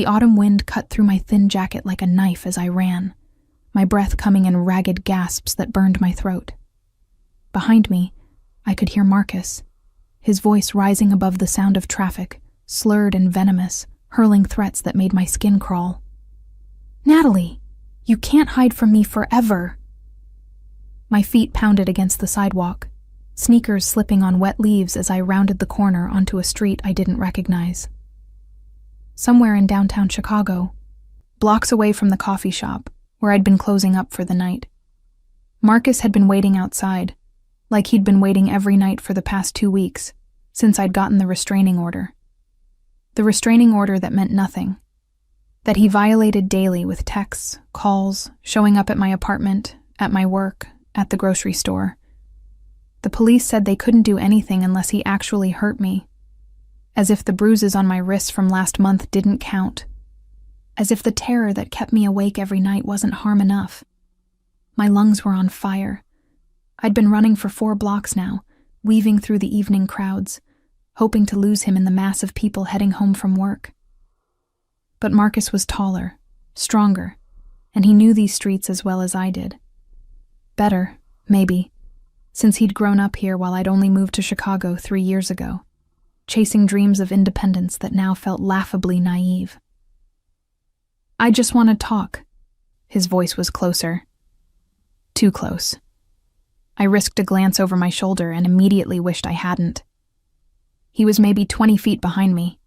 The autumn wind cut through my thin jacket like a knife as I ran, my breath coming in ragged gasps that burned my throat. Behind me, I could hear Marcus, his voice rising above the sound of traffic, slurred and venomous, hurling threats that made my skin crawl. "Natalie, you can't hide from me forever." My feet pounded against the sidewalk, sneakers slipping on wet leaves as I rounded the corner onto a street I didn't recognize. Somewhere in downtown Chicago, blocks away from the coffee shop where I'd been closing up for the night, Marcus had been waiting outside, like he'd been waiting every night for the past 2 weeks, since I'd gotten the restraining order. The restraining order that meant nothing, that he violated daily with texts, calls, showing up at my apartment, at my work, at the grocery store. The police said they couldn't do anything unless he actually hurt me, as if the bruises on my wrists from last month didn't count, as if the terror that kept me awake every night wasn't harm enough. My lungs were on fire. I'd been running for 4 blocks now, weaving through the evening crowds, hoping to lose him in the mass of people heading home from work. But Marcus was taller, stronger, and he knew these streets as well as I did. Better, maybe, since he'd grown up here while I'd only moved to Chicago 3 years ago, chasing dreams of independence that now felt laughably naive. "I just want to talk." His voice was closer. Too close. I risked a glance over my shoulder and immediately wished I hadn't. He was maybe 20 feet behind me,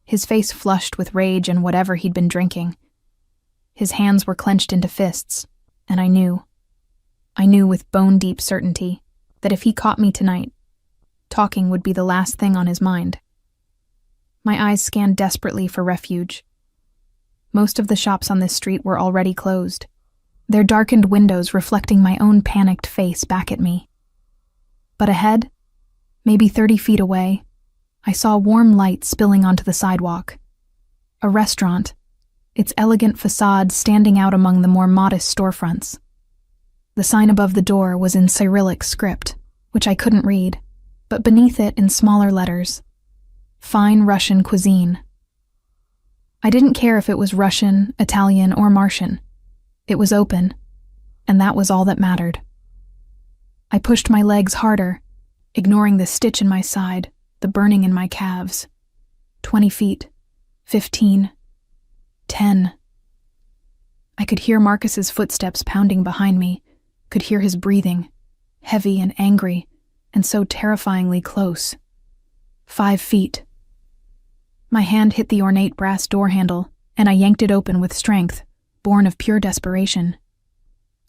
his face flushed with rage and whatever he'd been drinking. His hands were clenched into fists, and I knew with bone-deep certainty that if he caught me tonight, talking would be the last thing on his mind. My eyes scanned desperately for refuge. Most of the shops on this street were already closed, their darkened windows reflecting my own panicked face back at me. But ahead, maybe 30 feet away, I saw warm light spilling onto the sidewalk. A restaurant, its elegant facade standing out among the more modest storefronts. The sign above the door was in Cyrillic script, which I couldn't read, but beneath it in smaller letters, "Fine Russian Cuisine." I didn't care if it was Russian, Italian, or Martian. It was open, and that was all that mattered. I pushed my legs harder, ignoring the stitch in my side, the burning in my calves. 20 feet, 15, 10. I could hear Marcus's footsteps pounding behind me, could hear his breathing, heavy and angry, and so terrifyingly close. 5 feet. My hand hit the ornate brass door handle, and I yanked it open with strength, born of pure desperation.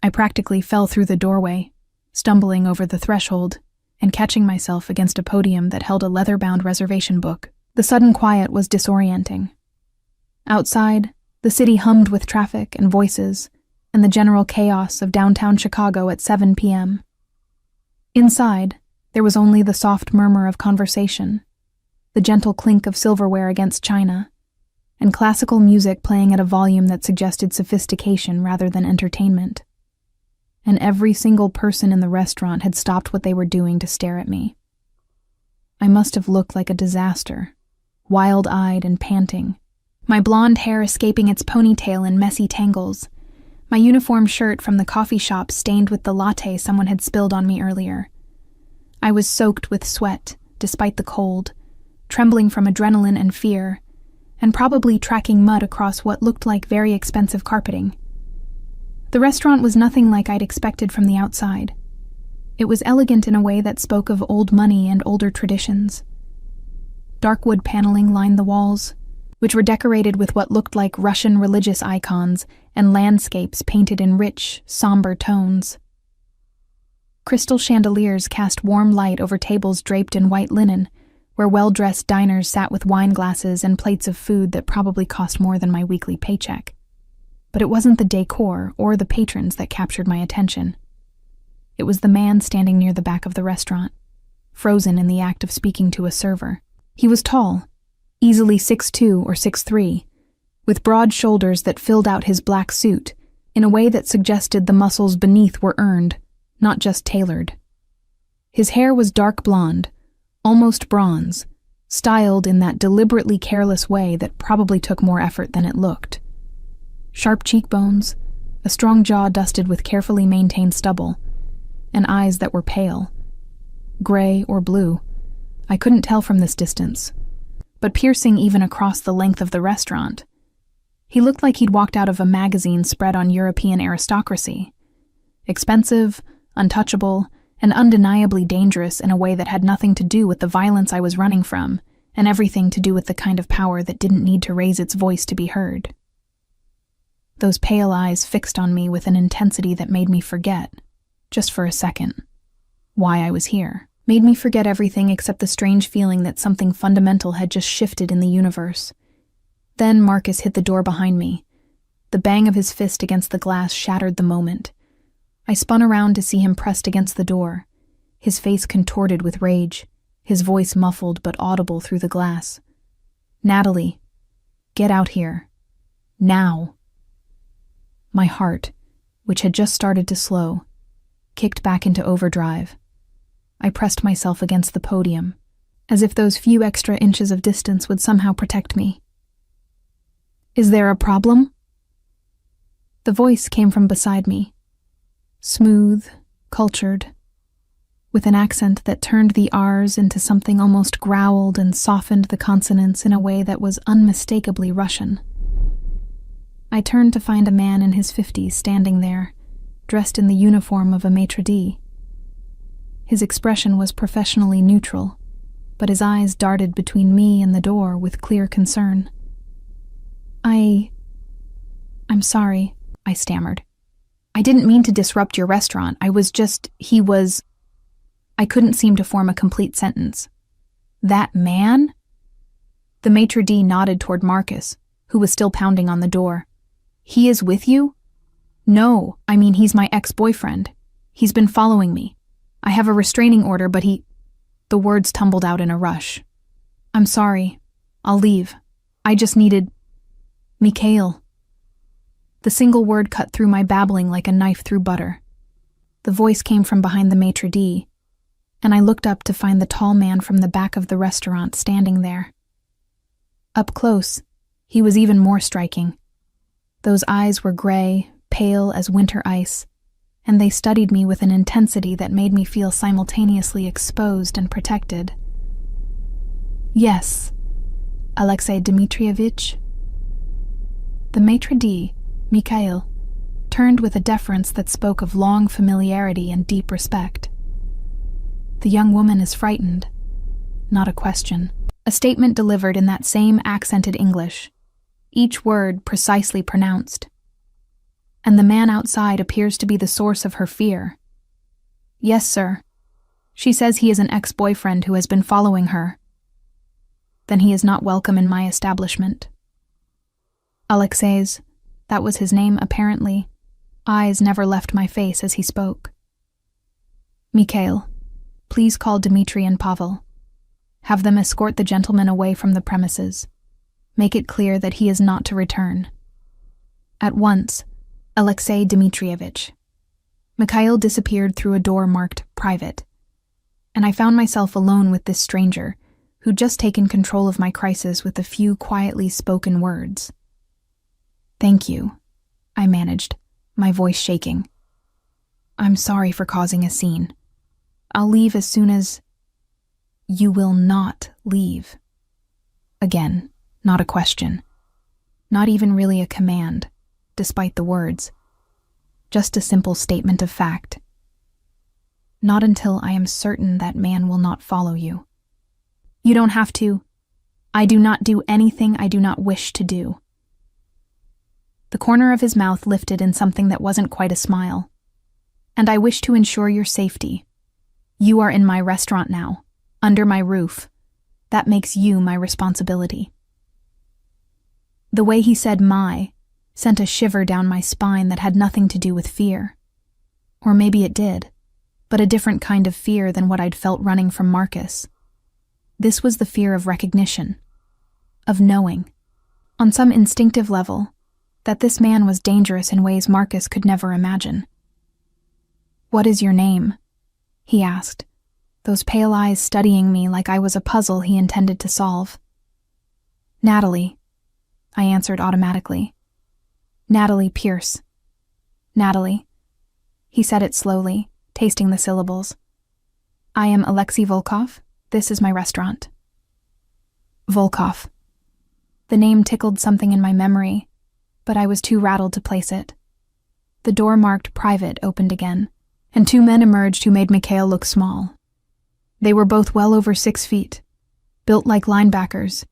I practically fell through the doorway, stumbling over the threshold and catching myself against a podium that held a leather-bound reservation book. The sudden quiet was disorienting. Outside, the city hummed with traffic and voices and the general chaos of downtown Chicago at 7 p.m. Inside, there was only the soft murmur of conversation, the gentle clink of silverware against china, and classical music playing at a volume that suggested sophistication rather than entertainment. And every single person in the restaurant had stopped what they were doing to stare at me. I must have looked like a disaster, wild-eyed and panting, my blonde hair escaping its ponytail in messy tangles, my uniform shirt from the coffee shop stained with the latte someone had spilled on me earlier. I was soaked with sweat, despite the cold, trembling from adrenaline and fear, and probably tracking mud across what looked like very expensive carpeting. The restaurant was nothing like I'd expected from the outside. It was elegant in a way that spoke of old money and older traditions. Dark wood paneling lined the walls, which were decorated with what looked like Russian religious icons and landscapes painted in rich, somber tones. Crystal chandeliers cast warm light over tables draped in white linen, where well-dressed diners sat with wine glasses and plates of food that probably cost more than my weekly paycheck. But it wasn't the decor or the patrons that captured my attention. It was the man standing near the back of the restaurant, frozen in the act of speaking to a server. He was tall, easily 6'2" or 6'3", with broad shoulders that filled out his black suit in a way that suggested the muscles beneath were earned, not just tailored. His hair was dark blonde, almost bronze, styled in that deliberately careless way that probably took more effort than it looked. Sharp cheekbones, a strong jaw dusted with carefully maintained stubble, and eyes that were pale. Gray or blue, I couldn't tell from this distance, but piercing even across the length of the restaurant. He looked like he'd walked out of a magazine spread on European aristocracy. Expensive, untouchable, and undeniably dangerous in a way that had nothing to do with the violence I was running from, and everything to do with the kind of power that didn't need to raise its voice to be heard. Those pale eyes fixed on me with an intensity that made me forget, just for a second, why I was here. Made me forget everything except the strange feeling that something fundamental had just shifted in the universe. Then Marcus hit the door behind me. The bang of his fist against the glass shattered the moment. I spun around to see him pressed against the door, his face contorted with rage, his voice muffled but audible through the glass. "Natalie, get out here. Now." My heart, which had just started to slow, kicked back into overdrive. I pressed myself against the podium, as if those few extra inches of distance would somehow protect me. "Is there a problem?" The voice came from beside me, smooth, cultured, with an accent that turned the R's into something almost growled and softened the consonants in a way that was unmistakably Russian. I turned to find a man in his 50s standing there, dressed in the uniform of a maitre d'. His expression was professionally neutral, but his eyes darted between me and the door with clear concern. I'm sorry," I stammered. "I didn't mean to disrupt your restaurant. I couldn't seem to form a complete sentence. "That man?" The maitre d' nodded toward Marcus, who was still pounding on the door. "He is with you?" "No, I mean he's my ex-boyfriend. He's been following me. I have a restraining order, but he—" The words tumbled out in a rush. "I'm sorry. I'll leave. I just needed— Mikhail." The single word cut through my babbling like a knife through butter. The voice came from behind the maitre d', and I looked up to find the tall man from the back of the restaurant standing there. Up close, he was even more striking. Those eyes were gray, pale as winter ice, and they studied me with an intensity that made me feel simultaneously exposed and protected. "Yes, Alexei Dmitrievich?" The maitre d', Mikhail, turned with a deference that spoke of long familiarity and deep respect. "The young woman is frightened." Not a question. A statement delivered in that same accented English, each word precisely pronounced. And the man outside appears to be the source of her fear. "Yes, sir. She says he is an ex-boyfriend who has been following her." "Then he is not welcome in my establishment." Alexei's, that was his name apparently, eyes never left my face as he spoke. "Mikhail, please call Dmitri and Pavel. Have them escort the gentleman away from the premises. Make it clear that he is not to return. At once, Alexei Dmitrievich." Mikhail disappeared through a door marked "Private," and I found myself alone with this stranger, who'd just taken control of my crisis with a few quietly spoken words. "Thank you," I managed, my voice shaking. "I'm sorry for causing a scene. I'll leave as soon as—" "You will not leave." Again, not a question. Not even really a command, despite the words. Just a simple statement of fact. "Not until I am certain that man will not follow you." "You don't have to. I do not do anything I do not wish to do." The corner of his mouth lifted in something that wasn't quite a smile. "And I wish to ensure your safety. You are in my restaurant now, under my roof. That makes you my responsibility." The way he said "my" sent a shiver down my spine that had nothing to do with fear. Or maybe it did, but a different kind of fear than what I'd felt running from Marcus. This was the fear of recognition, of knowing, on some instinctive level, that this man was dangerous in ways Marcus could never imagine. "What is your name?" he asked, those pale eyes studying me like I was a puzzle he intended to solve. Natalie, I answered automatically. Natalie Pierce. Natalie. He said it slowly, tasting the syllables. I am Alexei Volkov. This is my restaurant. Volkov. The name tickled something in my memory, but I was too rattled to place it. The door marked private opened again, and two men emerged who made Mikhail look small. They were both well over 6 feet, built like linebackers,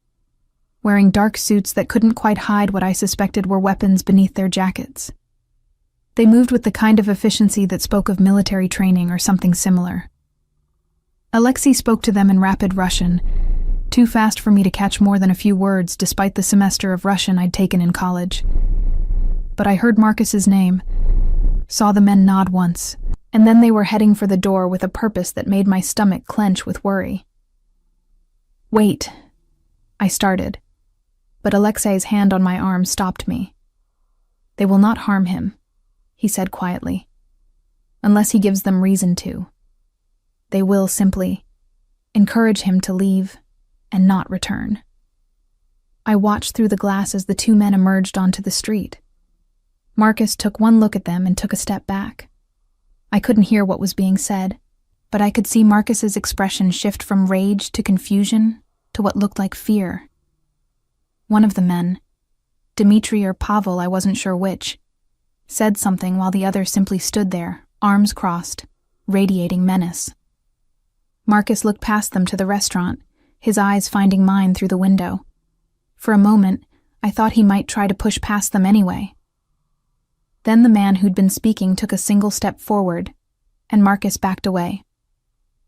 wearing dark suits that couldn't quite hide what I suspected were weapons beneath their jackets. They moved with the kind of efficiency that spoke of military training or something similar. Alexei spoke to them in rapid Russian, too fast for me to catch more than a few words despite the semester of Russian I'd taken in college. But I heard Marcus's name, saw the men nod once, and then they were heading for the door with a purpose that made my stomach clench with worry. Wait, I started, but Alexei's hand on my arm stopped me. They will not harm him, he said quietly, unless he gives them reason to. They will simply encourage him to leave and not return. I watched through the glass as the two men emerged onto the street. Marcus took one look at them and took a step back. I couldn't hear what was being said, but I could see Marcus's expression shift from rage to confusion to what looked like fear. One of the men, Dmitri or Pavel, I wasn't sure which, said something while the other simply stood there, arms crossed, radiating menace. Marcus looked past them to the restaurant, his eyes finding mine through the window. For a moment, I thought he might try to push past them anyway. Then the man who'd been speaking took a single step forward, and Marcus backed away.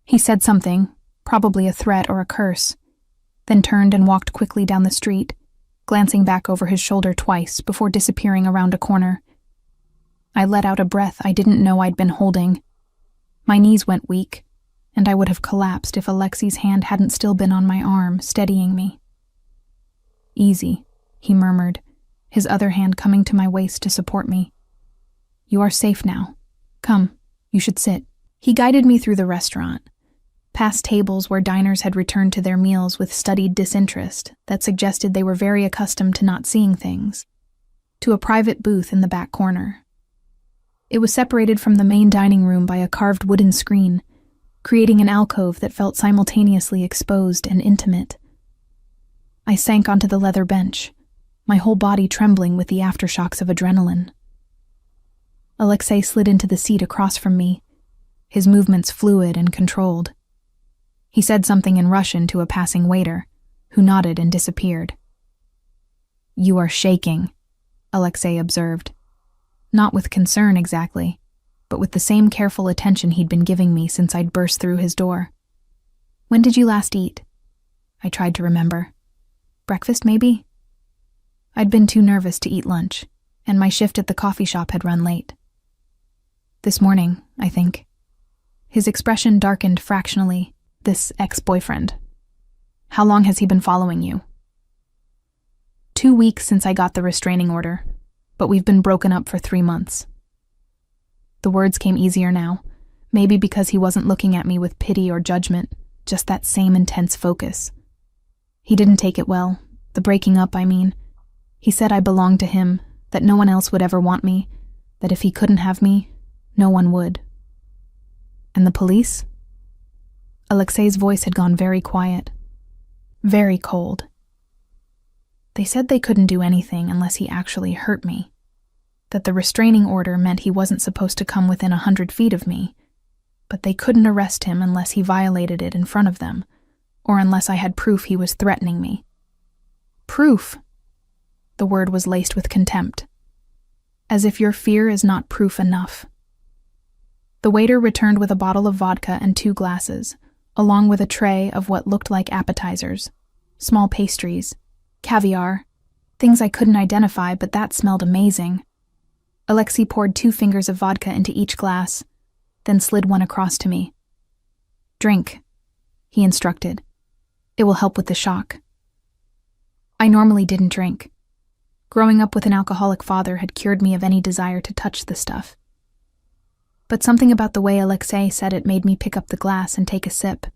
He said something, probably a threat or a curse, then turned and walked quickly down the street, glancing back over his shoulder twice before disappearing around a corner. I let out a breath I didn't know I'd been holding. My knees went weak, and I would have collapsed if Alexei's hand hadn't still been on my arm, steadying me. Easy, he murmured, his other hand coming to my waist to support me. You are safe now. Come, you should sit. He guided me through the restaurant, past tables where diners had returned to their meals with studied disinterest that suggested they were very accustomed to not seeing things, to a private booth in the back corner. It was separated from the main dining room by a carved wooden screen, creating an alcove that felt simultaneously exposed and intimate. I sank onto the leather bench, my whole body trembling with the aftershocks of adrenaline. Alexei slid into the seat across from me, his movements fluid and controlled. He said something in Russian to a passing waiter, who nodded and disappeared. You are shaking, Alexei observed. Not with concern exactly, but with the same careful attention he'd been giving me since I'd burst through his door. When did you last eat? I tried to remember. Breakfast, maybe? I'd been too nervous to eat lunch, and my shift at the coffee shop had run late. This morning, I think. His expression darkened fractionally. This ex-boyfriend. How long has he been following you? 2 weeks since I got the restraining order, but we've been broken up for 3 months. The words came easier now, maybe because he wasn't looking at me with pity or judgment, just that same intense focus. He didn't take it well, the breaking up, I mean. He said I belonged to him, that no one else would ever want me, that if he couldn't have me, no one would. And the police? Alexei's voice had gone very quiet, very cold. They said they couldn't do anything unless he actually hurt me, that the restraining order meant he wasn't supposed to come within 100 feet of me, but they couldn't arrest him unless he violated it in front of them, or unless I had proof he was threatening me. Proof? The word was laced with contempt. As if your fear is not proof enough. The waiter returned with a bottle of vodka and 2 glasses, along with a tray of what looked like appetizers, small pastries, caviar, things I couldn't identify, but that smelled amazing. Alexei poured 2 fingers of vodka into each glass, then slid one across to me. Drink, he instructed. It will help with the shock. I normally didn't drink. Growing up with an alcoholic father had cured me of any desire to touch the stuff. but something about the way Alexei said it made me pick up the glass and take a sip.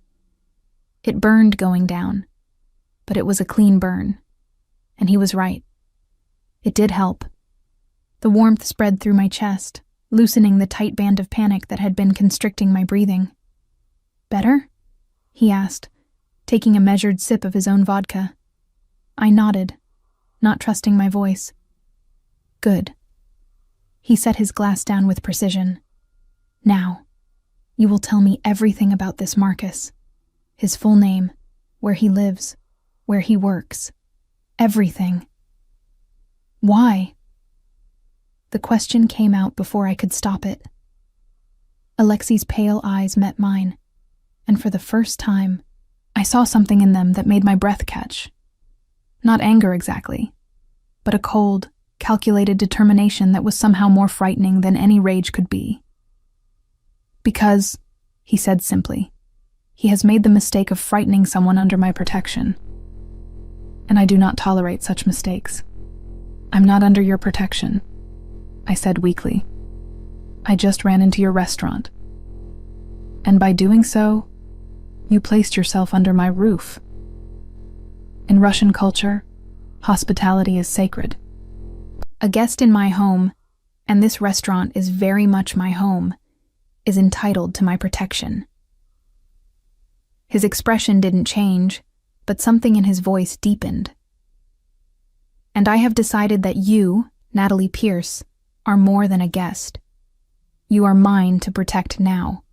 It burned going down, but it was a clean burn, and he was right. It did help. The warmth spread through my chest, loosening the tight band of panic that had been constricting my breathing. "Better?" he asked, taking a measured sip of his own vodka. I nodded, not trusting my voice. "Good." He set his glass down with precision. "Now, you will tell me everything about this Marcus. His full name, where he lives, where he works. Everything." "Why?" The question came out before I could stop it. Alexei's pale eyes met mine, and for the first time, I saw something in them that made my breath catch. Not anger exactly, but a cold, calculated determination that was somehow more frightening than any rage could be. "Because," he said simply, "he has made the mistake of frightening someone under my protection. And I do not tolerate such mistakes. I'm not under your protection," I said weakly. "I just ran into your restaurant. And by doing so, you placed yourself under my roof. In Russian culture, hospitality is sacred. A guest in my home, and this restaurant is very much my home, is entitled to my protection." His expression didn't change, but something in his voice deepened. "And I have decided that you, Natalie Pierce, are more than a guest. You are mine to protect now."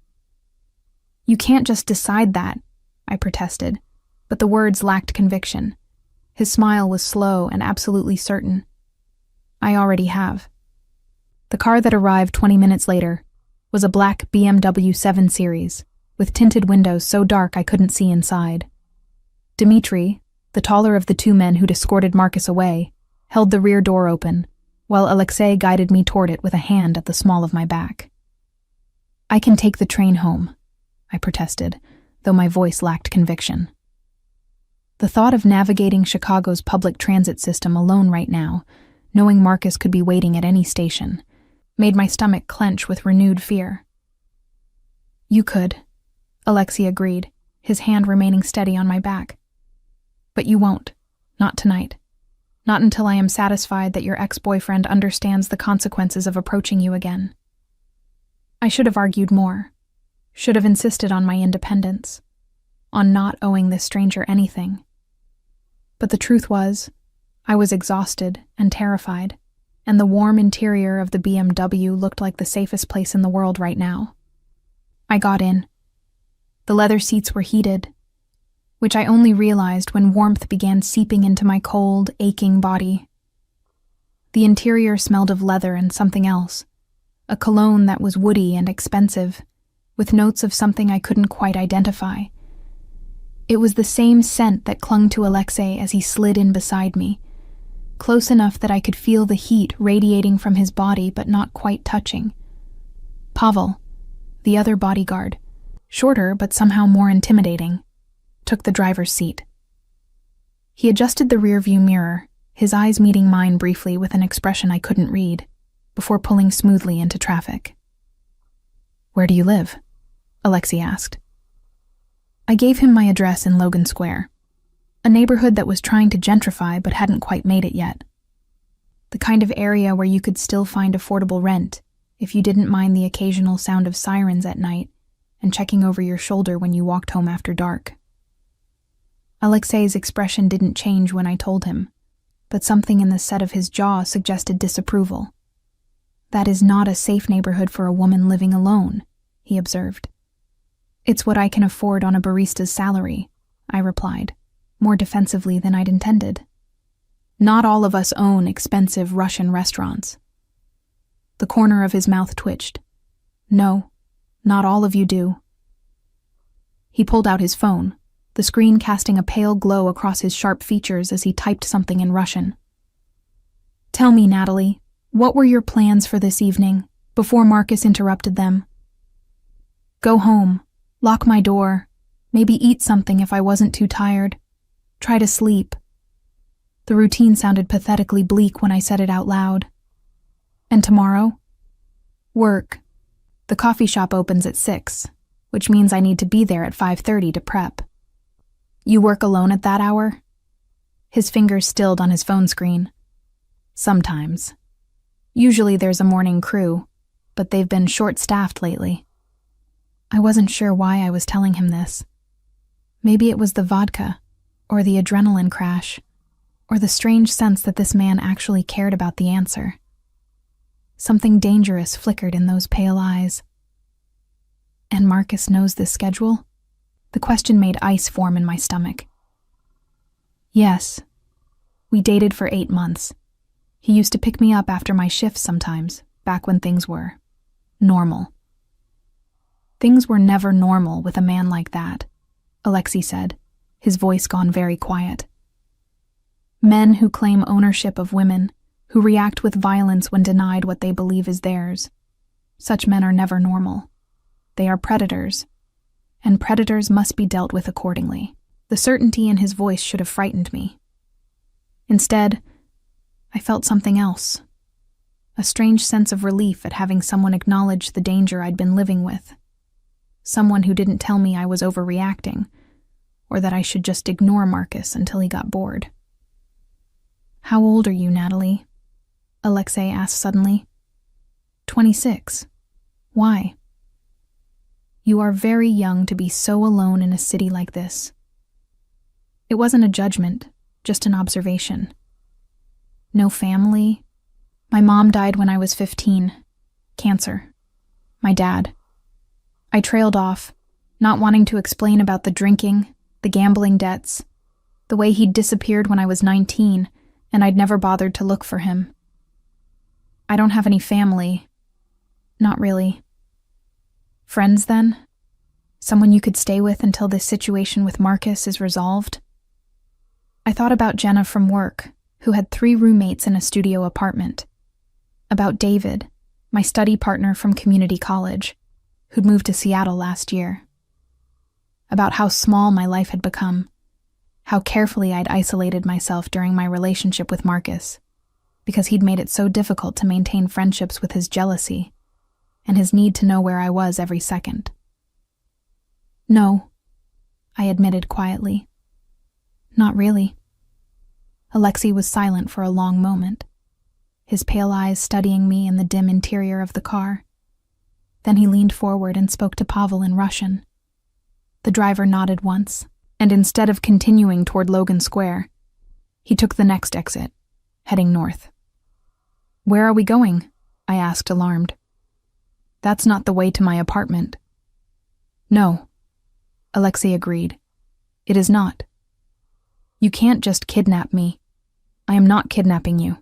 "You can't just decide that," I protested, but the words lacked conviction. His smile was slow and absolutely certain. "I already have." The car that arrived 20 minutes later was a black BMW 7 Series, with tinted windows so dark I couldn't see inside. Dmitri, the taller of the two men who'd escorted Marcus away, held the rear door open, while Alexei guided me toward it with a hand at the small of my back. "I can take the train home," I protested, though my voice lacked conviction. The thought of navigating Chicago's public transit system alone right now, knowing Marcus could be waiting at any station, made my stomach clench with renewed fear. "You could," Alexei agreed, his hand remaining steady on my back. "But you won't. Not tonight. Not until I am satisfied that your ex-boyfriend understands the consequences of approaching you again." I should have argued more. Should have insisted on my independence, on not owing this stranger anything. But the truth was, I was exhausted and terrified, and the warm interior of the BMW looked like the safest place in the world right now. I got in. The leather seats were heated, which I only realized when warmth began seeping into my cold, aching body. The interior smelled of leather and something else, a cologne that was woody and expensive, with notes of something I couldn't quite identify. It was the same scent that clung to Alexei as he slid in beside me, close enough that I could feel the heat radiating from his body but not quite touching. Pavel, the other bodyguard, shorter but somehow more intimidating, took the driver's seat. He adjusted the rearview mirror, his eyes meeting mine briefly with an expression I couldn't read, before pulling smoothly into traffic. "Where do you live?" Alexei asked. I gave him my address in Logan Square, a neighborhood that was trying to gentrify but hadn't quite made it yet. The kind of area where you could still find affordable rent if you didn't mind the occasional sound of sirens at night and checking over your shoulder when you walked home after dark. Alexei's expression didn't change when I told him, but something in the set of his jaw suggested disapproval. "That is not a safe neighborhood for a woman living alone," he observed. "It's what I can afford on a barista's salary," I replied, more defensively than I'd intended. "Not all of us own expensive Russian restaurants." The corner of his mouth twitched. "No, not all of you do." He pulled out his phone, the screen casting a pale glow across his sharp features as he typed something in Russian. "Tell me, Natalie, what were your plans for this evening?" before Marcus interrupted them. "Go home, lock my door, maybe eat something if I wasn't too tired. Try to sleep." The routine sounded pathetically bleak when I said it out loud. "And tomorrow?" "Work. The coffee shop opens at 6, which means I need to be there at 5:30 to prep. You work alone at that hour? His fingers stilled on his phone screen. Sometimes. Usually there's a morning crew, but they've been short-staffed lately. I wasn't sure why I was telling him this. Maybe it was the vodka, or the adrenaline crash, or the strange sense that this man actually cared about the answer. Something dangerous flickered in those pale eyes. And Marcus knows this schedule? The question made ice form in my stomach. Yes. We dated for 8 months. He used to pick me up after my shifts sometimes, back when things were normal. Things were never normal with a man like that, Alexei said, his voice gone very quiet. Men who claim ownership of women, who react with violence when denied what they believe is theirs. Such men are never normal. They are predators, and predators must be dealt with accordingly. The certainty in his voice should have frightened me. Instead, I felt something else. A strange sense of relief at having someone acknowledge the danger I'd been living with. Someone who didn't tell me I was overreacting, or that I should just ignore Marcus until he got bored. How old are you, Natalie? Alexei asked suddenly. 26. Why? You are very young to be so alone in a city like this. It wasn't a judgment, just an observation. No family. My mom died when I was 15. Cancer. My dad. I trailed off, not wanting to explain about the drinking, the gambling debts, the way he'd disappeared when I was 19, and I'd never bothered to look for him. I don't have any family. Not really. Friends, then? Someone you could stay with until this situation with Marcus is resolved? I thought about Jenna from work, who had 3 roommates in a studio apartment. About David, my study partner from community college, who'd moved to Seattle last year. About how small my life had become, how carefully I'd isolated myself during my relationship with Marcus, because he'd made it so difficult to maintain friendships with his jealousy and his need to know where I was every second. No, I admitted quietly. Not really. Alexei was silent for a long moment, his pale eyes studying me in the dim interior of the car. Then he leaned forward and spoke to Pavel in Russian. The driver nodded once, and instead of continuing toward Logan Square, he took the next exit, heading north. Where are we going? I asked, alarmed. That's not the way to my apartment. No, Alexei agreed. It is not. You can't just kidnap me. I am not kidnapping you.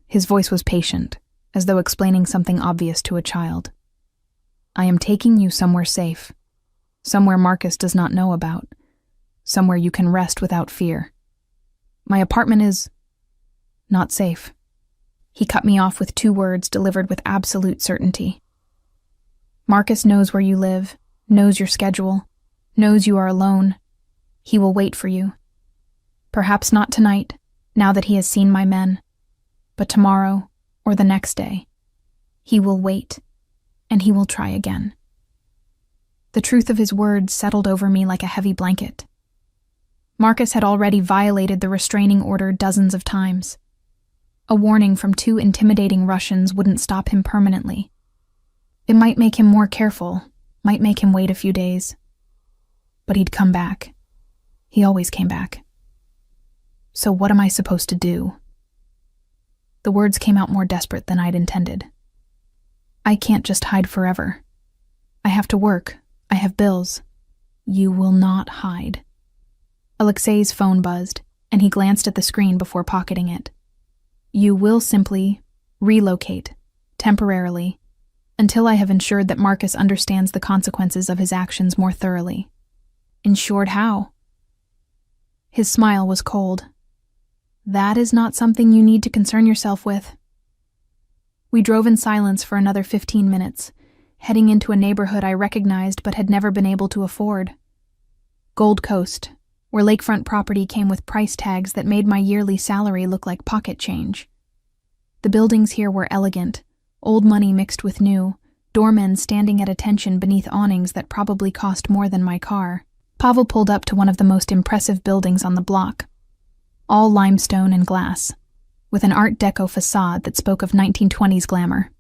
His voice was patient, as though explaining something obvious to a child. I am taking you somewhere safe, somewhere Marcus does not know about, somewhere you can rest without fear. My apartment is not safe. He cut me off with 2 words delivered with absolute certainty. Marcus knows where you live, knows your schedule, knows you are alone. He will wait for you. Perhaps not tonight, now that he has seen my men, but tomorrow or the next day. He will wait, and he will try again. The truth of his words settled over me like a heavy blanket. Marcus had already violated the restraining order dozens of times. A warning from 2 intimidating Russians wouldn't stop him permanently. It might make him more careful, might make him wait a few days. But he'd come back. He always came back. So what am I supposed to do? The words came out more desperate than I'd intended. I can't just hide forever. I have to work. I have bills. You will not hide. Alexei's phone buzzed, and he glanced at the screen before pocketing it. You will simply relocate, temporarily, until I have ensured that Marcus understands the consequences of his actions more thoroughly. Ensured how? His smile was cold. That is not something you need to concern yourself with. We drove in silence for another 15 minutes, heading into a neighborhood I recognized but had never been able to afford. Gold Coast, where lakefront property came with price tags that made my yearly salary look like pocket change. The buildings here were elegant, old money mixed with new, doormen standing at attention beneath awnings that probably cost more than my car. Pavel pulled up to one of the most impressive buildings on the block, all limestone and glass, with an Art Deco facade that spoke of 1920s glamour.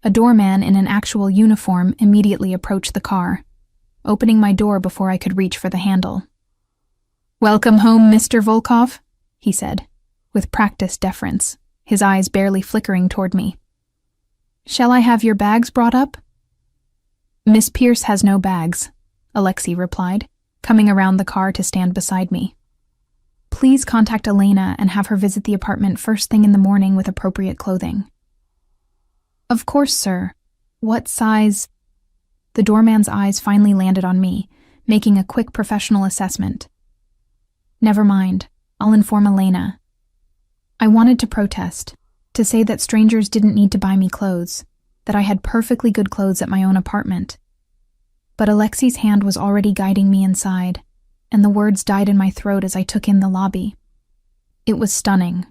A doorman in an actual uniform immediately approached the car, opening my door before I could reach for the handle. "Welcome home, Mr. Volkov," he said, with practiced deference, his eyes barely flickering toward me. "Shall I have your bags brought up?" "Miss Pierce has no bags," Alexei replied, coming around the car to stand beside me. "Please contact Elena and have her visit the apartment first thing in the morning with appropriate clothing." "Of course, sir. What size?" The doorman's eyes finally landed on me, making a quick professional assessment. "Never mind. I'll inform Elena." I wanted to protest, to say that strangers didn't need to buy me clothes, that I had perfectly good clothes at my own apartment. But Alexei's hand was already guiding me inside, and the words died in my throat as I took in the lobby. It was stunning.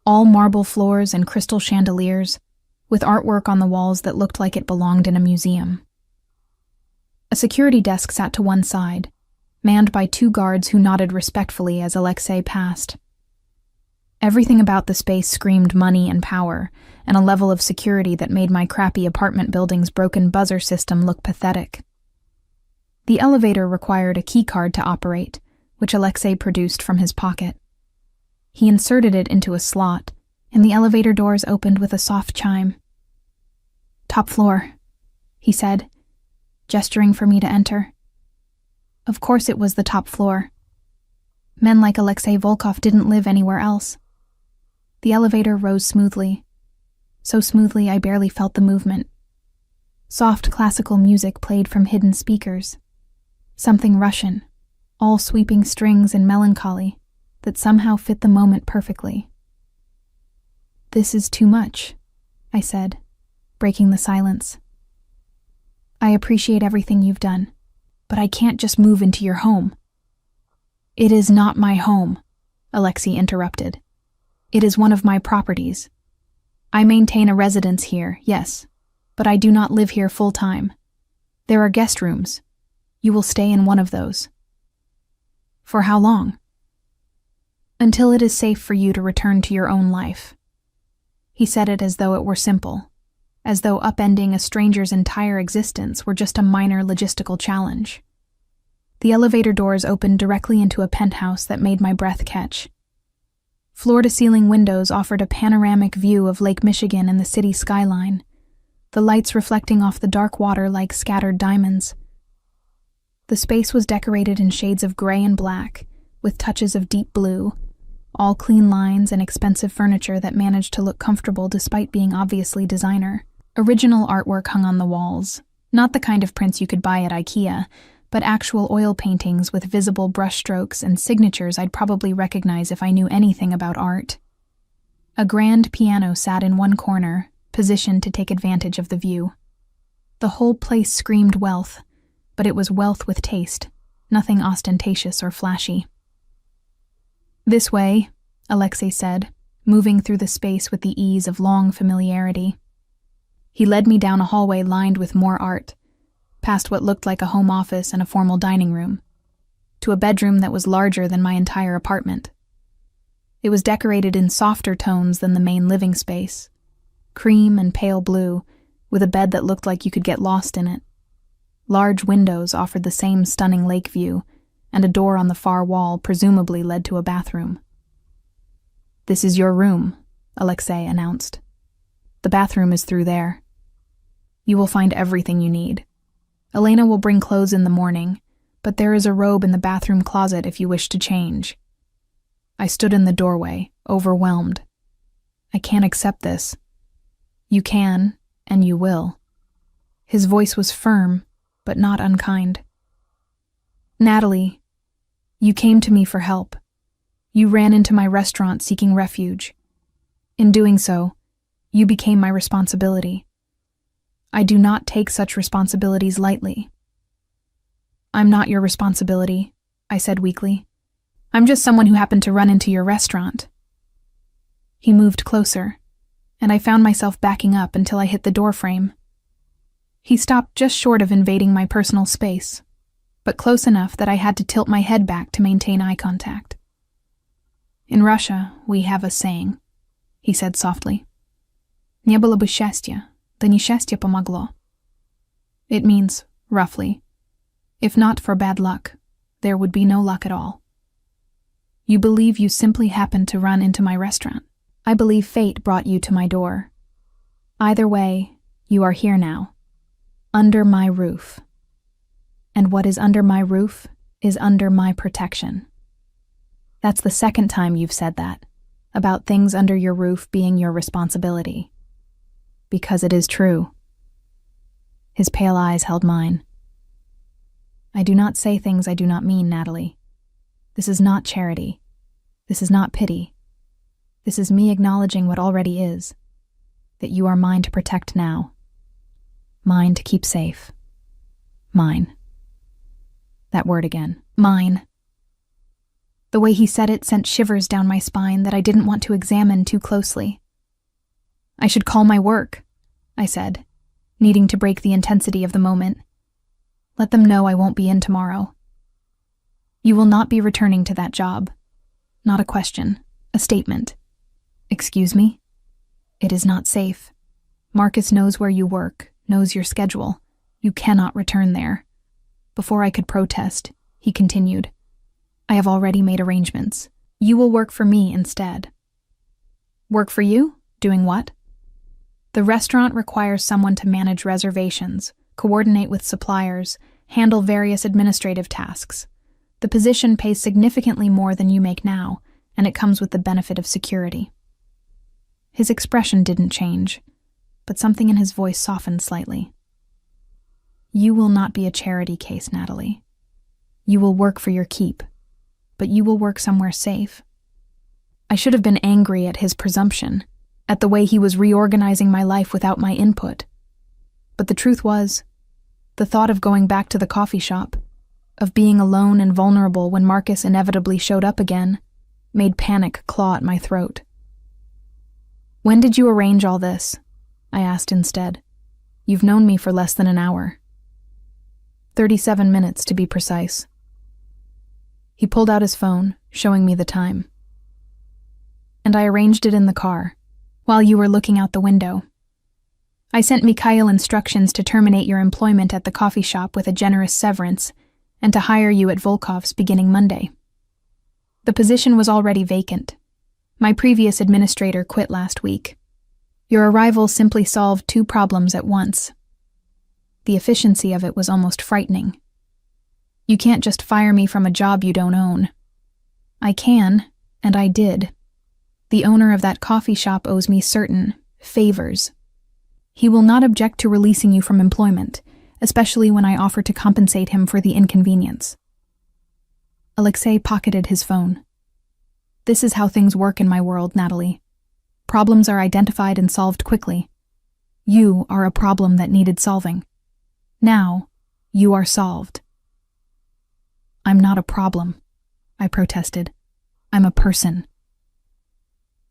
All marble floors and crystal chandeliers, with artwork on the walls that looked like it belonged in a museum. A security desk sat to one side, manned by 2 guards who nodded respectfully as Alexei passed. Everything about the space screamed money and power, and a level of security that made my crappy apartment building's broken buzzer system look pathetic. The elevator required a keycard to operate, which Alexei produced from his pocket. He inserted it into a slot, and the elevator doors opened with a soft chime. "Top floor," he said, gesturing for me to enter. Of course it was the top floor. Men like Alexei Volkov didn't live anywhere else. The elevator rose smoothly. So smoothly I barely felt the movement. Soft classical music played from hidden speakers. Something Russian, all sweeping strings and melancholy, that somehow fit the moment perfectly. "This is too much," I said, breaking the silence. "I appreciate everything you've done, but I can't just move into your home." "It is not my home," Alexei interrupted. "It is one of my properties. I maintain a residence here, yes, but I do not live here full-time. There are guest rooms. You will stay in one of those." "For how long?" "Until it is safe for you to return to your own life." He said it as though it were simple, as though upending a stranger's entire existence were just a minor logistical challenge. The elevator doors opened directly into a penthouse that made my breath catch. Floor-to-ceiling windows offered a panoramic view of Lake Michigan and the city skyline, the lights reflecting off the dark water like scattered diamonds. The space was decorated in shades of gray and black, with touches of deep blue, all clean lines and expensive furniture that managed to look comfortable despite being obviously designer. Original artwork hung on the walls, not the kind of prints you could buy at IKEA, but actual oil paintings with visible brushstrokes and signatures I'd probably recognize if I knew anything about art. A grand piano sat in one corner, positioned to take advantage of the view. The whole place screamed wealth, but it was wealth with taste, nothing ostentatious or flashy. "This way," Alexei said, moving through the space with the ease of long familiarity. He led me down a hallway lined with more art, past what looked like a home office and a formal dining room, to a bedroom that was larger than my entire apartment. It was decorated in softer tones than the main living space, cream and pale blue, with a bed that looked like you could get lost in it. Large windows offered the same stunning lake view, and a door on the far wall presumably led to a bathroom. "This is your room," Alexei announced. "The bathroom is through there. You will find everything you need. Elena will bring clothes in the morning, but there is a robe in the bathroom closet if you wish to change." I stood in the doorway, overwhelmed. "I can't accept this." "You can, and you will." His voice was firm, but not unkind. "Natalie, you came to me for help. You ran into my restaurant seeking refuge. In doing so, you became my responsibility. I do not take such responsibilities lightly." "I'm not your responsibility," I said weakly. "I'm just someone who happened to run into your restaurant." He moved closer, and I found myself backing up until I hit the doorframe, He stopped just short of invading my personal space, but close enough that I had to tilt my head back to maintain eye contact. In Russia, we have a saying, he said softly. Не было бы счастья, да несчастье помогло. It means, roughly, if not for bad luck, there would be no luck at all. You believe you simply happened to run into my restaurant. I believe fate brought you to my door. Either way, you are here now. Under my roof. And what is under my roof is under my protection. That's the second time you've said that, about things under your roof being your responsibility. Because it is true. His pale eyes held mine. I do not say things I do not mean, Natalie. This is not charity. This is not pity. This is me acknowledging what already is, that you are mine to protect now. Mine to keep safe. Mine. That word again. Mine. The way he said it sent shivers down my spine that I didn't want to examine too closely. I should call my work, I said, needing to break the intensity of the moment. Let them know I won't be in tomorrow. You will not be returning to that job. Not a question, a statement. Excuse me? It is not safe. Marcus knows where you work, knows your schedule. You cannot return there. Before I could protest, he continued. I have already made arrangements. You will work for me instead. Work for you? Doing what? The restaurant requires someone to manage reservations, coordinate with suppliers, handle various administrative tasks. The position pays significantly more than you make now, and it comes with the benefit of security. His expression didn't change, but something in his voice softened slightly. You will not be a charity case, Natalie. You will work for your keep, but you will work somewhere safe. I should have been angry at his presumption, at the way he was reorganizing my life without my input. But the truth was, the thought of going back to the coffee shop, of being alone and vulnerable when Marcus inevitably showed up again, made panic claw at my throat. When did you arrange all this? I asked instead. You've known me for less than an hour. 37 minutes, to be precise. He pulled out his phone, showing me the time. And I arranged it in the car, while you were looking out the window. I sent Mikhail instructions to terminate your employment at the coffee shop with a generous severance, and to hire you at Volkov's beginning Monday. The position was already vacant. My previous administrator quit last week. Your arrival simply solved two problems at once. The efficiency of it was almost frightening. You can't just fire me from a job you don't own. I can, and I did. The owner of that coffee shop owes me certain favors. He will not object to releasing you from employment, especially when I offer to compensate him for the inconvenience. Alexei pocketed his phone. This is how things work in my world, Natalie. Problems are identified and solved quickly. You are a problem that needed solving. Now, you are solved. I'm not a problem, I protested. I'm a person.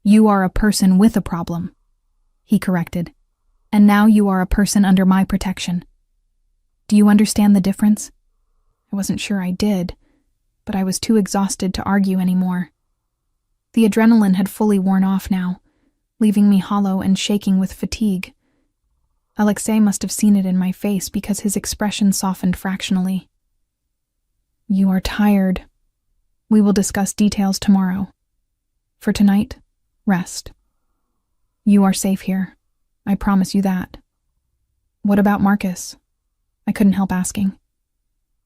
You are a person with a problem, he corrected. And now you are a person under my protection. Do you understand the difference? I wasn't sure I did, but I was too exhausted to argue anymore. The adrenaline had fully worn off now, leaving me hollow and shaking with fatigue. Alexei must have seen it in my face because his expression softened fractionally. You are tired. We will discuss details tomorrow. For tonight, rest. You are safe here. I promise you that. What about Marcus? I couldn't help asking.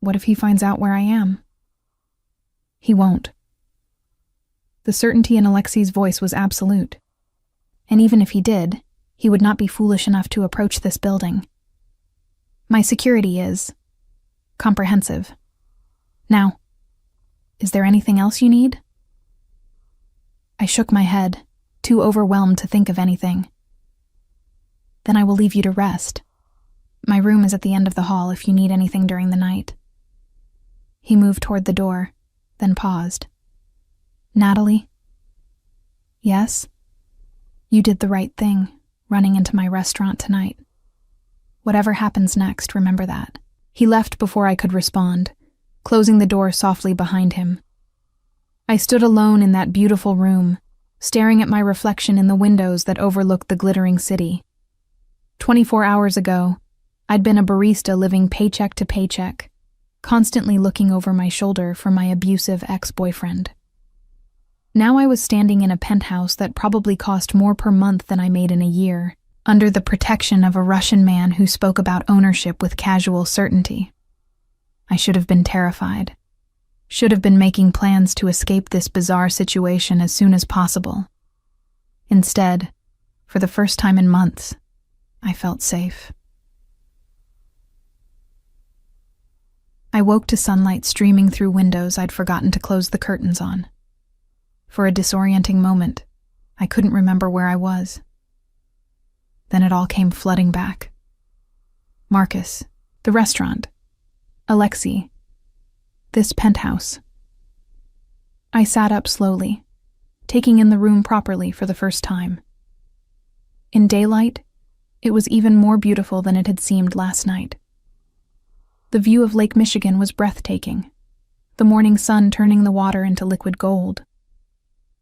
What if he finds out where I am? He won't. The certainty in Alexei's voice was absolute. And even if he did, he would not be foolish enough to approach this building. My security is comprehensive. Now, is there anything else you need? I shook my head, too overwhelmed to think of anything. Then I will leave you to rest. My room is at the end of the hall if you need anything during the night. He moved toward the door, then paused. Natalie? Yes? You did the right thing, running into my restaurant tonight. Whatever happens next, remember that. He left before I could respond, closing the door softly behind him. I stood alone in that beautiful room, staring at my reflection in the windows that overlooked the glittering city. 24 hours ago, I'd been a barista living paycheck to paycheck, constantly looking over my shoulder for my abusive ex-boyfriend. Now I was standing in a penthouse that probably cost more per month than I made in a year, under the protection of a Russian man who spoke about ownership with casual certainty. I should have been terrified. Should have been making plans to escape this bizarre situation as soon as possible. Instead, for the first time in months, I felt safe. I woke to sunlight streaming through windows I'd forgotten to close the curtains on. For a disorienting moment, I couldn't remember where I was. Then it all came flooding back. Marcus, the restaurant, Alexei, this penthouse. I sat up slowly, taking in the room properly for the first time. In daylight, it was even more beautiful than it had seemed last night. The view of Lake Michigan was breathtaking, the morning sun turning the water into liquid gold.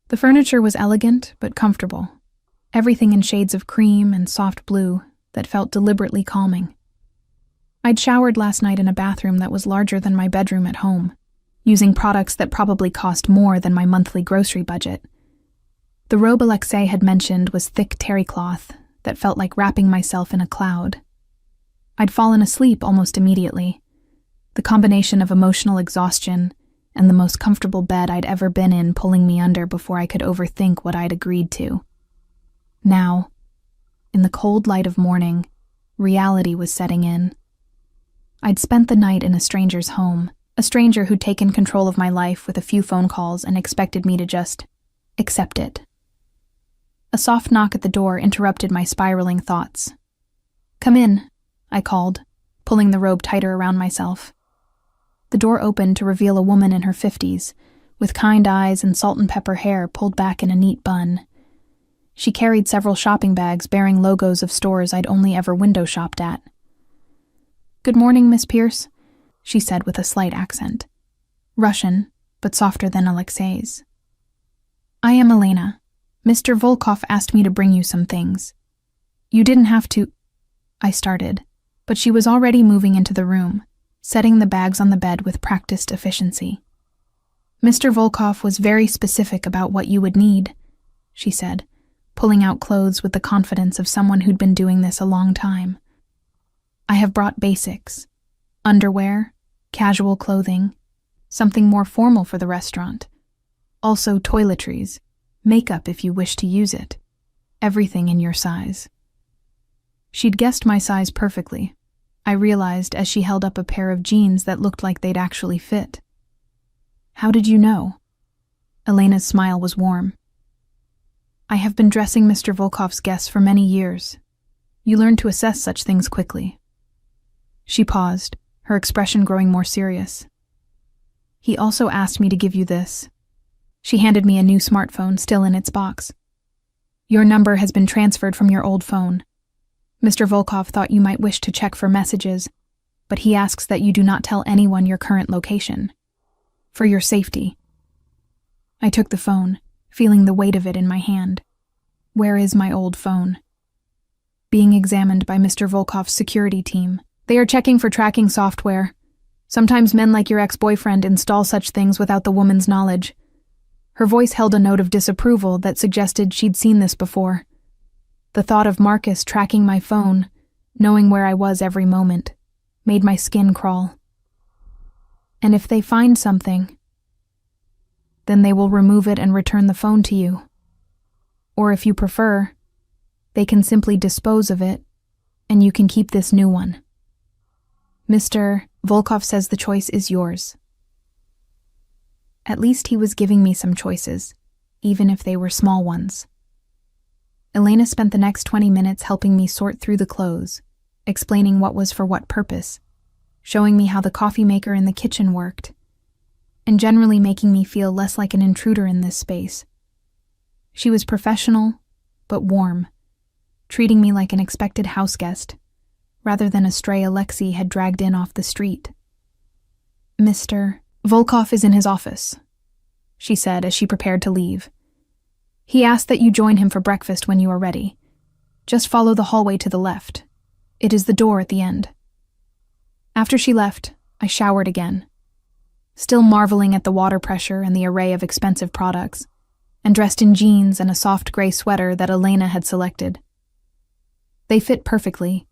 The furniture was elegant but comfortable, everything in shades of cream and soft blue that felt deliberately calming. I'd showered last night in a bathroom that was larger than my bedroom at home, using products that probably cost more than my monthly grocery budget. The robe Alexei had mentioned was thick terry cloth that felt like wrapping myself in a cloud. I'd fallen asleep almost immediately, the combination of emotional exhaustion and the most comfortable bed I'd ever been in pulling me under before I could overthink what I'd agreed to. Now, in the cold light of morning, reality was setting in. I'd spent the night in a stranger's home, a stranger who'd taken control of my life with a few phone calls and expected me to just accept it. A soft knock at the door interrupted my spiraling thoughts. "Come in," I called, pulling the robe tighter around myself. The door opened to reveal a woman in her 50s, with kind eyes and salt and pepper hair pulled back in a neat bun. She carried several shopping bags bearing logos of stores I'd only ever window shopped at. "Good morning, Miss Pierce," she said with a slight accent. Russian, but softer than Alexei's. "I am Elena. Mr. Volkov asked me to bring you some things. You didn't have to—" I started, but she was already moving into the room, setting the bags on the bed with practiced efficiency. "Mr. Volkov was very specific about what you would need," she said, pulling out clothes with the confidence of someone who'd been doing this a long time. "I have brought basics, underwear, casual clothing, something more formal for the restaurant, also toiletries, makeup if you wish to use it, everything in your size." She'd guessed my size perfectly, I realized as she held up a pair of jeans that looked like they'd actually fit. "How did you know?" Elena's smile was warm. "I have been dressing Mr. Volkov's guests for many years. You learn to assess such things quickly." She paused, her expression growing more serious. "He also asked me to give you this." She handed me a new smartphone still in its box. "Your number has been transferred from your old phone. Mr. Volkov thought you might wish to check for messages, but he asks that you do not tell anyone your current location. For your safety." I took the phone, feeling the weight of it in my hand. Where is my old phone? Being examined by Mr. Volkov's security team. They are checking for tracking software. Sometimes men like your ex-boyfriend install such things without the woman's knowledge. Her voice held a note of disapproval that suggested she'd seen this before. The thought of Marcus tracking my phone, knowing where I was every moment, made my skin crawl. "And if they find something, then they will remove it and return the phone to you. Or if you prefer, they can simply dispose of it, and you can keep this new one. Mr. Volkov says the choice is yours." At least he was giving me some choices, even if they were small ones. Elena spent the next 20 minutes helping me sort through the clothes, explaining what was for what purpose, showing me how the coffee maker in the kitchen worked, and generally making me feel less like an intruder in this space. She was professional, but warm, treating me like an expected house guest, rather than a stray Alexei had dragged in off the street. "Mr. Volkov is in his office," she said as she prepared to leave. "He asked that you join him for breakfast when you are ready. Just follow the hallway to the left. It is the door at the end." After she left, I showered again, still marveling at the water pressure and the array of expensive products, and dressed in jeans and a soft gray sweater that Elena had selected. They fit perfectly,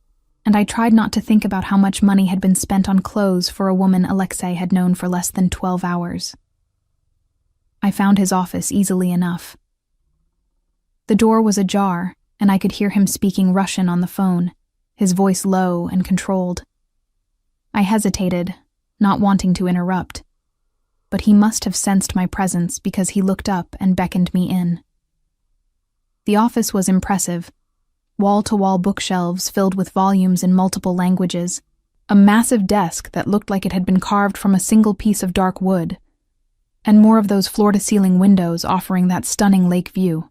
and I tried not to think about how much money had been spent on clothes for a woman Alexei had known for less than 12 hours. I found his office easily enough. The door was ajar, and I could hear him speaking Russian on the phone, his voice low and controlled. I hesitated, not wanting to interrupt, but he must have sensed my presence because he looked up and beckoned me in. The office was impressive. Wall-to-wall bookshelves filled with volumes in multiple languages, a massive desk that looked like it had been carved from a single piece of dark wood, and more of those floor-to-ceiling windows offering that stunning lake view.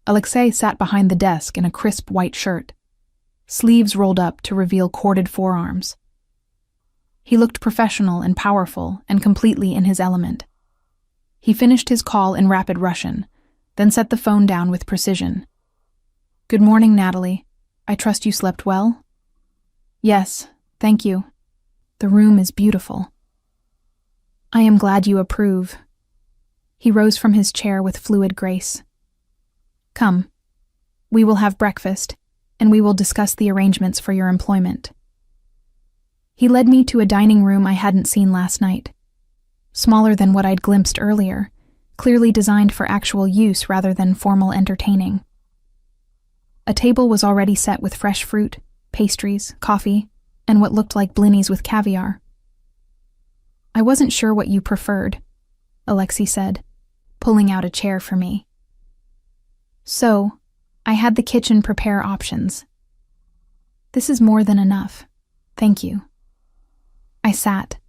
Alexei sat behind the desk in a crisp white shirt, sleeves rolled up to reveal corded forearms. He looked professional and powerful and completely in his element. He finished his call in rapid Russian, then set the phone down with precision. "Good morning, Natalie. I trust you slept well?" "Yes, thank you. The room is beautiful." "I am glad you approve." He rose from his chair with fluid grace. "Come. We will have breakfast, and we will discuss the arrangements for your employment." He led me to a dining room I hadn't seen last night. Smaller than what I'd glimpsed earlier, clearly designed for actual use rather than formal entertaining. A table was already set with fresh fruit, pastries, coffee, and what looked like blinis with caviar. "I wasn't sure what you preferred," Alexei said, pulling out a chair for me. So, I had the kitchen prepare options. "This is more than enough. Thank you." I sat,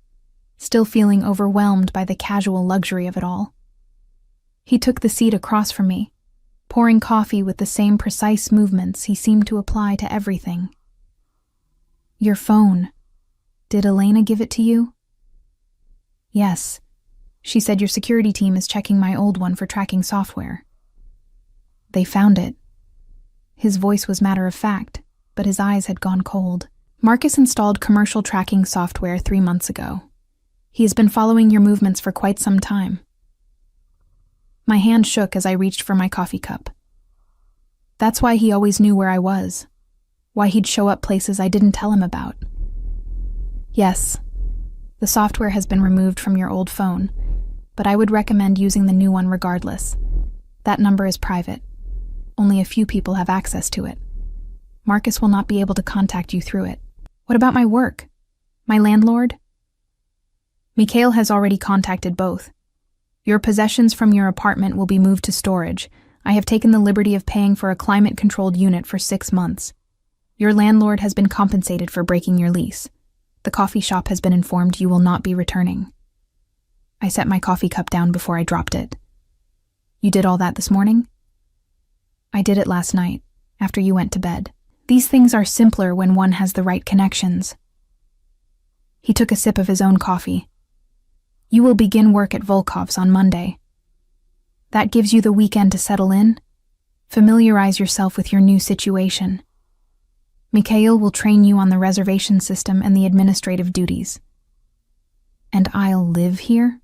still feeling overwhelmed by the casual luxury of it all. He took the seat across from me, pouring coffee with the same precise movements he seemed to apply to everything. "Your phone. Did Elena give it to you?" "Yes. She said your security team is checking my old one for tracking software." "They found it." His voice was matter of fact, but his eyes had gone cold. "Marcus installed commercial tracking software 3 months ago. He has been following your movements for quite some time." My hand shook as I reached for my coffee cup. That's why he always knew where I was, why he'd show up places I didn't tell him about. "Yes, the software has been removed from your old phone, but I would recommend using the new one regardless. That number is private. Only a few people have access to it. Marcus will not be able to contact you through it." "What about my work? My landlord?" "Mikhail has already contacted both. Your possessions from your apartment will be moved to storage. I have taken the liberty of paying for a climate-controlled unit for 6 months. Your landlord has been compensated for breaking your lease. The coffee shop has been informed you will not be returning." I set my coffee cup down before I dropped it. "You did all that this morning?" "I did it last night, after you went to bed. These things are simpler when one has the right connections." He took a sip of his own coffee. "You will begin work at Volkov's on Monday. That gives you the weekend to settle in, familiarize yourself with your new situation. Mikhail will train you on the reservation system and the administrative duties." "And I'll live here?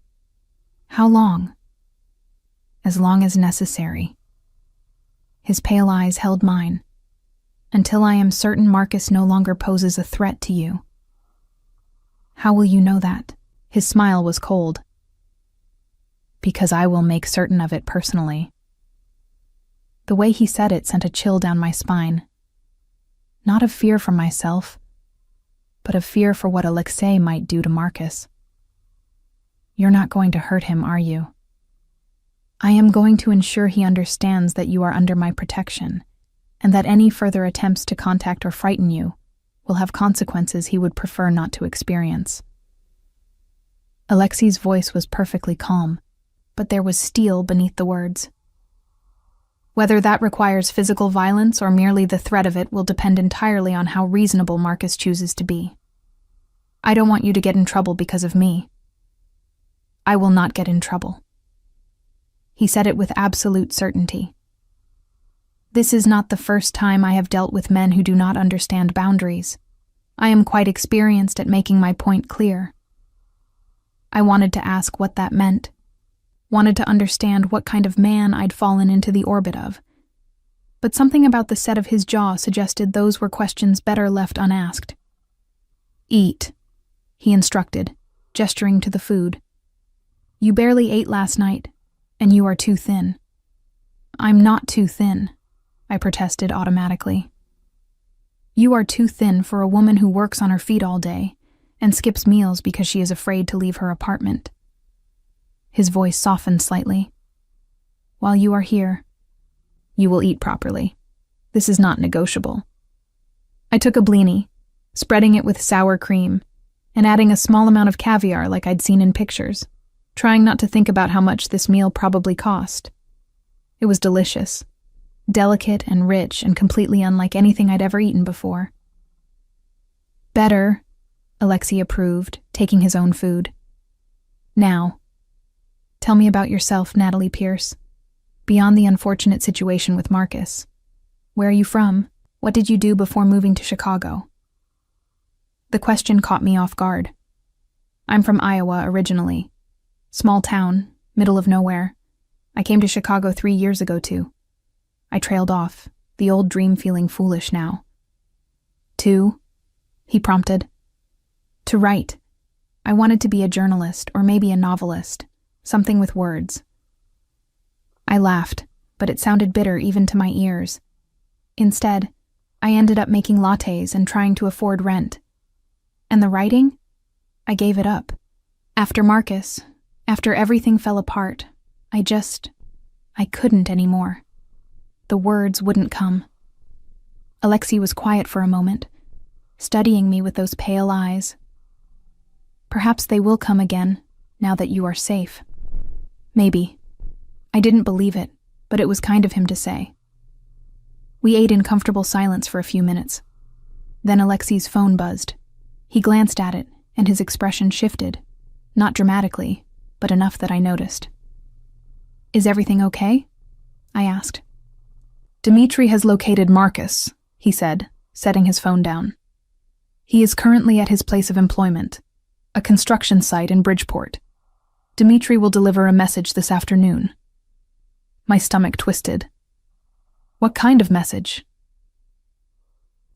How long?" "As long as necessary." His pale eyes held mine. "Until I am certain Marcus no longer poses a threat to you." "How will you know that?" His smile was cold. "Because I will make certain of it personally." The way he said it sent a chill down my spine. Not of fear for myself, but of fear for what Alexei might do to Marcus. "You're not going to hurt him, are you?" "I am going to ensure he understands that you are under my protection, and that any further attempts to contact or frighten you will have consequences he would prefer not to experience." Alexei's voice was perfectly calm, but there was steel beneath the words. Whether that requires physical violence or merely the threat of it will depend entirely on how reasonable Marcus chooses to be. I don't want you to get in trouble because of me. I will not get in trouble. He said it with absolute certainty. This is not the first time I have dealt with men who do not understand boundaries. I am quite experienced at making my point clear. I wanted to ask what that meant. Wanted to understand what kind of man I'd fallen into the orbit of. But something about the set of his jaw suggested those were questions better left unasked. Eat, he instructed, gesturing to the food. You barely ate last night, and you are too thin. I'm not too thin, I protested automatically. You are too thin for a woman who works on her feet all day and skips meals because she is afraid to leave her apartment. His voice softened slightly. While you are here, you will eat properly. This is not negotiable. I took a blini, spreading it with sour cream, and adding a small amount of caviar like I'd seen in pictures, trying not to think about how much this meal probably cost. It was delicious, delicate and rich and completely unlike anything I'd ever eaten before. Better, Alexei approved, taking his own food. Now, tell me about yourself, Natalie Pierce. Beyond the unfortunate situation with Marcus. Where are you from? What did you do before moving to Chicago? The question caught me off guard. I'm from Iowa originally. Small town, middle of nowhere. I came to Chicago 3 years ago too. I trailed off, the old dream feeling foolish now. To? He prompted. To write. I wanted to be a journalist or maybe a novelist. Something with words. I laughed, but it sounded bitter even to my ears. Instead, I ended up making lattes and trying to afford rent. And the writing? I gave it up. After Marcus, after everything fell apart, I couldn't anymore. The words wouldn't come. Alexei was quiet for a moment, studying me with those pale eyes. Perhaps they will come again, now that you are safe. Maybe. I didn't believe it, but it was kind of him to say. We ate in comfortable silence for a few minutes. Then Alexei's phone buzzed. He glanced at it, and his expression shifted. Not dramatically, but enough that I noticed. Is everything okay? I asked. Dmitri has located Marcus, he said, setting his phone down. He is currently at his place of employment, a construction site in Bridgeport. Dmitri will deliver a message this afternoon. My stomach twisted. What kind of message?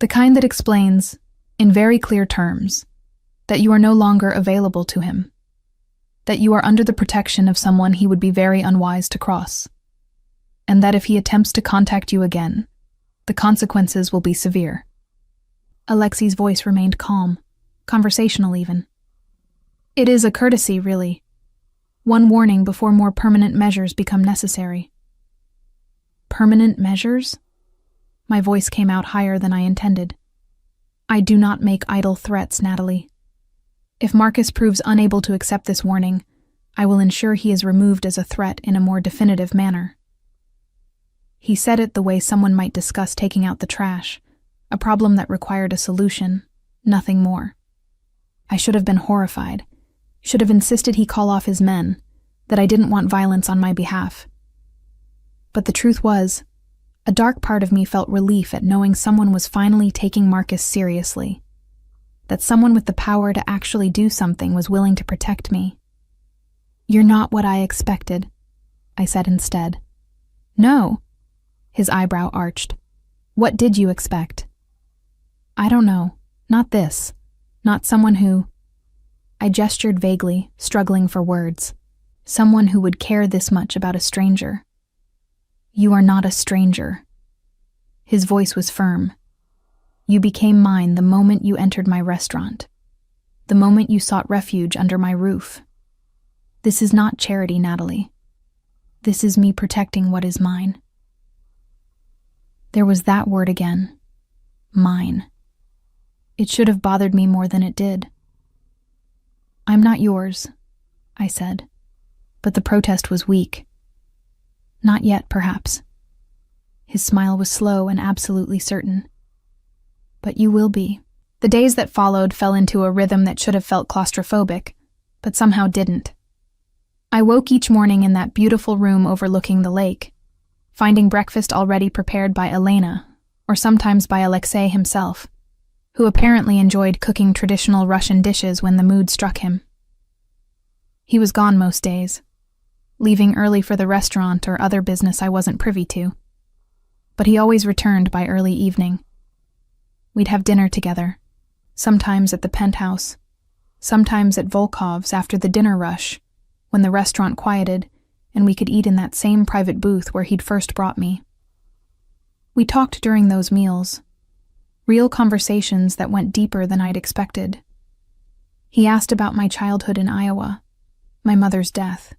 The kind that explains, in very clear terms, that you are no longer available to him, that you are under the protection of someone he would be very unwise to cross, and that if he attempts to contact you again, the consequences will be severe. Alexei's voice remained calm, conversational even. It is a courtesy, really. One warning before more permanent measures become necessary. Permanent measures? My voice came out higher than I intended. I do not make idle threats, Natalie. If Marcus proves unable to accept this warning, I will ensure he is removed as a threat in a more definitive manner. He said it the way someone might discuss taking out the trash, a problem that required a solution, nothing more. I should have been horrified, should have insisted he call off his men, that I didn't want violence on my behalf. But the truth was, a dark part of me felt relief at knowing someone was finally taking Marcus seriously, that someone with the power to actually do something was willing to protect me. You're not what I expected, I said instead. No, his eyebrow arched. What did you expect? I don't know, not this, not someone who... I gestured vaguely, struggling for words. Someone who would care this much about a stranger. You are not a stranger. His voice was firm. You became mine the moment you entered my restaurant, the moment you sought refuge under my roof. This is not charity, Natalie. This is me protecting what is mine. There was that word again. Mine. It should have bothered me more than it did. I'm not yours, I said, but the protest was weak. Not yet, perhaps. His smile was slow and absolutely certain. But you will be. The days that followed fell into a rhythm that should have felt claustrophobic, but somehow didn't. I woke each morning in that beautiful room overlooking the lake, finding breakfast already prepared by Elena, or sometimes by Alexei himself, who apparently enjoyed cooking traditional Russian dishes when the mood struck him. He was gone most days, leaving early for the restaurant or other business I wasn't privy to. But he always returned by early evening. We'd have dinner together, sometimes at the penthouse, sometimes at Volkov's after the dinner rush, when the restaurant quieted and we could eat in that same private booth where he'd first brought me. We talked during those meals, real conversations that went deeper than I'd expected. He asked about my childhood in Iowa, my mother's death,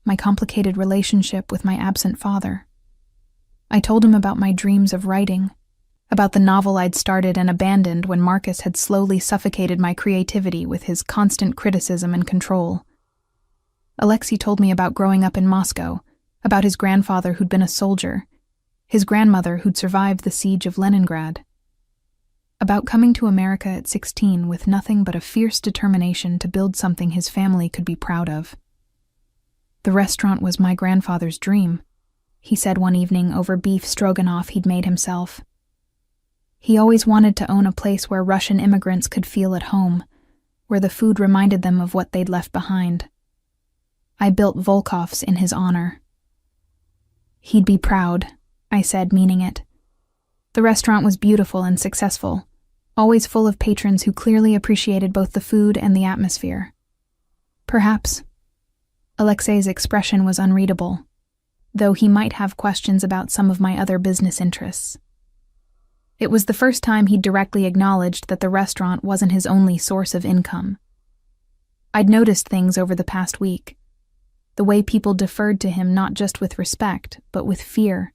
my complicated relationship with my absent father. I told him about my dreams of writing, about the novel I'd started and abandoned when Marcus had slowly suffocated my creativity with his constant criticism and control. Alexei told me about growing up in Moscow, about his grandfather who'd been a soldier, his grandmother who'd survived the siege of Leningrad, about coming to America at 16 with nothing but a fierce determination to build something his family could be proud of. The restaurant was my grandfather's dream, he said one evening over beef stroganoff he'd made himself. He always wanted to own a place where Russian immigrants could feel at home, where the food reminded them of what they'd left behind. I built Volkov's in his honor. He'd be proud, I said, meaning it. The restaurant was beautiful and successful, always full of patrons who clearly appreciated both the food and the atmosphere. Perhaps. Alexei's expression was unreadable, though he might have questions about some of my other business interests. It was the first time he'd directly acknowledged that the restaurant wasn't his only source of income. I'd noticed things over the past week. The way people deferred to him not just with respect, but with fear.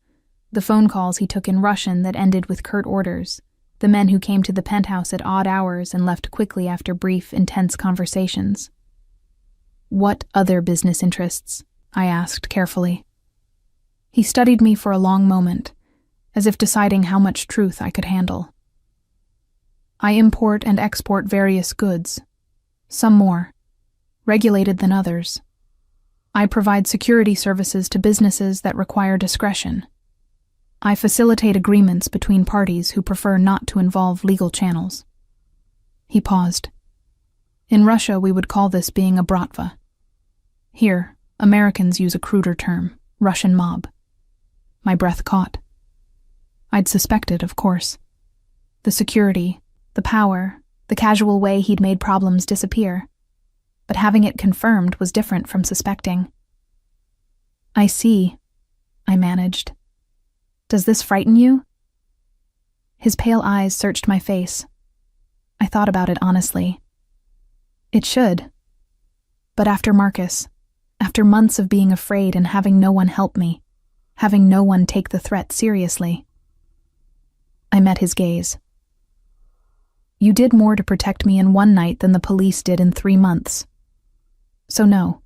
The phone calls he took in Russian that ended with curt orders. The men who came to the penthouse at odd hours and left quickly after brief, intense conversations. What other business interests? I asked carefully. He studied me for a long moment, as if deciding how much truth I could handle. I import and export various goods, some more, regulated than others. I provide security services to businesses that require discretion. I facilitate agreements between parties who prefer not to involve legal channels. He paused. In Russia, we would call this being a bratva. Here, Americans use a cruder term, Russian mob. My breath caught. I'd suspected, of course. The security, the power, the casual way he'd made problems disappear. But having it confirmed was different from suspecting. I see, I managed. Does this frighten you? His pale eyes searched my face. I thought about it honestly. It should. But after Marcus, after months of being afraid and having no one help me, having no one take the threat seriously. I met his gaze. You did more to protect me in one night than the police did in 3 months. So no,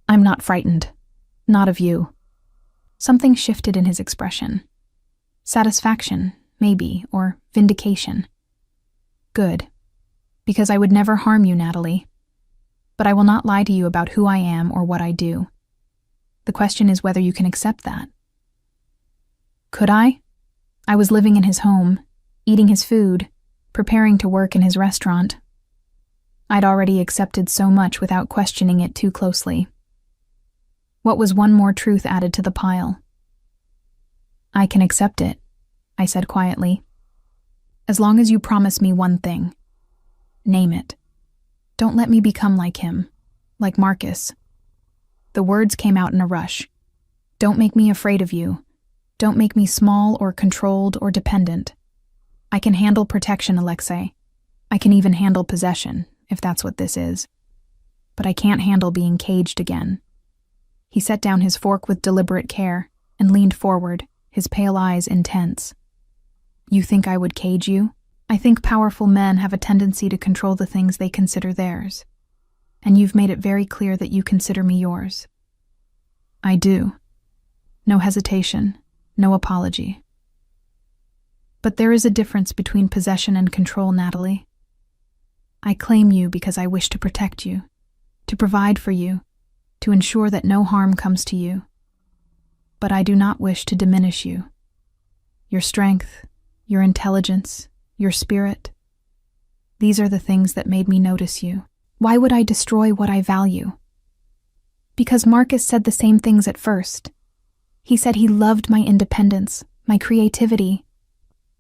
I'm not frightened. Not of you. Something shifted in his expression. Satisfaction, maybe, or vindication. Good. Because I would never harm you, Natalie. But I will not lie to you about who I am or what I do. The question is whether you can accept that. Could I? I was living in his home, eating his food, preparing to work in his restaurant. I'd already accepted so much without questioning it too closely. What was one more truth added to the pile? I can accept it, I said quietly. As long as you promise me one thing. Name it. Don't let me become like him, like Marcus. The words came out in a rush. Don't make me afraid of you. Don't make me small or controlled or dependent. I can handle protection, Alexei. I can even handle possession, if that's what this is. But I can't handle being caged again. He set down his fork with deliberate care and leaned forward, his pale eyes intense. You think I would cage you? I think powerful men have a tendency to control the things they consider theirs. And you've made it very clear that you consider me yours. I do. No hesitation, no apology. But there is a difference between possession and control, Natalie. I claim you because I wish to protect you, to provide for you, to ensure that no harm comes to you. But I do not wish to diminish you. Your strength, your intelligence, your spirit. These are the things that made me notice you. Why would I destroy what I value? Because Marcus said the same things at first. He said he loved my independence, my creativity.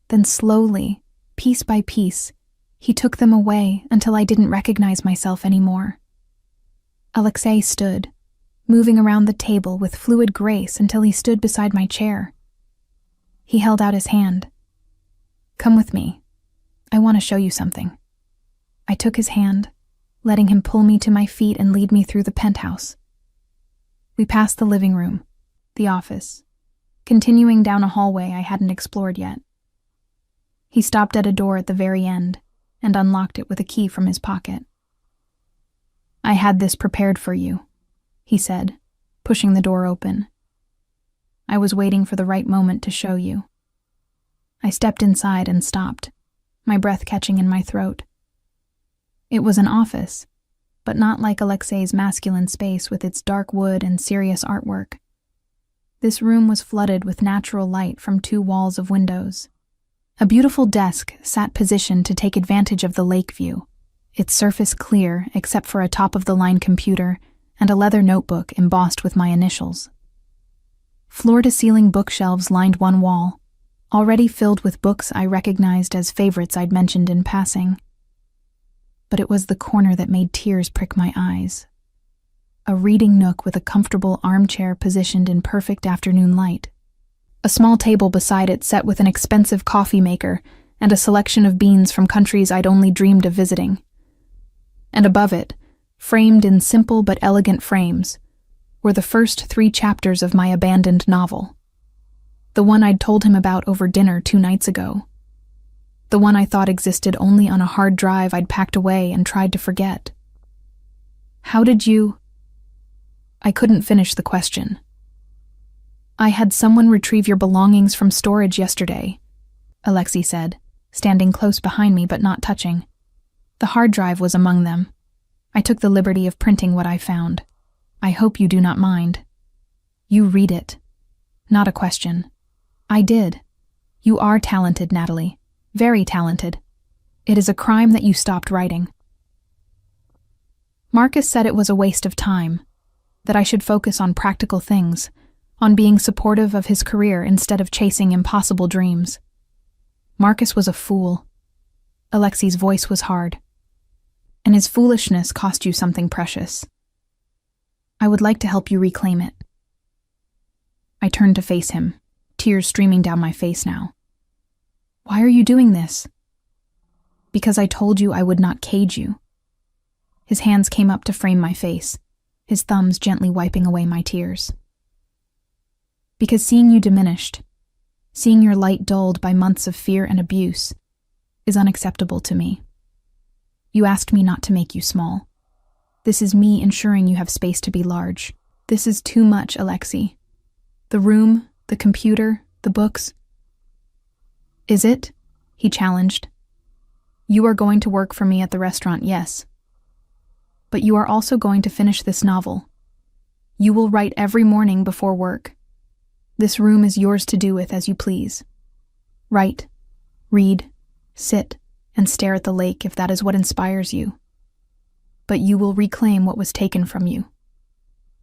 Then slowly, piece by piece, he took them away until I didn't recognize myself anymore. Alexei stood, moving around the table with fluid grace until he stood beside my chair. He held out his hand. Come with me. I want to show you something. I took his hand, letting him pull me to my feet and lead me through the penthouse. We passed the living room, the office, continuing down a hallway I hadn't explored yet. He stopped at a door at the very end and unlocked it with a key from his pocket. I had this prepared for you, he said, pushing the door open. I was waiting for the right moment to show you. I stepped inside and stopped, my breath catching in my throat. It was an office, but not like Alexei's masculine space with its dark wood and serious artwork. This room was flooded with natural light from 2 walls of windows. A beautiful desk sat positioned to take advantage of the lake view, its surface clear except for a top-of-the-line computer and a leather notebook embossed with my initials. Floor-to-ceiling bookshelves lined one wall, already filled with books I recognized as favorites I'd mentioned in passing. But it was the corner that made tears prick my eyes. A reading nook with a comfortable armchair positioned in perfect afternoon light. A small table beside it set with an expensive coffee maker and a selection of beans from countries I'd only dreamed of visiting. And above it, framed in simple but elegant frames, were the first 3 chapters of my abandoned novel. The one I'd told him about over dinner 2 nights ago. The one I thought existed only on a hard drive I'd packed away and tried to forget. How did you... I couldn't finish the question. I had someone retrieve your belongings from storage yesterday, Alexei said, standing close behind me but not touching. The hard drive was among them. I took the liberty of printing what I found. I hope you do not mind. You read it. Not a question. I did. You are talented, Natalie. Very talented. It is a crime that you stopped writing. Marcus said it was a waste of time, that I should focus on practical things, on being supportive of his career instead of chasing impossible dreams. Marcus was a fool. Alexei's voice was hard. And his foolishness cost you something precious. I would like to help you reclaim it. I turned to face him, tears streaming down my face now. Why are you doing this? Because I told you I would not cage you. His hands came up to frame my face, his thumbs gently wiping away my tears. Because seeing you diminished, seeing your light dulled by months of fear and abuse, is unacceptable to me. You asked me not to make you small. This is me ensuring you have space to be large. This is too much, Alexei. The room, the computer, the books. Is it? He challenged. You are going to work for me at the restaurant, yes. But you are also going to finish this novel. You will write every morning before work. This room is yours to do with as you please. Write, read, sit, and stare at the lake if that is what inspires you. But you will reclaim what was taken from you.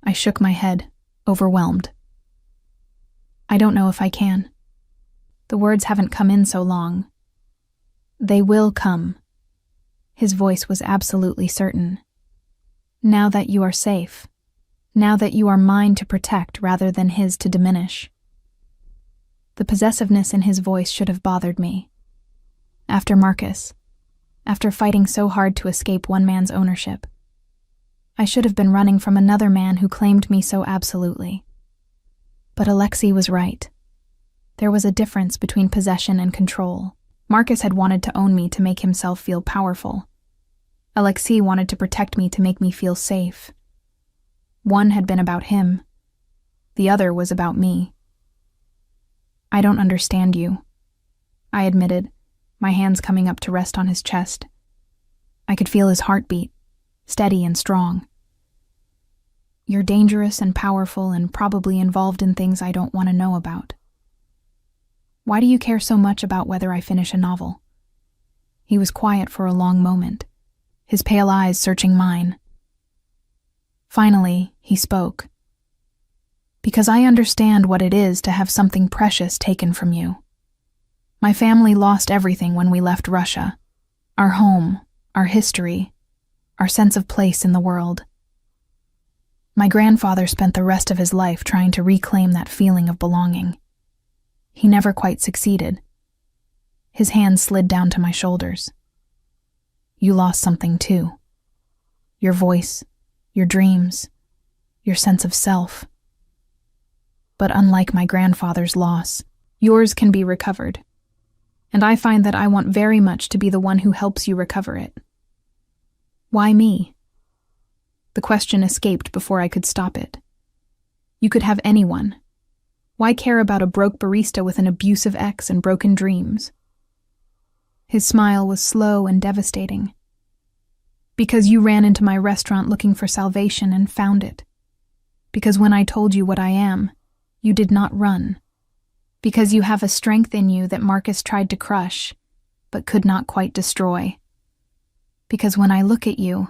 I shook my head, overwhelmed. I don't know if I can. The words haven't come in so long. They will come. His voice was absolutely certain. Now that you are safe. Now that you are mine to protect rather than his to diminish. The possessiveness in his voice should have bothered me. After Marcus, after fighting so hard to escape one man's ownership, I should have been running from another man who claimed me so absolutely. But Alexei was right. There was a difference between possession and control. Marcus had wanted to own me to make himself feel powerful. Alexei wanted to protect me to make me feel safe. One had been about him. The other was about me. I don't understand you, I admitted, my hands coming up to rest on his chest. I could feel his heartbeat, steady and strong. You're dangerous and powerful and probably involved in things I don't want to know about. Why do you care so much about whether I finish a novel? He was quiet for a long moment, his pale eyes searching mine. Finally, he spoke. Because I understand what it is to have something precious taken from you. My family lost everything when we left Russia. Our home, our history, our sense of place in the world. My grandfather spent the rest of his life trying to reclaim that feeling of belonging. He never quite succeeded. His hand slid down to my shoulders. You lost something too. Your voice, your dreams, your sense of self. But unlike my grandfather's loss, yours can be recovered. And I find that I want very much to be the one who helps you recover it. Why me? The question escaped before I could stop it. You could have anyone. Why care about a broke barista with an abusive ex and broken dreams? His smile was slow and devastating. Because you ran into my restaurant looking for salvation and found it. Because when I told you what I am, you did not run. Because you have a strength in you that Marcus tried to crush, but could not quite destroy. Because when I look at you,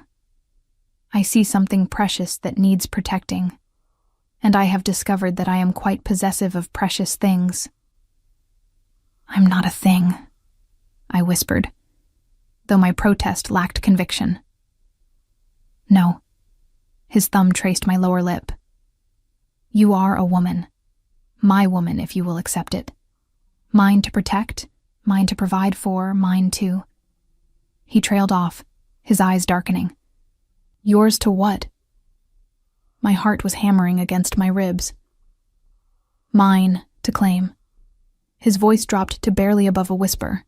I see something precious that needs protecting, and I have discovered that I am quite possessive of precious things. I'm not a thing, I whispered, though my protest lacked conviction. No. His thumb traced my lower lip. You are a woman. My woman, if you will accept it. Mine to protect, mine to provide for, mine to... He trailed off, his eyes darkening. Yours to what? My heart was hammering against my ribs. Mine to claim. His voice dropped to barely above a whisper.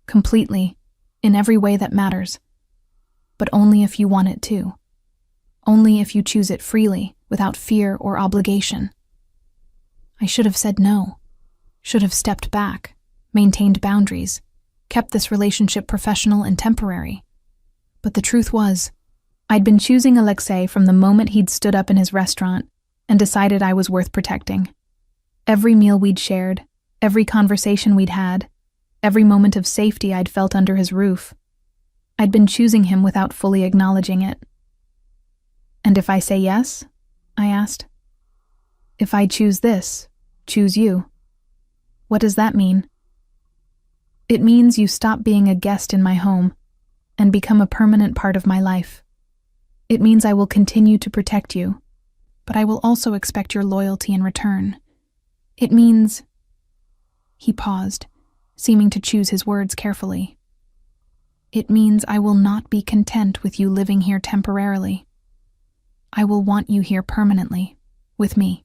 Completely, in every way that matters. But only if you want it to. Only if you choose it freely, without fear or obligation. I should have said no. Should have stepped back, maintained boundaries, kept this relationship professional and temporary. But the truth was, I'd been choosing Alexei from the moment he'd stood up in his restaurant and decided I was worth protecting. Every meal we'd shared, every conversation we'd had, every moment of safety I'd felt under his roof. I'd been choosing him without fully acknowledging it. And if I say yes? I asked. If I choose this, choose you. What does that mean? It means you stop being a guest in my home and become a permanent part of my life. It means I will continue to protect you, but I will also expect your loyalty in return. It means... He paused, seeming to choose his words carefully. It means I will not be content with you living here temporarily. I will want you here permanently, with me.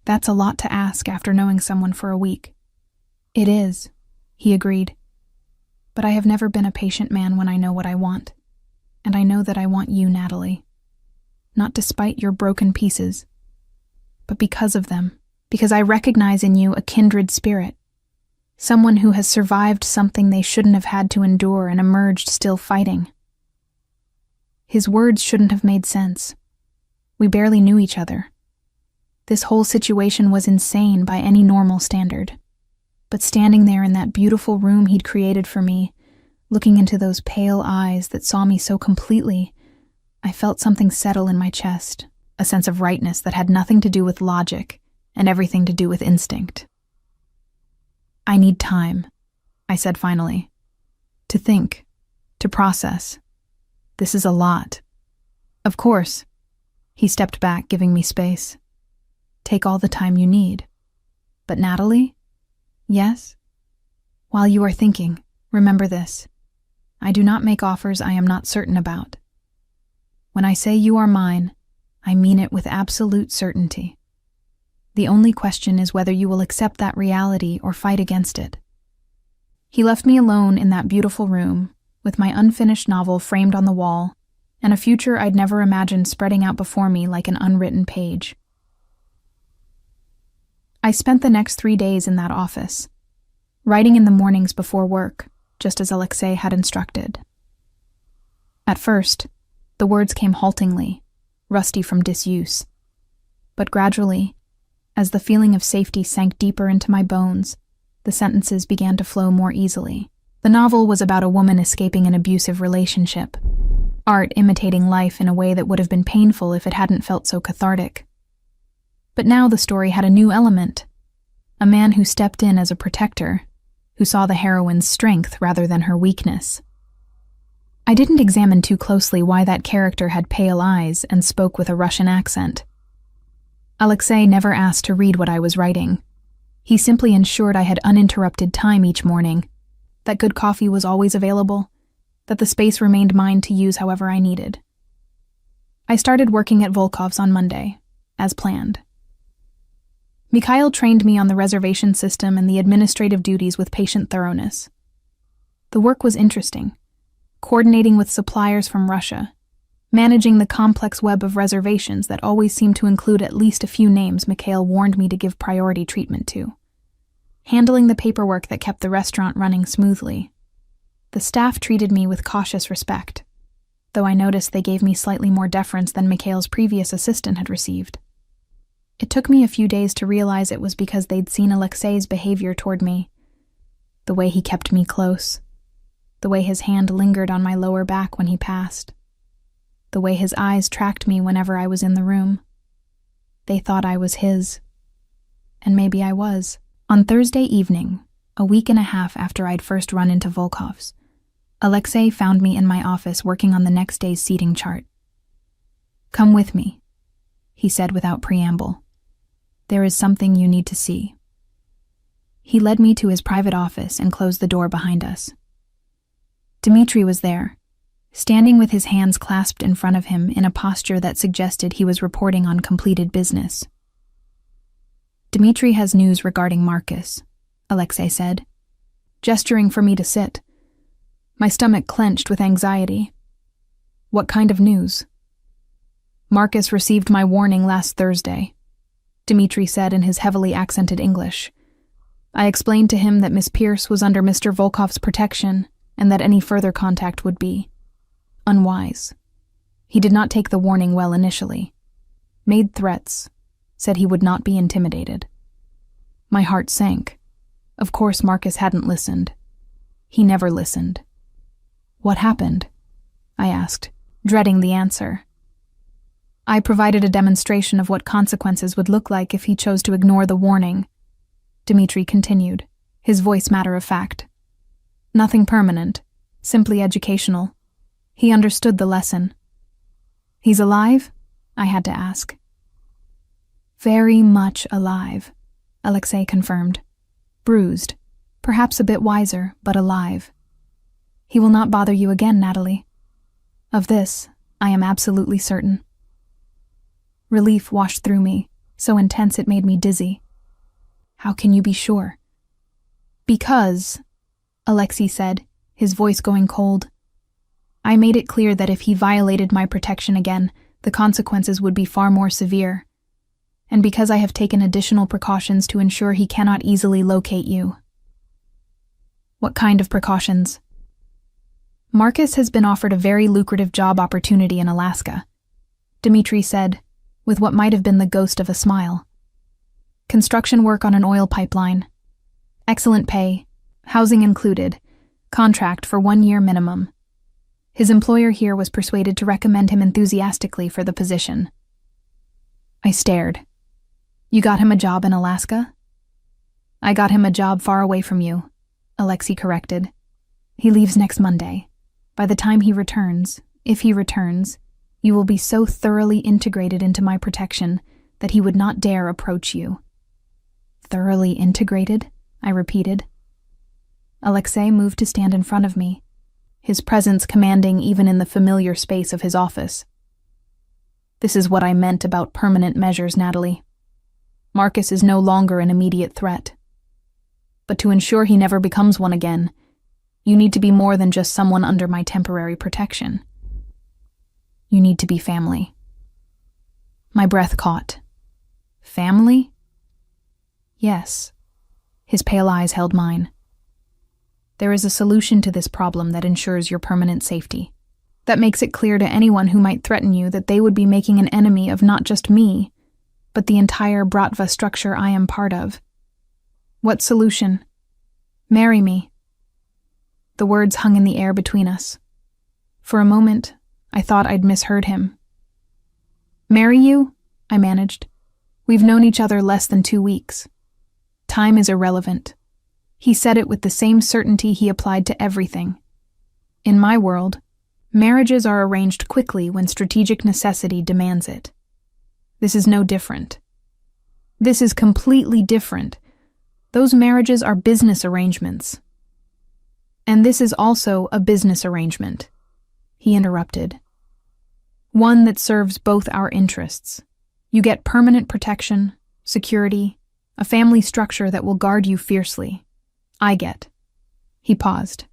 That's a lot to ask after knowing someone for a week. It is, he agreed. But I have never been a patient man when I know what I want. And I know that I want you, Natalie. Not despite your broken pieces, but because of them. Because I recognize in you a kindred spirit. Someone who has survived something they shouldn't have had to endure and emerged still fighting. His words shouldn't have made sense. We barely knew each other. This whole situation was insane by any normal standard. But standing there in that beautiful room he'd created for me, looking into those pale eyes that saw me so completely, I felt something settle in my chest, a sense of rightness that had nothing to do with logic and everything to do with instinct. I need time, I said finally. To think, to process. This is a lot. Of course. He stepped back, giving me space. Take all the time you need. But Natalie? Yes? While you are thinking, remember this. I do not make offers I am not certain about. When I say you are mine, I mean it with absolute certainty. The only question is whether you will accept that reality or fight against it. He left me alone in that beautiful room, with my unfinished novel framed on the wall, and a future I'd never imagined spreading out before me like an unwritten page. I spent the next 3 days in that office, writing in the mornings before work, just as Alexei had instructed. At first, the words came haltingly, rusty from disuse. But gradually, as the feeling of safety sank deeper into my bones, the sentences began to flow more easily. The novel was about a woman escaping an abusive relationship, art imitating life in a way that would have been painful if it hadn't felt so cathartic. But now the story had a new element, a man who stepped in as a protector, who saw the heroine's strength rather than her weakness. I didn't examine too closely why that character had pale eyes and spoke with a Russian accent. Alexei never asked to read what I was writing. He simply ensured I had uninterrupted time each morning, that good coffee was always available, that the space remained mine to use however I needed. I started working at Volkov's on Monday, as planned. Mikhail trained me on the reservation system and the administrative duties with patient thoroughness. The work was interesting, coordinating with suppliers from Russia, managing the complex web of reservations that always seemed to include at least a few names Mikhail warned me to give priority treatment to, handling the paperwork that kept the restaurant running smoothly. The staff treated me with cautious respect, though I noticed they gave me slightly more deference than Mikhail's previous assistant had received. It took me a few days to realize it was because they'd seen Alexei's behavior toward me, the way he kept me close, the way his hand lingered on my lower back when he passed, the way his eyes tracked me whenever I was in the room. They thought I was his. And maybe I was. On Thursday evening, a week and a half after I'd first run into Volkov's, Alexei found me in my office working on the next day's seating chart. "Come with me," he said without preamble. "There is something you need to see." He led me to his private office and closed the door behind us. Dmitri was there, standing with his hands clasped in front of him in a posture that suggested he was reporting on completed business. "Dmitri has news regarding Marcus," Alexei said, gesturing for me to sit. My stomach clenched with anxiety. "What kind of news?" "Marcus received my warning last Thursday," Dmitri said in his heavily accented English. "I explained to him that Miss Pierce was under Mr. Volkov's protection and that any further contact would be unwise. He did not take the warning well initially. Made threats, said he would not be intimidated." My heart sank. Of course Marcus hadn't listened. He never listened. "What happened?" I asked, dreading the answer. "I provided a demonstration of what consequences would look like if he chose to ignore the warning," Dmitri continued, his voice matter of fact. "Nothing permanent, simply educational. He understood the lesson." "He's alive?" I had to ask. "Very much alive," Alexei confirmed. "Bruised, perhaps a bit wiser, but alive. He will not bother you again, Natalie. Of this, I am absolutely certain." Relief washed through me, so intense it made me dizzy. "How can you be sure?" "Because," Alexei said, his voice going cold, "I made it clear that if he violated my protection again, the consequences would be far more severe. And because I have taken additional precautions to ensure he cannot easily locate you." "What kind of precautions?" "Marcus has been offered a very lucrative job opportunity in Alaska," Dmitri said, with what might have been the ghost of a smile. "Construction work on an oil pipeline. Excellent pay, housing included, contract for 1 year minimum. His employer here was persuaded to recommend him enthusiastically for the position." I stared. "You got him a job in Alaska?" "I got him a job far away from you," Alexei corrected. "He leaves next Monday. By the time he returns, if he returns, you will be so thoroughly integrated into my protection that he would not dare approach you." "Thoroughly integrated?" I repeated. Alexei moved to stand in front of me, his presence commanding even in the familiar space of his office. "This is what I meant about permanent measures, Natalie. Marcus is no longer an immediate threat. But to ensure he never becomes one again, you need to be more than just someone under my temporary protection. You need to be family." My breath caught. "Family?" Yes. His pale eyes held mine. There is a solution to this problem that ensures your permanent safety. That makes it clear to anyone who might threaten you that they would be making an enemy of not just me, but the entire Bratva structure I am part of. What solution? Marry me. The words hung in the air between us. For a moment, I thought I'd misheard him. Marry you? I managed. We've known each other less than 2 weeks. Time is irrelevant. He said it with the same certainty he applied to everything. In my world, marriages are arranged quickly when strategic necessity demands it. This is no different. This is completely different. Those marriages are business arrangements. And this is also a business arrangement, he interrupted. One that serves both our interests. You get permanent protection, security, a family structure that will guard you fiercely. He paused.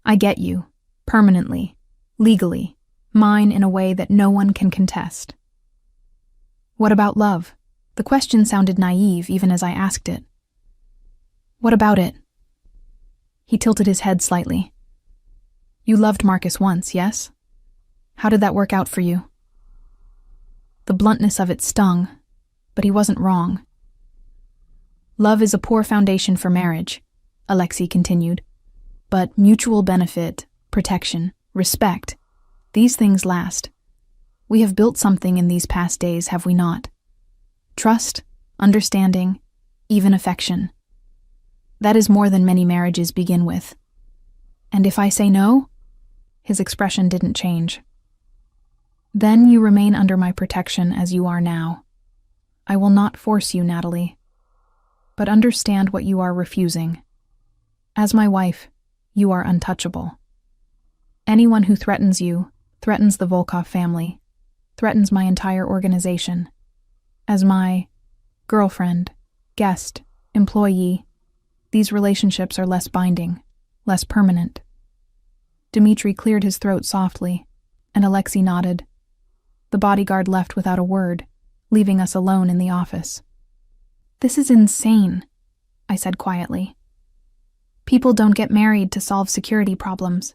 I get you, permanently, legally, mine in a way that no one can contest. What about love? The question sounded naive even as I asked it. What about it? He tilted his head slightly. You loved Marcus once, yes? How did that work out for you? The bluntness of it stung, but he wasn't wrong. Love is a poor foundation for marriage, Alexei continued. But mutual benefit, protection, respect, these things last. We have built something in these past days, have we not? Trust, understanding, even affection. That is more than many marriages begin with. And if I say no? His expression didn't change. Then you remain under my protection as you are now. I will not force you, Natalie. But understand what you are refusing. As my wife, you are untouchable. Anyone who threatens you threatens the Volkov family, threatens my entire organization. As my girlfriend, guest, employee, these relationships are less binding, less permanent. Dmitri cleared his throat softly, and Alexei nodded. The bodyguard left without a word, leaving us alone in the office. This is insane, I said quietly. People don't get married to solve security problems.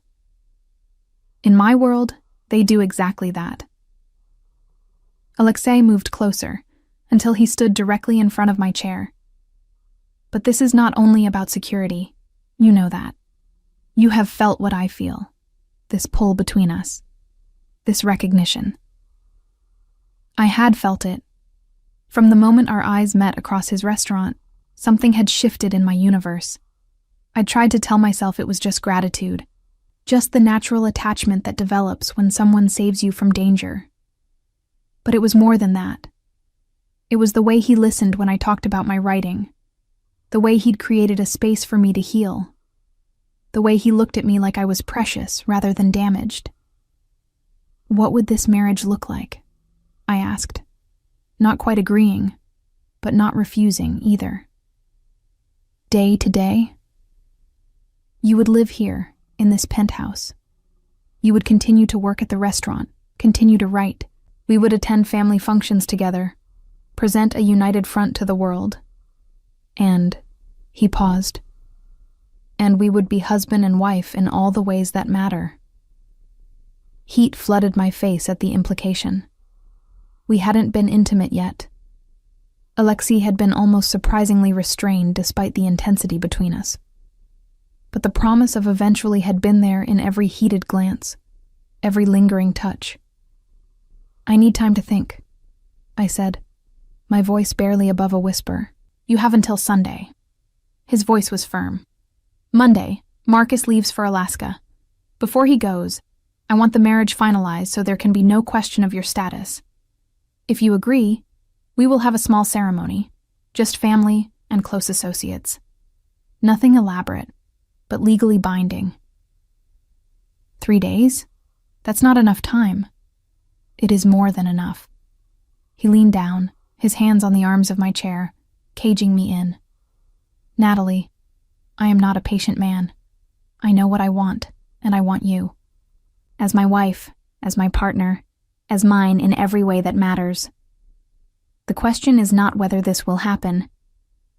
In my world, they do exactly that. Alexei moved closer, until he stood directly in front of my chair. But this is not only about security. You know that. You have felt what I feel. This pull between us. This recognition. I had felt it. From the moment our eyes met across his restaurant, something had shifted in my universe. I tried to tell myself it was just gratitude, just the natural attachment that develops when someone saves you from danger. But it was more than that. It was the way he listened when I talked about my writing, the way he'd created a space for me to heal, the way he looked at me like I was precious rather than damaged. What would this marriage look like? I asked, not quite agreeing, but not refusing either. Day to day? You would live here, in this penthouse. You would continue to work at the restaurant, continue to write. We would attend family functions together, present a united front to the world. And, he paused, and we would be husband and wife in all the ways that matter. Heat flooded my face at the implication. We hadn't been intimate yet. Alexei had been almost surprisingly restrained despite the intensity between us. But the promise of eventually had been there in every heated glance, every lingering touch. I need time to think, I said, my voice barely above a whisper. You have until Sunday. His voice was firm. Monday, Marcus leaves for Alaska. Before he goes, I want the marriage finalized so there can be no question of your status. If you agree, we will have a small ceremony, just family and close associates. Nothing elaborate, but legally binding. 3 days? That's not enough time. It is more than enough. He leaned down, his hands on the arms of my chair, caging me in. Natalie, I am not a patient man. I know what I want, and I want you. As my wife, as my partner, as mine in every way that matters. The question is not whether this will happen.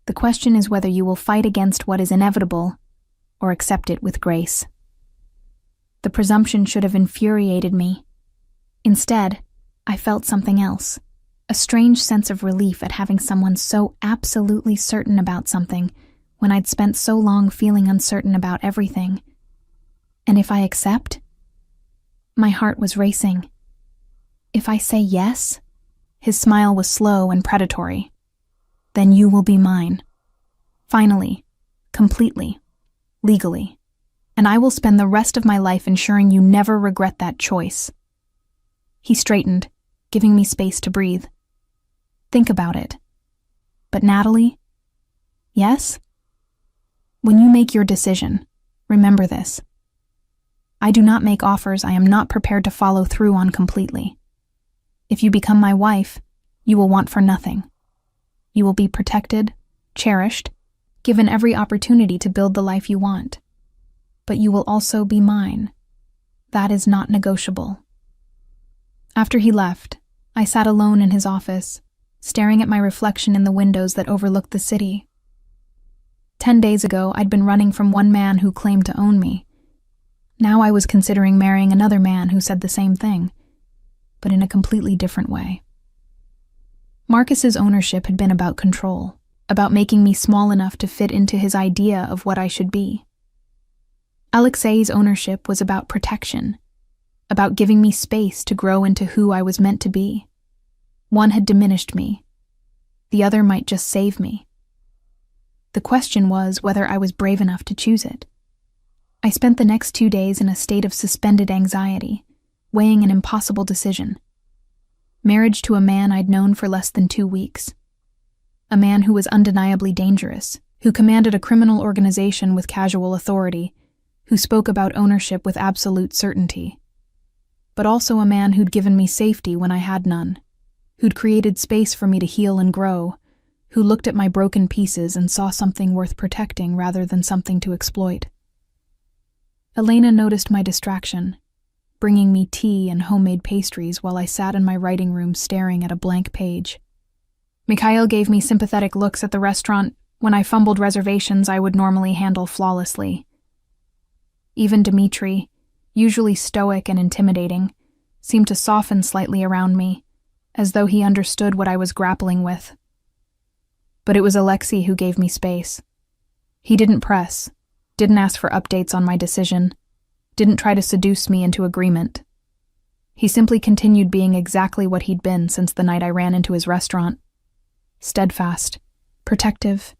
The The question is whether you will fight against what is inevitable or accept it with grace. The presumption should have infuriated me. Instead, I felt something else, a strange sense of relief at having someone so absolutely certain about something when I'd spent so long feeling uncertain about everything. And if I accept? My heart was racing. If I say yes? His smile was slow and predatory. Then you will be mine. Finally, completely, legally. And I will spend the rest of my life ensuring you never regret that choice. He straightened, giving me space to breathe. Think about it. But Natalie? Yes? When you make your decision, remember this. I do not make offers I am not prepared to follow through on completely. If you become my wife, you will want for nothing. You will be protected, cherished, given every opportunity to build the life you want. But you will also be mine. That is not negotiable. After he left, I sat alone in his office, staring at my reflection in the windows that overlooked the city. 10 days ago, I'd been running from one man who claimed to own me. Now I was considering marrying another man who said the same thing, but in a completely different way. Marcus's ownership had been about control, about making me small enough to fit into his idea of what I should be. Alexei's ownership was about protection, about giving me space to grow into who I was meant to be. One had diminished me. The other might just save me. The question was whether I was brave enough to choose it. I spent the next 2 days in a state of suspended anxiety, weighing an impossible decision. Marriage to a man I'd known for less than 2 weeks. A man who was undeniably dangerous, who commanded a criminal organization with casual authority, who spoke about ownership with absolute certainty. But also a man who'd given me safety when I had none, who'd created space for me to heal and grow, who looked at my broken pieces and saw something worth protecting rather than something to exploit. Elena noticed my distraction, bringing me tea and homemade pastries while I sat in my writing room staring at a blank page. Mikhail gave me sympathetic looks at the restaurant when I fumbled reservations I would normally handle flawlessly. Even Dmitri, usually stoic and intimidating, seemed to soften slightly around me, as though he understood what I was grappling with. But it was Alexei who gave me space. He didn't press, didn't ask for updates on my decision, didn't try to seduce me into agreement. He simply continued being exactly what he'd been since the night I ran into his restaurant. Steadfast, protective,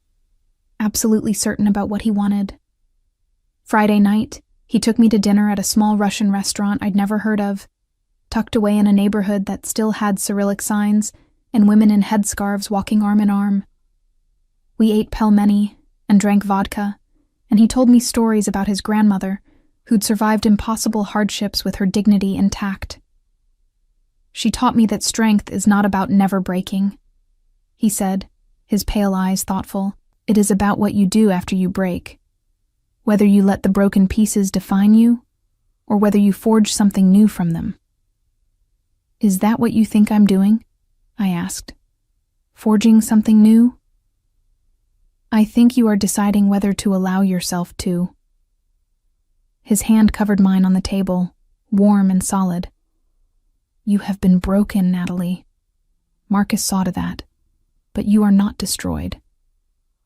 absolutely certain about what he wanted. Friday night, he took me to dinner at a small Russian restaurant I'd never heard of, tucked away in a neighborhood that still had Cyrillic signs and women in headscarves walking arm in arm. We ate pelmeni and drank vodka, and he told me stories about his grandmother, who'd survived impossible hardships with her dignity intact. She taught me that strength is not about never breaking. He said, his pale eyes thoughtful. It is about what you do after you break. Whether you let the broken pieces define you, or whether you forge something new from them. Is that what you think I'm doing? I asked. Forging something new? I think you are deciding whether to allow yourself to. His hand covered mine on the table, warm and solid. You have been broken, Natalie. Marcus saw to that. But you are not destroyed.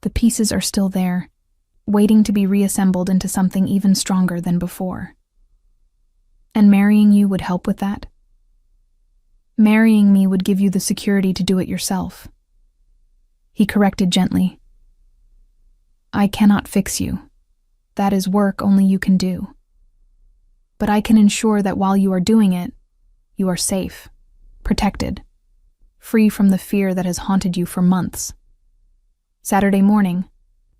The pieces are still there, waiting to be reassembled into something even stronger than before. And marrying you would help with that? Marrying me would give you the security to do it yourself. He corrected gently. I cannot fix you. That is work only you can do. But I can ensure that while you are doing it, you are safe, protected, free from the fear that has haunted you for months. Saturday morning,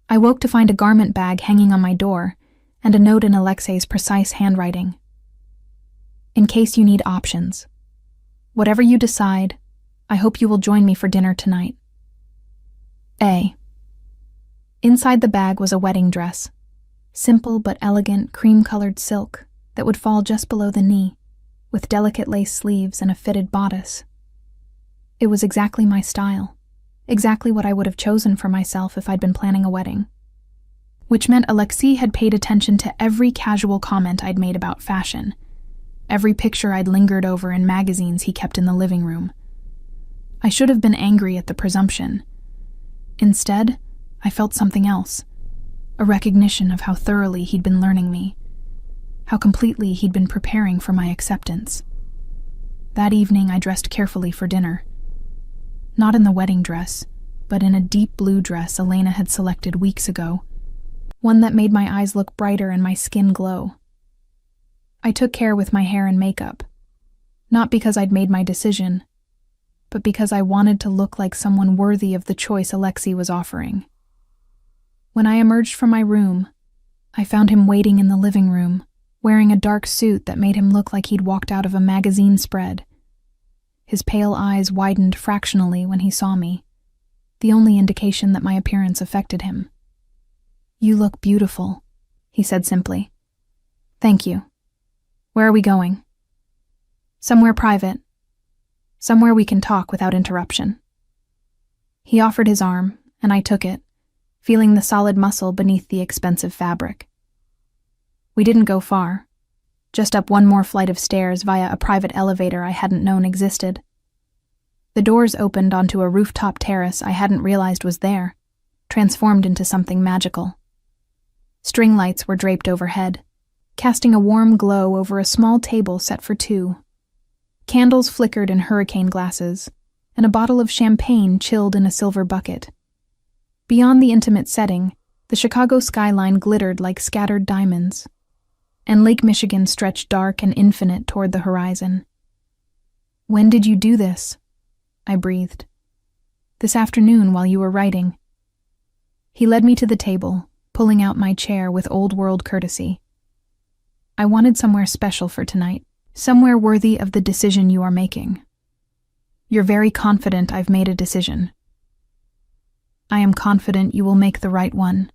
I woke to find a garment bag hanging on my door and a note in Alexei's precise handwriting. In case you need options. Whatever you decide, I hope you will join me for dinner tonight. A. Inside the bag was a wedding dress, simple but elegant cream-colored silk that would fall just below the knee, with delicate lace sleeves and a fitted bodice. It was exactly my style, exactly what I would have chosen for myself if I'd been planning a wedding. Which meant Alexei had paid attention to every casual comment I'd made about fashion, every picture I'd lingered over in magazines he kept in the living room. I should have been angry at the presumption. Instead, I felt something else, a recognition of how thoroughly he'd been learning me, how completely he'd been preparing for my acceptance. That evening, I dressed carefully for dinner. Not in the wedding dress, but in a deep blue dress Elena had selected weeks ago, one that made my eyes look brighter and my skin glow. I took care with my hair and makeup, not because I'd made my decision, but because I wanted to look like someone worthy of the choice Alexei was offering. When I emerged from my room, I found him waiting in the living room, wearing a dark suit that made him look like he'd walked out of a magazine spread. His pale eyes widened fractionally when he saw me, the only indication that my appearance affected him. "You look beautiful," he said simply. "Thank you. Where are we going?" "Somewhere private. Somewhere we can talk without interruption." He offered his arm, and I took it, feeling the solid muscle beneath the expensive fabric. We didn't go far, just up one more flight of stairs via a private elevator I hadn't known existed. The doors opened onto a rooftop terrace I hadn't realized was there, transformed into something magical. String lights were draped overhead, casting a warm glow over a small table set for two. Candles flickered in hurricane glasses, and a bottle of champagne chilled in a silver bucket. Beyond the intimate setting, the Chicago skyline glittered like scattered diamonds, and Lake Michigan stretched dark and infinite toward the horizon. "When did you do this?" I breathed. "This afternoon while you were writing." He led me to the table, pulling out my chair with old-world courtesy. "I wanted somewhere special for tonight, somewhere worthy of the decision you are making. You're very confident I've made a decision. I am confident you will make the right one."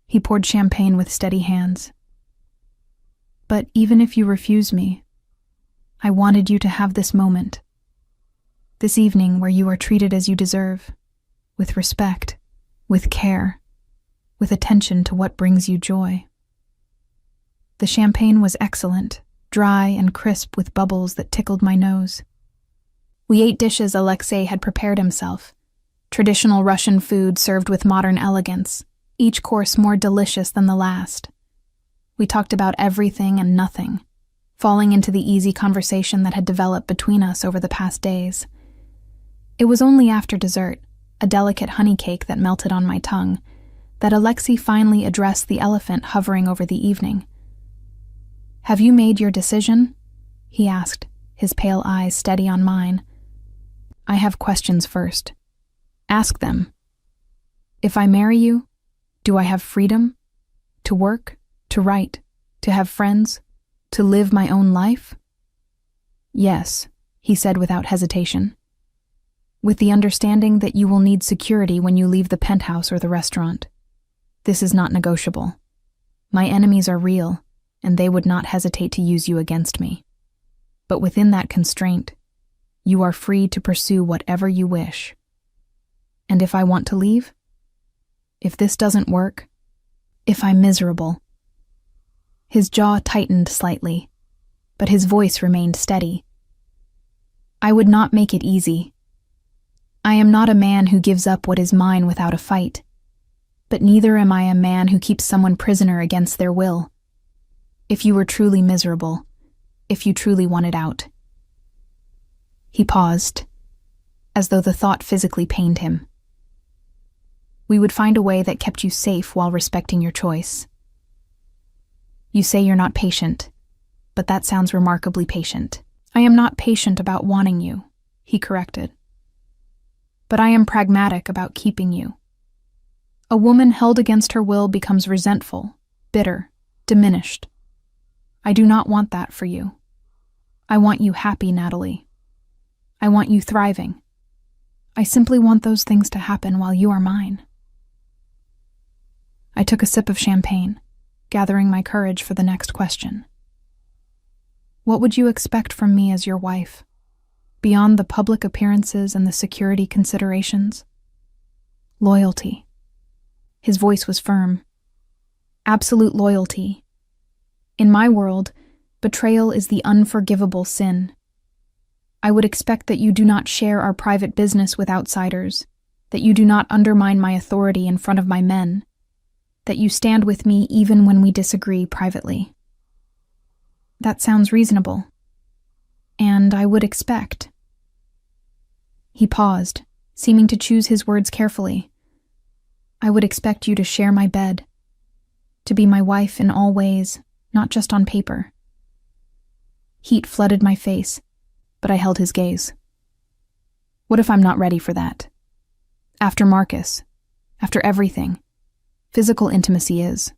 He poured champagne with steady hands. "But even if you refuse me, I wanted you to have this moment. This evening where you are treated as you deserve, with respect, with care, with attention to what brings you joy." The champagne was excellent, dry and crisp with bubbles that tickled my nose. We ate dishes Alexei had prepared himself, traditional Russian food served with modern elegance, each course more delicious than the last. We talked about everything and nothing, falling into the easy conversation that had developed between us over the past days. It was only after dessert, a delicate honey cake that melted on my tongue, that Alexei finally addressed the elephant hovering over the evening. "Have you made your decision?" he asked, his pale eyes steady on mine. "I have questions first. Ask them. If I marry you, do I have freedom? To work, to write, to have friends, to live my own life?" "Yes," he said without hesitation. "With the understanding that you will need security when you leave the penthouse or the restaurant. This is not negotiable. My enemies are real, and they would not hesitate to use you against me. But within that constraint, you are free to pursue whatever you wish. And if I want to leave? If this doesn't work? If I'm miserable?" His jaw tightened slightly, but his voice remained steady. "I would not make it easy. I am not a man who gives up what is mine without a fight, but neither am I a man who keeps someone prisoner against their will. If you were truly miserable, if you truly wanted out." He paused, as though the thought physically pained him. "We would find a way that kept you safe while respecting your choice. You say you're not patient, but that sounds remarkably patient." "I am not patient about wanting you," he corrected. "But I am pragmatic about keeping you. A woman held against her will becomes resentful, bitter, diminished. I do not want that for you. I want you happy, Natalie. I want you thriving. I simply want those things to happen while you are mine." I took a sip of champagne, gathering my courage for the next question. "What would you expect from me as your wife? beyond the public appearances and the security considerations? Loyalty. His voice was firm. Absolute loyalty. In my world, betrayal is the unforgivable sin. I would expect that you do not share our private business with outsiders, that you do not undermine my authority in front of my men, that you stand with me even when we disagree privately. That sounds reasonable. And I would expect. He paused, seeming to choose his words carefully. I would expect you to share my bed, to be my wife in all ways, not just on paper. Heat flooded my face, but I held his gaze. What if I'm not ready for that? After Marcus, after everything, physical intimacy is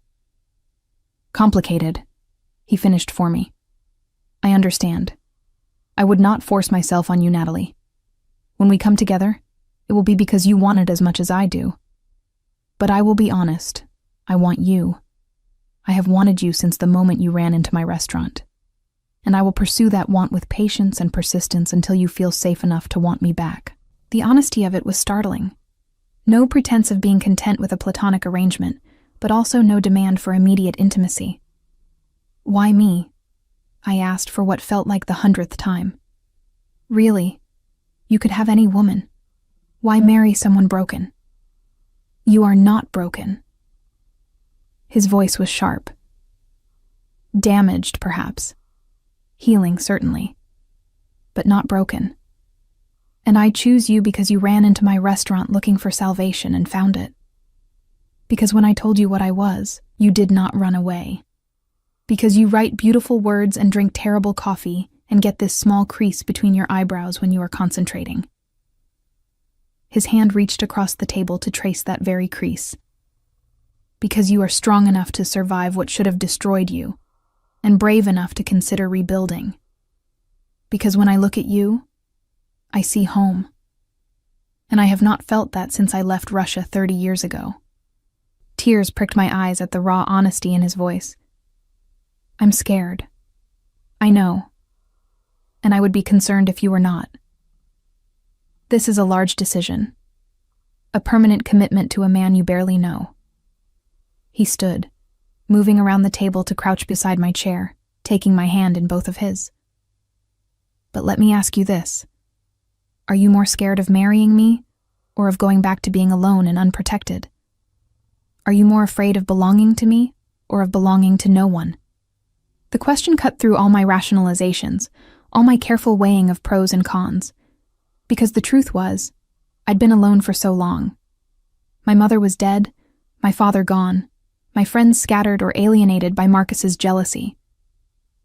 complicated, he finished for me. I understand. I would not force myself on you, Natalie. When we come together, it will be because you want it as much as I do. But I will be honest, I want you. I have wanted you since the moment you ran into my restaurant. And I will pursue that want with patience and persistence until you feel safe enough to want me back. The honesty of it was startling. No pretense of being content with a platonic arrangement, but also no demand for immediate intimacy. Why me? I asked for what felt like the 100th time. Really, you could have any woman. Why marry someone broken? You are not broken. His voice was sharp. Damaged, perhaps. Healing, certainly. But not broken. And I choose you because you ran into my restaurant looking for salvation and found it. Because when I told you what I was, you did not run away. Because you write beautiful words and drink terrible coffee and get this small crease between your eyebrows when you are concentrating. His hand reached across the table to trace that very crease. Because you are strong enough to survive what should have destroyed you, and brave enough to consider rebuilding. Because when I look at you, I see home. And I have not felt that since I left Russia 30 years ago. Tears pricked my eyes at the raw honesty in his voice. I'm scared. I know. And I would be concerned if you were not. This is a large decision. A permanent commitment to a man you barely know. He stood, moving around the table to crouch beside my chair, taking my hand in both of his. But let me ask you this. Are you more scared of marrying me, or of going back to being alone and unprotected? Are you more afraid of belonging to me, or of belonging to no one? The question cut through all my rationalizations, all my careful weighing of pros and cons. Because the truth was, I'd been alone for so long. My mother was dead, my father gone, my friends scattered or alienated by Marcus's jealousy.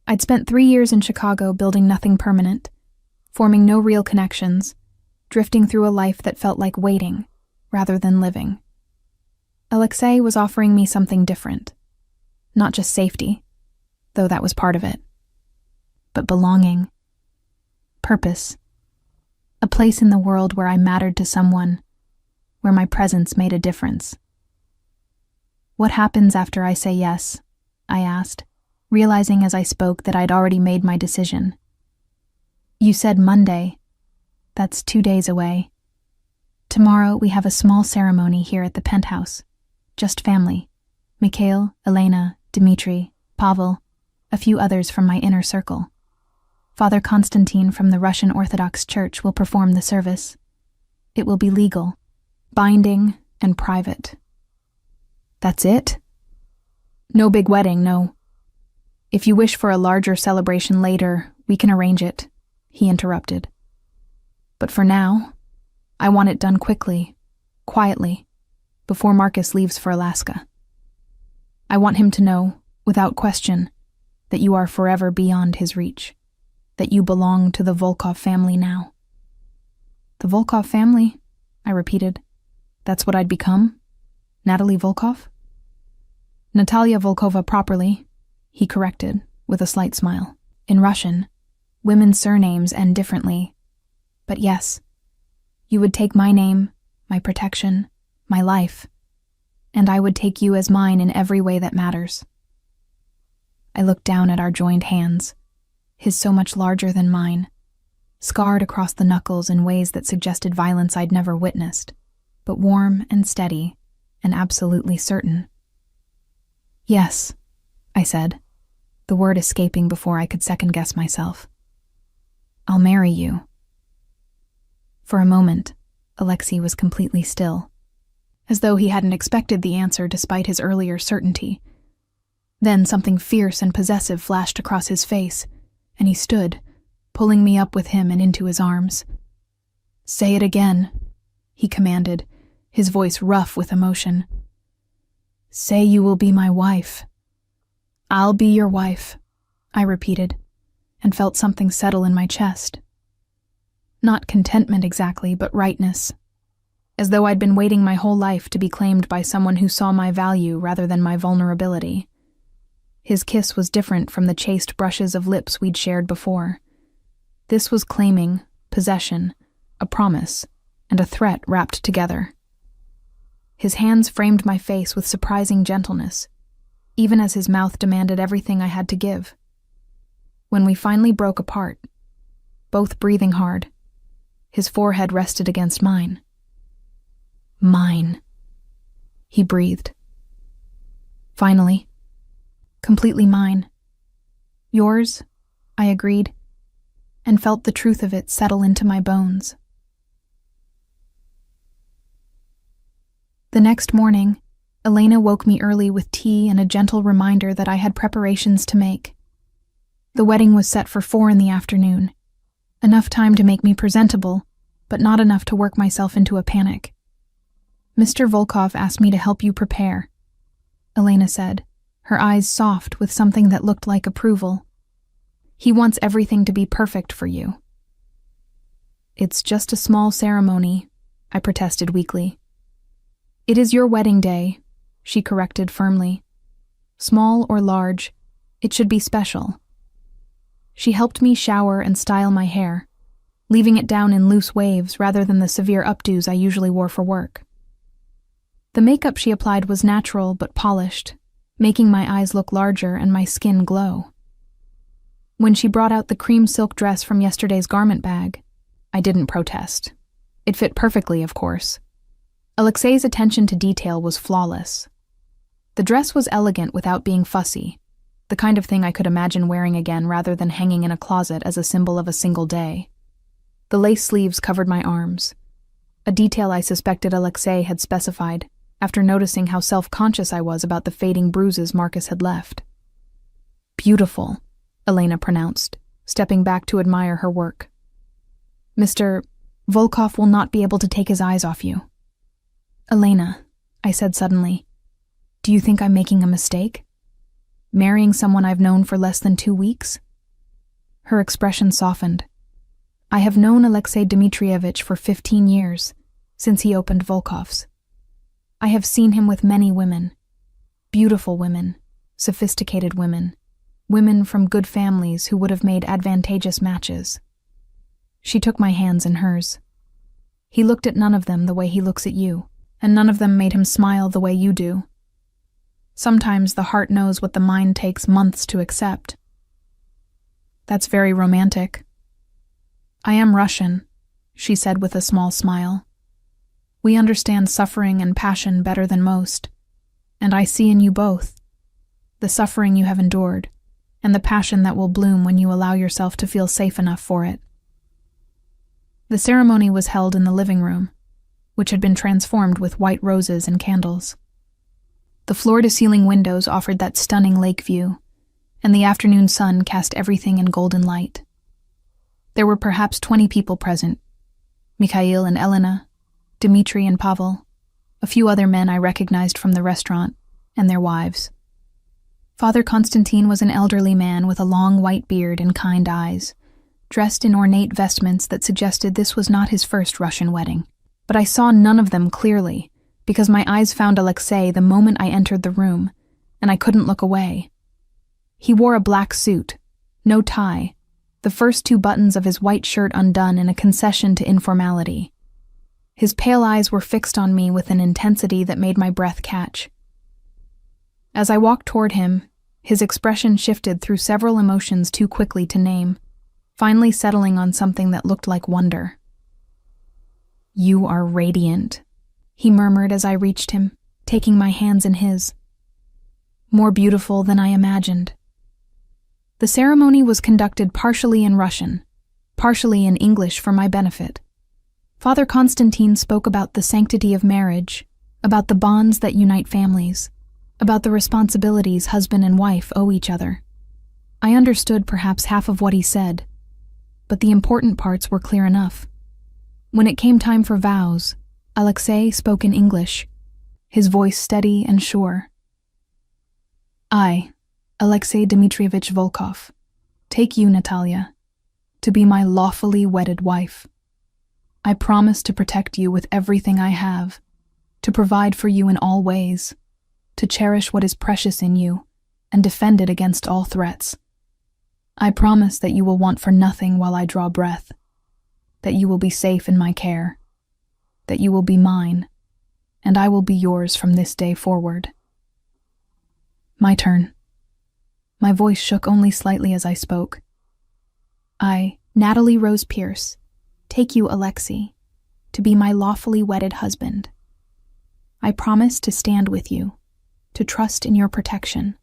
I'd spent 3 years in Chicago building nothing permanent, forming no real connections, drifting through a life that felt like waiting, rather than living. Alexei was offering me something different. Not just safety, though that was part of it, but belonging, purpose, a place in the world where I mattered to someone, where my presence made a difference. What happens after I say yes? I asked, realizing as I spoke that I'd already made my decision. You said Monday. That's 2 days away. Tomorrow we have a small ceremony here at the penthouse. Just family. Mikhail, Elena, Dmitri, Pavel, a few others from my inner circle. Father Constantine from the Russian Orthodox Church will perform the service. It will be legal, binding, and private. That's it? No big wedding, no. If you wish for a larger celebration later, we can arrange it, he interrupted. But for now, I want it done quickly, quietly, before Marcus leaves for Alaska. I want him to know, without question, that you are forever beyond his reach, that you belong to the Volkov family now. The Volkov family? I repeated. That's what I'd become? Natalie Volkov? Natalia Volkova properly, he corrected, with a slight smile. In Russian, women's surnames end differently. But yes, you would take my name, my protection, my life, and I would take you as mine in every way that matters. I looked down at our joined hands, his so much larger than mine, scarred across the knuckles in ways that suggested violence I'd never witnessed, but warm and steady and absolutely certain. "Yes," I said, the word escaping before I could second-guess myself. "I'll marry you." For a moment, Alexei was completely still, as though he hadn't expected the answer despite his earlier certainty. Then something fierce and possessive flashed across his face, and he stood, pulling me up with him and into his arms. "Say it again," he commanded, his voice rough with emotion. "Say you will be my wife." "I'll be your wife," I repeated, and felt something settle in my chest. Not contentment exactly, but rightness, as though I'd been waiting my whole life to be claimed by someone who saw my value rather than my vulnerability. His kiss was different from the chaste brushes of lips we'd shared before. This was claiming, possession, a promise, and a threat wrapped together. His hands framed my face with surprising gentleness, even as his mouth demanded everything I had to give. When we finally broke apart, both breathing hard, his forehead rested against mine. "Mine," he breathed. "Finally. Completely mine." "Yours," I agreed, and felt the truth of it settle into my bones. The next morning, Elena woke me early with tea and a gentle reminder that I had preparations to make. The wedding was set for 4 in the afternoon, enough time to make me presentable, but not enough to work myself into a panic. "Mr. Volkov asked me to help you prepare," Elena said, her eyes soft with something that looked like approval. "He wants everything to be perfect for you." "It's just a small ceremony," I protested weakly. "It is your wedding day," she corrected firmly. "Small or large, it should be special." She helped me shower and style my hair, leaving it down in loose waves rather than the severe updos I usually wore for work. The makeup she applied was natural but polished, making my eyes look larger and my skin glow. When she brought out the cream silk dress from yesterday's garment bag, I didn't protest. It fit perfectly, of course. Alexei's attention to detail was flawless. The dress was elegant without being fussy, the kind of thing I could imagine wearing again rather than hanging in a closet as a symbol of a single day. The lace sleeves covered my arms, a detail I suspected Alexei had specified after noticing how self-conscious I was about the fading bruises Marcus had left. "Beautiful," Elena pronounced, stepping back to admire her work. "Mr. Volkov will not be able to take his eyes off you." "Elena," I said suddenly, "do you think I'm making a mistake? Marrying someone I've known for less than 2 weeks?" Her expression softened. "I have known Alexei Dmitrievich for 15 years, since he opened Volkov's. I have seen him with many women, beautiful women, sophisticated women, women from good families who would have made advantageous matches." She took my hands in hers. "He looked at none of them the way he looks at you, and none of them made him smile the way you do. Sometimes the heart knows what the mind takes months to accept." "That's very romantic." "I am Russian," she said with a small smile. "We understand suffering and passion better than most, and I see in you both the suffering you have endured and the passion that will bloom when you allow yourself to feel safe enough for it." The ceremony was held in the living room, which had been transformed with white roses and candles. The floor-to-ceiling windows offered that stunning lake view, and the afternoon sun cast everything in golden light. There were perhaps 20 people present: Mikhail and Elena, Dmitri and Pavel, a few other men I recognized from the restaurant, and their wives. Father Constantine was an elderly man with a long white beard and kind eyes, dressed in ornate vestments that suggested this was not his first Russian wedding. But I saw none of them clearly, because my eyes found Alexei the moment I entered the room, and I couldn't look away. He wore a black suit, no tie, the first 2 buttons of his white shirt undone in a concession to informality. His pale eyes were fixed on me with an intensity that made my breath catch. As I walked toward him, his expression shifted through several emotions too quickly to name. finally settling on something that looked like wonder. "You are radiant," he murmured as I reached him, taking my hands in his. "More beautiful than I imagined." The ceremony was conducted partially in Russian, partially in English for my benefit. Father Constantine spoke about the sanctity of marriage, about the bonds that unite families, about the responsibilities husband and wife owe each other. I understood perhaps half of what he said, but the important parts were clear enough. When it came time for vows, Alexei spoke in English, his voice steady and sure. "I, Alexei Dmitrievich Volkov, take you, Natalia, to be my lawfully wedded wife. I promise to protect you with everything I have, to provide for you in all ways, to cherish what is precious in you, and defend it against all threats. I promise that you will want for nothing while I draw breath, that you will be safe in my care, that you will be mine, and I will be yours from this day forward." My turn. My voice shook only slightly as I spoke. "I, Natalie Rose Pierce, take you, Alexei, to be my lawfully wedded husband. I promise to stand with you, to trust in your protection,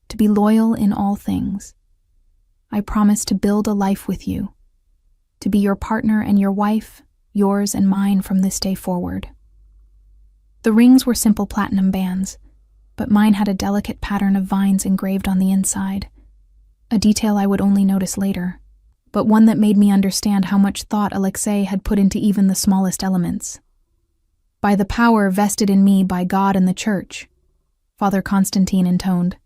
to be loyal in all things. I promise to build a life with you, to be your partner and your wife, yours and mine from this day forward." The rings were simple platinum bands, but mine had a delicate pattern of vines engraved on the inside, a detail I would only notice later, but one that made me understand how much thought Alexei had put into even the smallest elements. "By the power vested in me by God and the Church," Father Constantine intoned,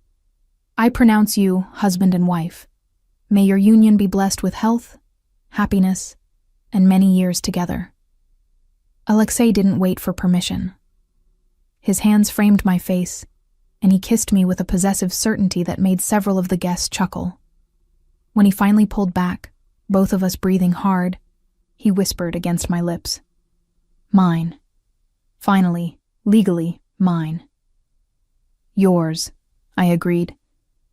"I pronounce you husband and wife. May your union be blessed with health, happiness, and many years together." Alexei didn't wait for permission. His hands framed my face, and he kissed me with a possessive certainty that made several of the guests chuckle. When he finally pulled back, both of us breathing hard, he whispered against my lips, "Mine. Finally, legally, mine." "Yours," I agreed,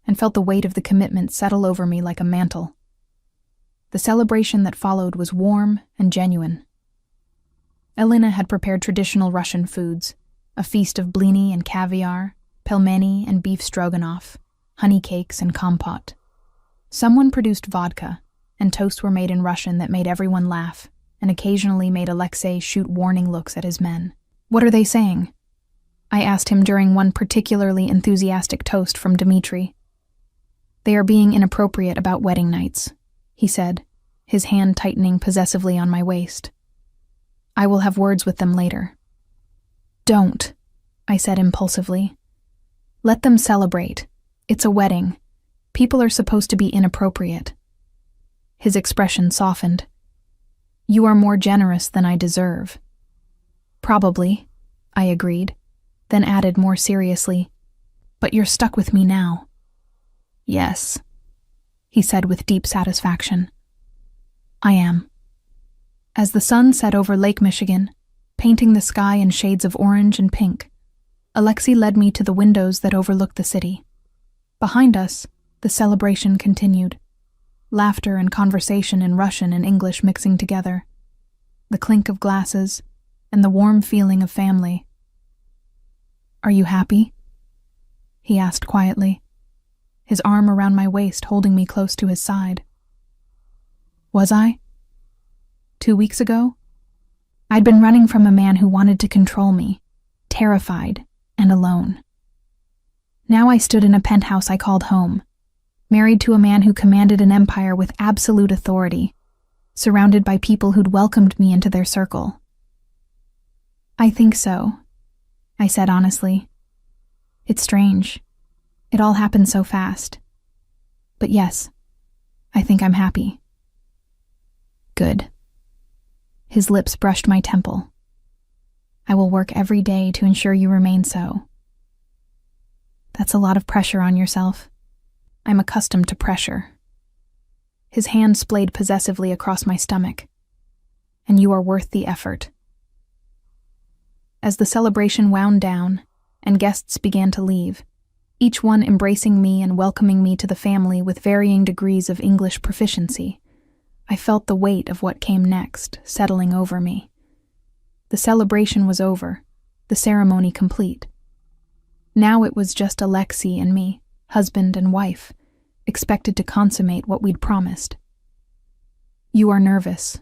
and felt the weight of the commitment settle over me like a mantle. The celebration that followed was warm and genuine. Elena had prepared traditional Russian foods, a feast of blini and caviar, pelmeni and beef stroganoff, honey cakes and compote. Someone produced vodka, and toasts were made in Russian that made everyone laugh, and occasionally made Alexei shoot warning looks at his men. "What are they saying?" I asked him during one particularly enthusiastic toast from Dmitri. "They are being inappropriate about wedding nights," he said, his hand tightening possessively on my waist. "I will have words with them later." "Don't," I said impulsively. "Let them celebrate. It's a wedding. People are supposed to be inappropriate." His expression softened. "You are more generous than I deserve." "Probably," I agreed, then added more seriously, "But you're stuck with me now." "Yes," he said with deep satisfaction. "I am." As the sun set over Lake Michigan, painting the sky in shades of orange and pink, Alexei led me to the windows that overlooked the city. Behind us, the celebration continued, laughter and conversation in Russian and English mixing together, the clink of glasses, and the warm feeling of family. "Are you happy?" he asked quietly, his arm around my waist holding me close to his side. Was I? 2 weeks ago? I'd been running from a man who wanted to control me, terrified and alone. Now I stood in a penthouse I called home, married to a man who commanded an empire with absolute authority, surrounded by people who'd welcomed me into their circle. "I think so," I said honestly. "It's strange. It all happened so fast. But yes, I think I'm happy." "Good." His lips brushed my temple. "I will work every day to ensure you remain so." "That's a lot of pressure on yourself." "I'm accustomed to pressure." His hand splayed possessively across my stomach. "And you are worth the effort." As the celebration wound down and guests began to leave, each one embracing me and welcoming me to the family with varying degrees of English proficiency, I felt the weight of what came next settling over me. The celebration was over, the ceremony complete. Now it was just Alexei and me, husband and wife, expected to consummate what we'd promised. "You are nervous,"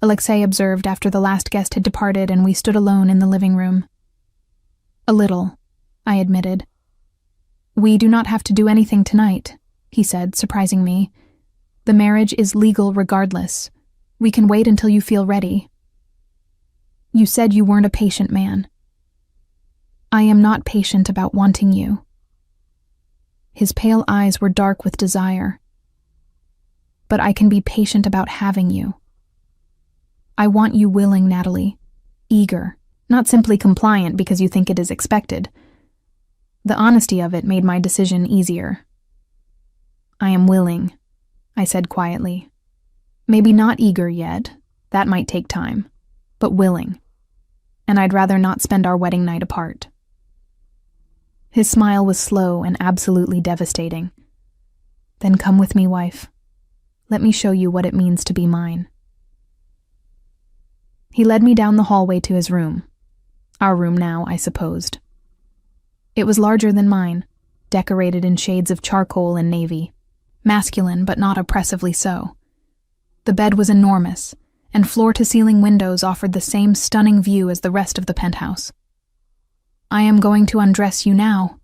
Alexei observed after the last guest had departed and we stood alone in the living room. "A little," I admitted. "We do not have to do anything tonight," he said, surprising me. "The marriage is legal regardless. We can wait until you feel ready." "You said you weren't a patient man." "I am not patient about wanting you." His pale eyes were dark with desire. "But I can be patient about having you. I want you willing, Natalie. Eager, not simply compliant because you think it is expected." The honesty of it made my decision easier. "I am willing," I said quietly. "Maybe not eager yet, that might take time, but willing. And I'd rather not spend our wedding night apart." His smile was slow and absolutely devastating. "Then come with me, wife. Let me show you what it means to be mine." He led me down the hallway to his room. Our room now, I supposed. It was larger than mine, decorated in shades of charcoal and navy, masculine but not oppressively so. The bed was enormous, and floor-to-ceiling windows offered the same stunning view as the rest of the penthouse. "I am going to undress you now,"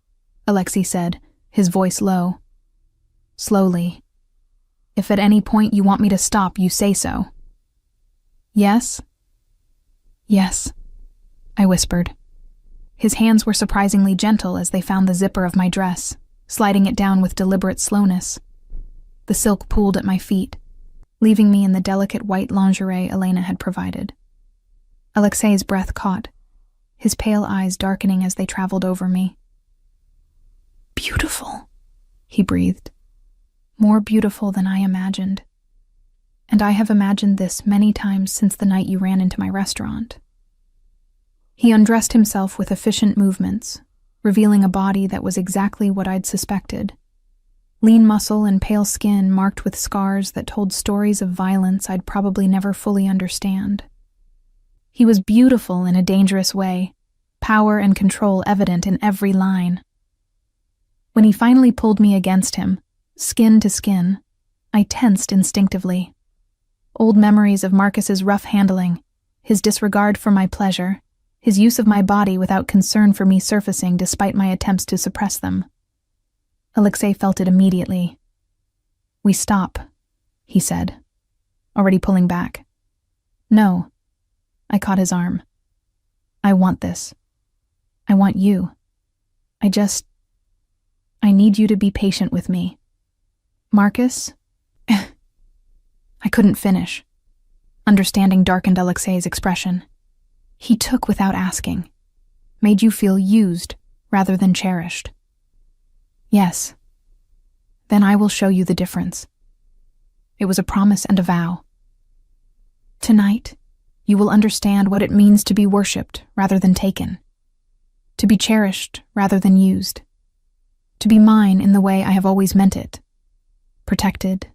Alexei said, his voice low. "Slowly. If at any point you want me to stop, you say so." "Yes?" "Yes," I whispered. His hands were surprisingly gentle as they found the zipper of my dress, sliding it down with deliberate slowness. The silk pooled at my feet, leaving me in the delicate white lingerie Elena had provided. Alexei's breath caught, his pale eyes darkening as they traveled over me. "Beautiful," he breathed. "More beautiful than I imagined. And I have imagined this many times since the night you ran into my restaurant." He undressed himself with efficient movements, revealing a body that was exactly what I'd suspected. Lean muscle and pale skin marked with scars that told stories of violence I'd probably never fully understand. He was beautiful in a dangerous way, power and control evident in every line. When he finally pulled me against him, skin to skin, I tensed instinctively. Old memories of Marcus's rough handling, his disregard for my pleasure, his use of my body without concern for me surfacing despite my attempts to suppress them. Alexei felt it immediately. "We stop," he said, already pulling back. "No." I caught his arm. "I want this. I want you. I need you to be patient with me. Marcus?" I couldn't finish. Understanding darkened Alexei's expression. "He took without asking. Made you feel used rather than cherished." "Yes." "Then I will show you the difference." It was a promise and a vow. "Tonight, you will understand what it means to be worshipped rather than taken. To be cherished rather than used. To be mine in the way I have always meant it. Protected,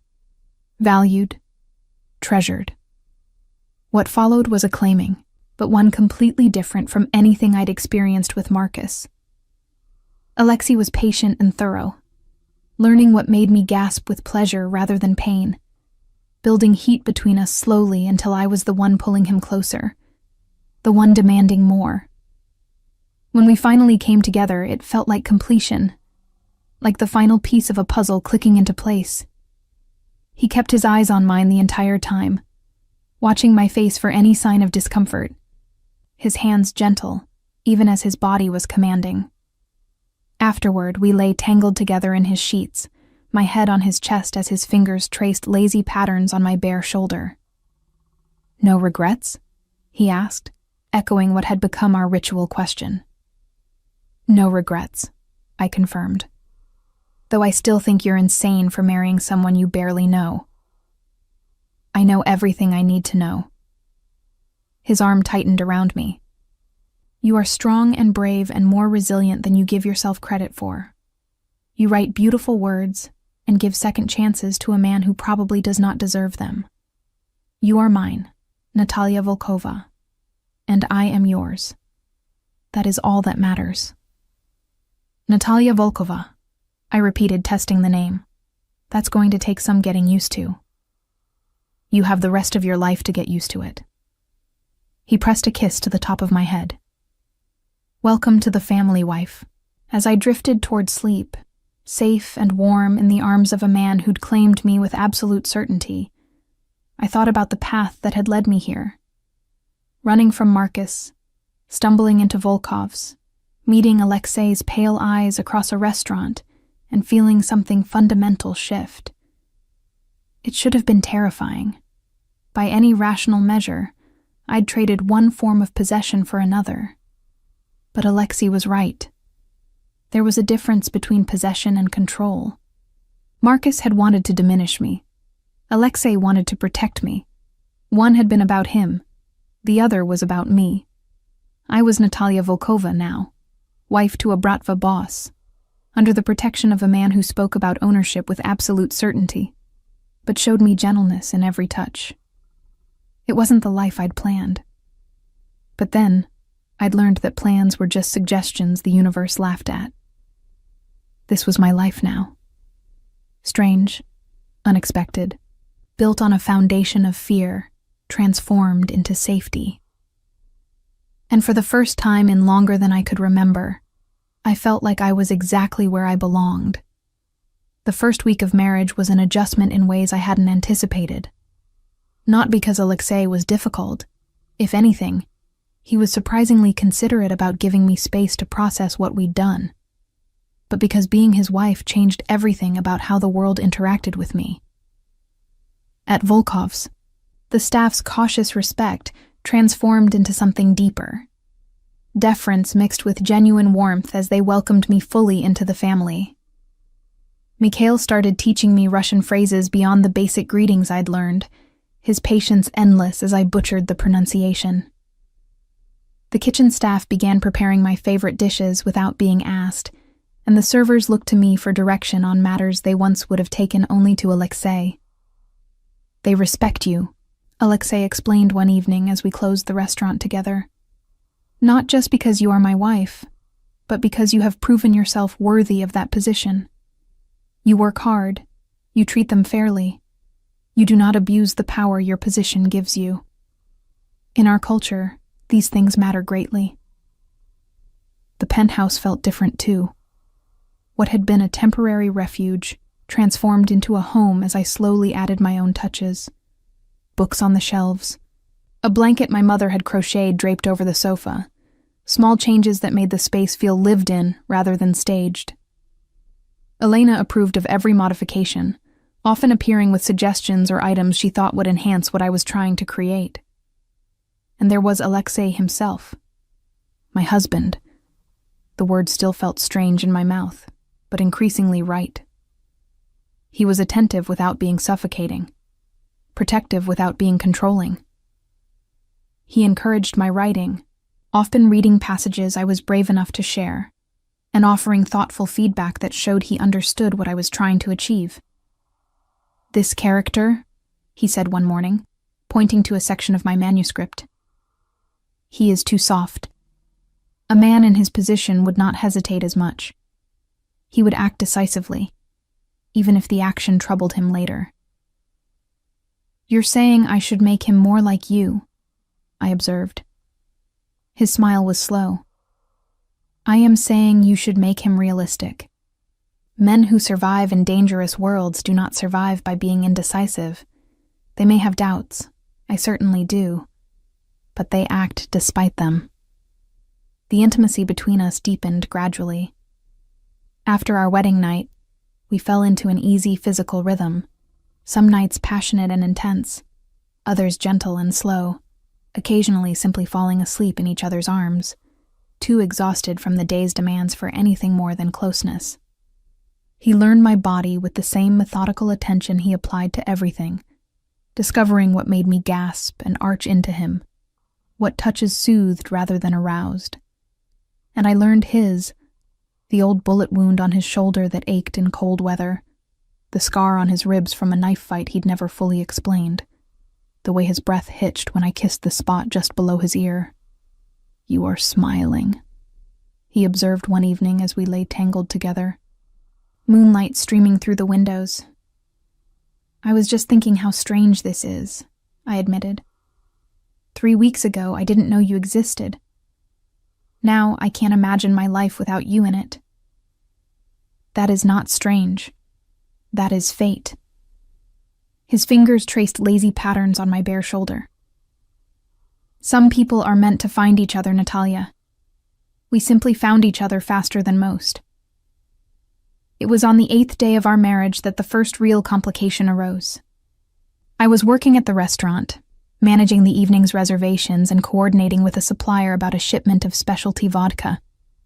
valued, treasured." What followed was acclaiming, but one completely different from anything I'd experienced with Marcus. Alexei was patient and thorough, learning what made me gasp with pleasure rather than pain, building heat between us slowly until I was the one pulling him closer, the one demanding more. When we finally came together, it felt like completion, like the final piece of a puzzle clicking into place. He kept his eyes on mine the entire time, watching my face for any sign of discomfort, his hands gentle, even as his body was commanding. Afterward, we lay tangled together in his sheets, my head on his chest as his fingers traced lazy patterns on my bare shoulder. "No regrets?" he asked, echoing what had become our ritual question. "No regrets," I confirmed. "Though I still think you're insane for marrying someone you barely know." "I know everything I need to know." His arm tightened around me. "You are strong and brave and more resilient than you give yourself credit for. You write beautiful words and give second chances to a man who probably does not deserve them. You are mine, Natalia Volkova, and I am yours. That is all that matters. Natalia Volkova, I repeated, testing the name. That's going to take some getting used to. You have the rest of your life to get used to it. He pressed a kiss to the top of my head. Welcome to the family, wife. As I drifted toward sleep, safe and warm in the arms of a man who'd claimed me with absolute certainty, I thought about the path that had led me here. Running from Marcus, stumbling into Volkov's, meeting Alexei's pale eyes across a restaurant, and feeling something fundamental shift. It should have been terrifying. By any rational measure, I'd traded one form of possession for another. But Alexei was right. There was a difference between possession and control. Marcus had wanted to diminish me. Alexei wanted to protect me. One had been about him. The other was about me. I was Natalia Volkova now, wife to a Bratva boss, under the protection of a man who spoke about ownership with absolute certainty, but showed me gentleness in every touch. It wasn't the life I'd planned. But then, I'd learned that plans were just suggestions the universe laughed at. This was my life now. Strange, unexpected, built on a foundation of fear, transformed into safety. And for the first time in longer than I could remember, I felt like I was exactly where I belonged. The first week of marriage was an adjustment in ways I hadn't anticipated. Not because Alexei was difficult. If anything, he was surprisingly considerate about giving me space to process what we'd done. But because being his wife changed everything about how the world interacted with me. At Volkov's, the staff's cautious respect transformed into something deeper. Deference mixed with genuine warmth as they welcomed me fully into the family. Mikhail started teaching me Russian phrases beyond the basic greetings I'd learned, his patience endless as I butchered the pronunciation. The kitchen staff began preparing my favorite dishes without being asked, and the servers looked to me for direction on matters they once would have taken only to Alexei. They respect you, Alexei explained one evening as we closed the restaurant together. Not just because you are my wife, but because you have proven yourself worthy of that position. You work hard, you treat them fairly, you do not abuse the power your position gives you. In our culture, these things matter greatly. The penthouse felt different too. What had been a temporary refuge transformed into a home as I slowly added my own touches. Books on the shelves, a blanket my mother had crocheted draped over the sofa, small changes that made the space feel lived in rather than staged. Elena approved of every modification, often appearing with suggestions or items she thought would enhance what I was trying to create. And there was Alexei himself. My husband. The word still felt strange in my mouth, but increasingly right. He was attentive without being suffocating, protective without being controlling. He encouraged my writing, often reading passages I was brave enough to share, and offering thoughtful feedback that showed he understood what I was trying to achieve. "This character," he said one morning, pointing to a section of my manuscript. "He is too soft. A man in his position would not hesitate as much. He would act decisively, even if the action troubled him later." "You're saying I should make him more like you," I observed. His smile was slow. "I am saying you should make him realistic. Men who survive in dangerous worlds do not survive by being indecisive. They may have doubts, I certainly do, but they act despite them." The intimacy between us deepened gradually. After our wedding night, we fell into an easy physical rhythm, some nights passionate and intense, others gentle and slow, occasionally simply falling asleep in each other's arms, too exhausted from the day's demands for anything more than closeness. He learned my body with the same methodical attention he applied to everything, discovering what made me gasp and arch into him, what touches soothed rather than aroused. And I learned his, the old bullet wound on his shoulder that ached in cold weather, the scar on his ribs from a knife fight he'd never fully explained. the way his breath hitched when I kissed the spot just below his ear. "You are smiling," he observed one evening as we lay tangled together, moonlight streaming through the windows. "I was just thinking how strange this is," I admitted. 3 weeks ago, I didn't know you existed. Now I can't imagine my life without you in it. That is not strange. That is fate. His fingers traced lazy patterns on my bare shoulder. "Some people are meant to find each other, Natalia. We simply found each other faster than most." It was on the 8th day of our marriage that the first real complication arose. I was working at the restaurant, managing the evening's reservations and coordinating with a supplier about a shipment of specialty vodka,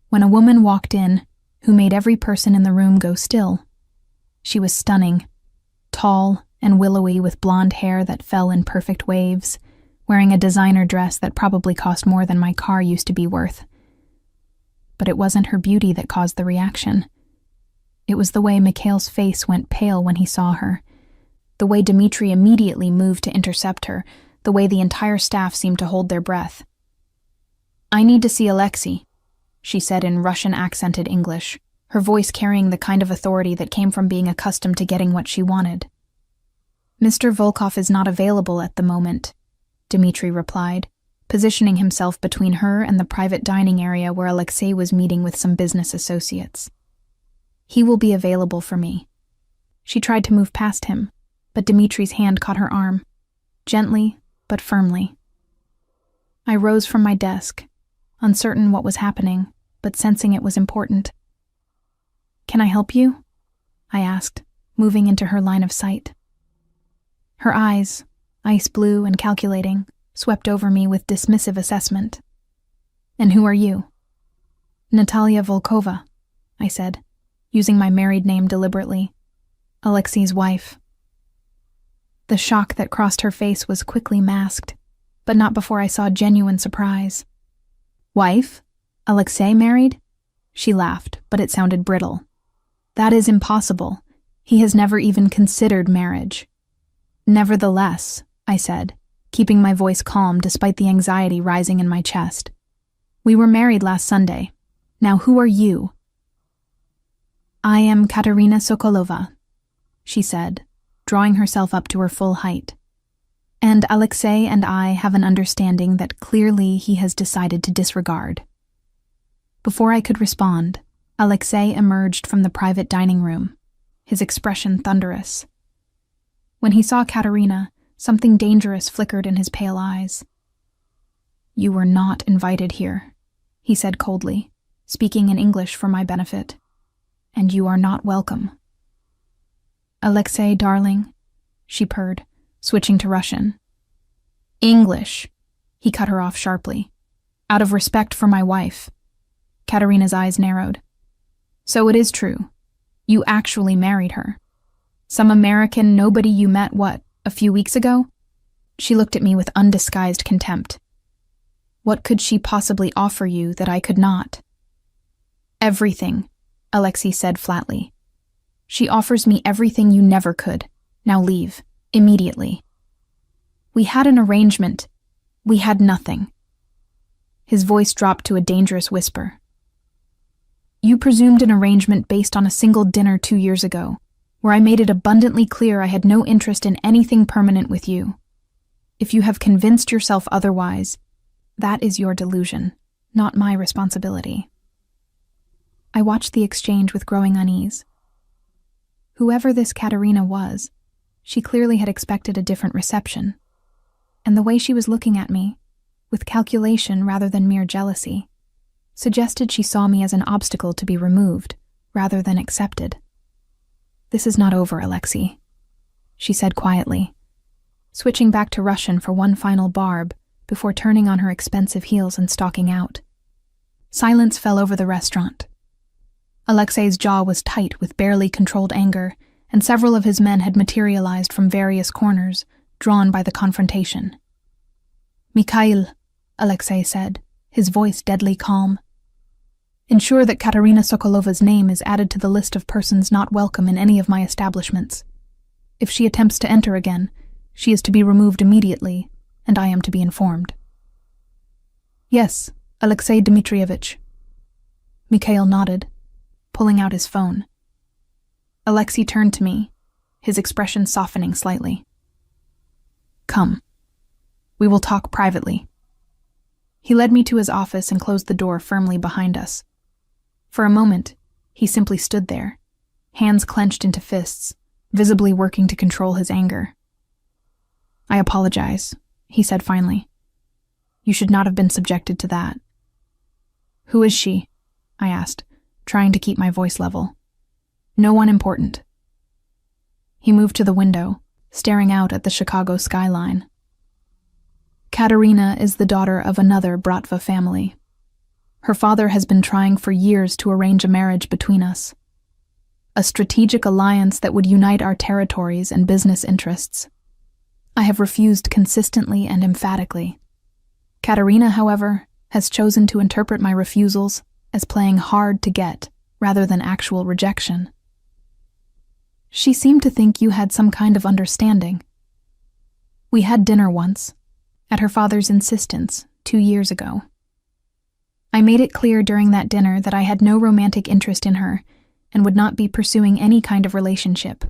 when a woman walked in who made every person in the room go still. She was stunning, tall and willowy with blonde hair that fell in perfect waves, wearing a designer dress that probably cost more than my car used to be worth. But it wasn't her beauty that caused the reaction. It was the way Mikhail's face went pale when he saw her, the way Dmitri immediately moved to intercept her, the way the entire staff seemed to hold their breath. "I need to see Alexei," she said in Russian-accented English, her voice carrying the kind of authority that came from being accustomed to getting what she wanted. "Mr. Volkov is not available at the moment," Dmitri replied, positioning himself between her and the private dining area where Alexei was meeting with some business associates. "He will be available for me." She tried to move past him, but Dmitri's hand caught her arm, gently but firmly. I rose from my desk, uncertain what was happening, but sensing it was important. "Can I help you?" I asked, moving into her line of sight. Her eyes, ice blue and calculating, swept over me with dismissive assessment. "And who are you?" "Natalia Volkova," I said, using my married name deliberately. "Alexei's wife." The shock that crossed her face was quickly masked, but not before I saw genuine surprise. "Wife? Alexei married?" She laughed, but it sounded brittle. "That is impossible. He has never even considered marriage." "Nevertheless," I said, keeping my voice calm despite the anxiety rising in my chest. "We were married last Sunday. Now who are you?" "I am Katerina Sokolova," she said, drawing herself up to her full height. "And Alexei and I have an understanding that clearly he has decided to disregard." Before I could respond, Alexei emerged from the private dining room, his expression thunderous. When he saw Katerina, something dangerous flickered in his pale eyes. "You were not invited here," he said coldly, speaking in English for my benefit. "And you are not welcome." "Alexei, darling," she purred, switching to Russian. "English," he cut her off sharply. "Out of respect for my wife." Katerina's eyes narrowed. "So it is true. You actually married her. Some American nobody you met, a few weeks ago?" She looked at me with undisguised contempt. "What could she possibly offer you that I could not?" "Everything," Alexei said flatly. "She offers me everything you never could. Now leave, immediately." "We had an arrangement. We had nothing." His voice dropped to a dangerous whisper. "You presumed an arrangement based on a single dinner 2 years ago, where I made it abundantly clear I had no interest in anything permanent with you. If you have convinced yourself otherwise, that is your delusion, not my responsibility." I watched the exchange with growing unease. Whoever this Katerina was, she clearly had expected a different reception, and the way she was looking at me, with calculation rather than mere jealousy, suggested she saw me as an obstacle to be removed rather than accepted. "This is not over, Alexei," she said quietly, switching back to Russian for one final barb before turning on her expensive heels and stalking out. Silence fell over the restaurant. Alexei's jaw was tight with barely controlled anger, and several of his men had materialized from various corners, drawn by the confrontation. "Mikhail," Alexei said, his voice deadly calm. "Ensure that Katerina Sokolova's name is added to the list of persons not welcome in any of my establishments. If she attempts to enter again, She is to be removed immediately, and I am to be informed. Yes, Alexei Dmitrievich. Mikhail nodded, pulling out his phone. Alexei turned to me, his expression softening slightly. Come. We will talk privately. He led me to his office and closed the door firmly behind us. For a moment, he simply stood there, hands clenched into fists, visibly working to control his anger. I apologize, he said finally. You should not have been subjected to that. Who is she? I asked, trying to keep my voice level. No one important. He moved to the window, staring out at the Chicago skyline. Katerina is the daughter of another Bratva family. Her father has been trying for years to arrange a marriage between us. A strategic alliance that would unite our territories and business interests. I have refused consistently and emphatically. Katerina, however, has chosen to interpret my refusals as playing hard to get rather than actual rejection. She seemed to think you had some kind of understanding. We had dinner once, at her father's insistence, 2 years ago. I made it clear during that dinner that I had no romantic interest in her and would not be pursuing any kind of relationship.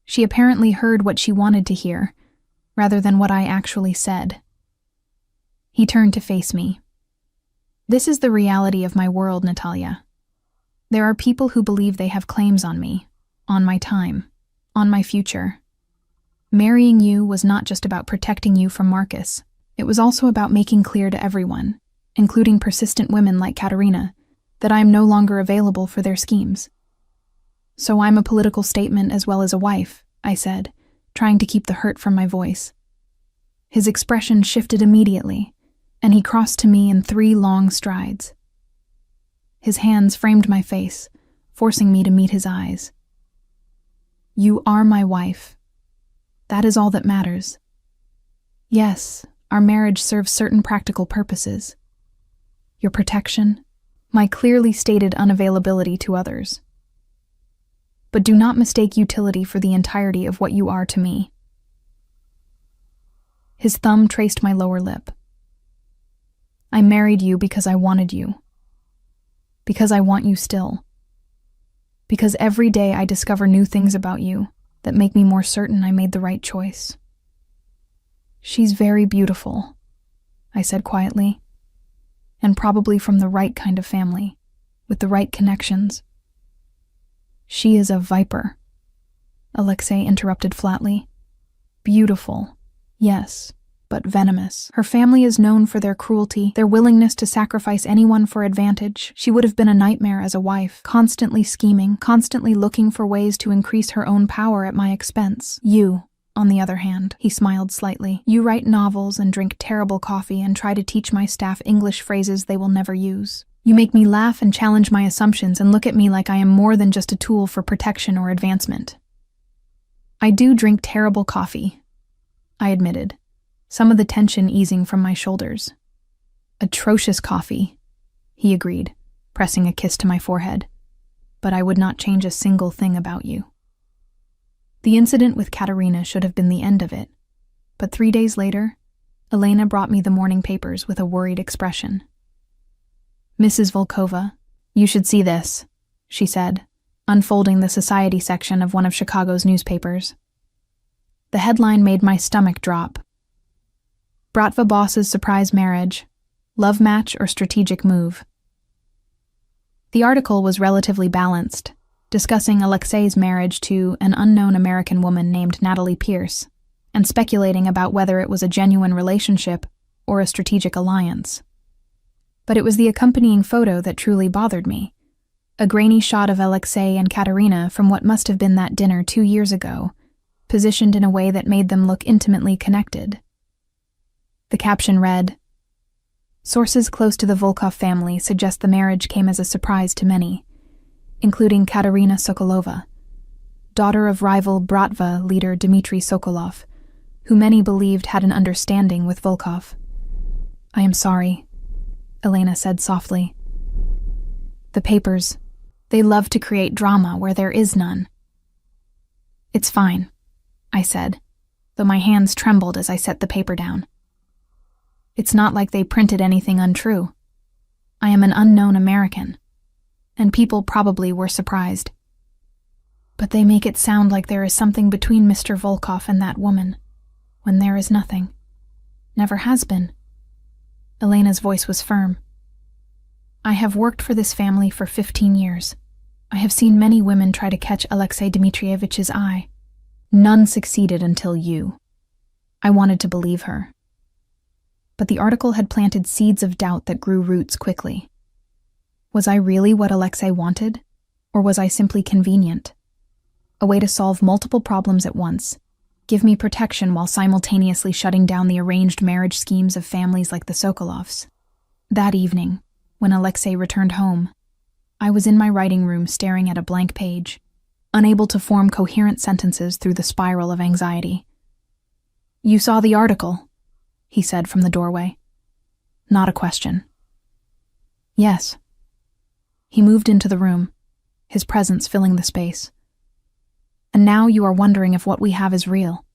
She apparently heard what she wanted to hear, rather than what I actually said. He turned to face me. This is the reality of my world, Natalia. There are people who believe they have claims on me, on my time, on my future. Marrying you was not just about protecting you from Marcus. It was also about making clear to everyone, including persistent women like Katerina, that I am no longer available for their schemes. So I'm a political statement as well as a wife, I said, trying to keep the hurt from my voice. His expression shifted immediately, and he crossed to me in 3 long strides. His hands framed my face, forcing me to meet his eyes. You are my wife. That is all that matters. Yes, our marriage serves certain practical purposes. Your protection, my clearly stated unavailability to others. But do not mistake utility for the entirety of what you are to me. His thumb traced my lower lip. I married you because I wanted you. Because I want you still. Because every day I discover new things about you that make me more certain I made the right choice. She's very beautiful, I said quietly, and probably from the right kind of family, with the right connections. She is a viper, Alexei interrupted flatly. Beautiful, yes, but venomous. Her family is known for their cruelty, their willingness to sacrifice anyone for advantage. She would have been a nightmare as a wife, constantly scheming, constantly looking for ways to increase her own power at my expense. You, on the other hand, he smiled slightly. You write novels and drink terrible coffee and try to teach my staff English phrases they will never use. You make me laugh and challenge my assumptions and look at me like I am more than just a tool for protection or advancement. I do drink terrible coffee, I admitted, some of the tension easing from my shoulders. Atrocious coffee, he agreed, pressing a kiss to my forehead. But I would not change a single thing about you. The incident with Katerina should have been the end of it, but 3 days later, Elena brought me the morning papers with a worried expression. Mrs. Volkova, you should see this, she said, unfolding the society section of one of Chicago's newspapers. The headline made my stomach drop. Bratva boss's surprise marriage, love match or strategic move. The article was relatively balanced, discussing Alexei's marriage to an unknown American woman named Natalie Pierce, and speculating about whether it was a genuine relationship or a strategic alliance. But it was the accompanying photo that truly bothered me. A grainy shot of Alexei and Katerina from what must have been that dinner 2 years ago, positioned in a way that made them look intimately connected. The caption read, Sources close to the Volkov family suggest the marriage came as a surprise to many, including Katerina Sokolova, daughter of rival Bratva leader Dmitry Sokolov, who many believed had an understanding with Volkov. I am sorry, Elena said softly. The papers, they love to create drama where there is none. It's fine, I said, though my hands trembled as I set the paper down. It's not like they printed anything untrue. I am an unknown American, and people probably were surprised. But they make it sound like there is something between Mr. Volkov and that woman, when there is nothing. Never has been. Elena's voice was firm. I have worked for this family for 15 years. I have seen many women try to catch Alexei Dmitrievich's eye. None succeeded until you. I wanted to believe her. But the article had planted seeds of doubt that grew roots quickly. Was I really what Alexei wanted? Or was I simply convenient? A way to solve multiple problems at once, give me protection while simultaneously shutting down the arranged marriage schemes of families like the Sokolovs. That evening, when Alexei returned home, I was in my writing room staring at a blank page, unable to form coherent sentences through the spiral of anxiety. "You saw the article," he said from the doorway. Not a question. "Yes." He moved into the room, his presence filling the space. "And now you are wondering if what we have is real."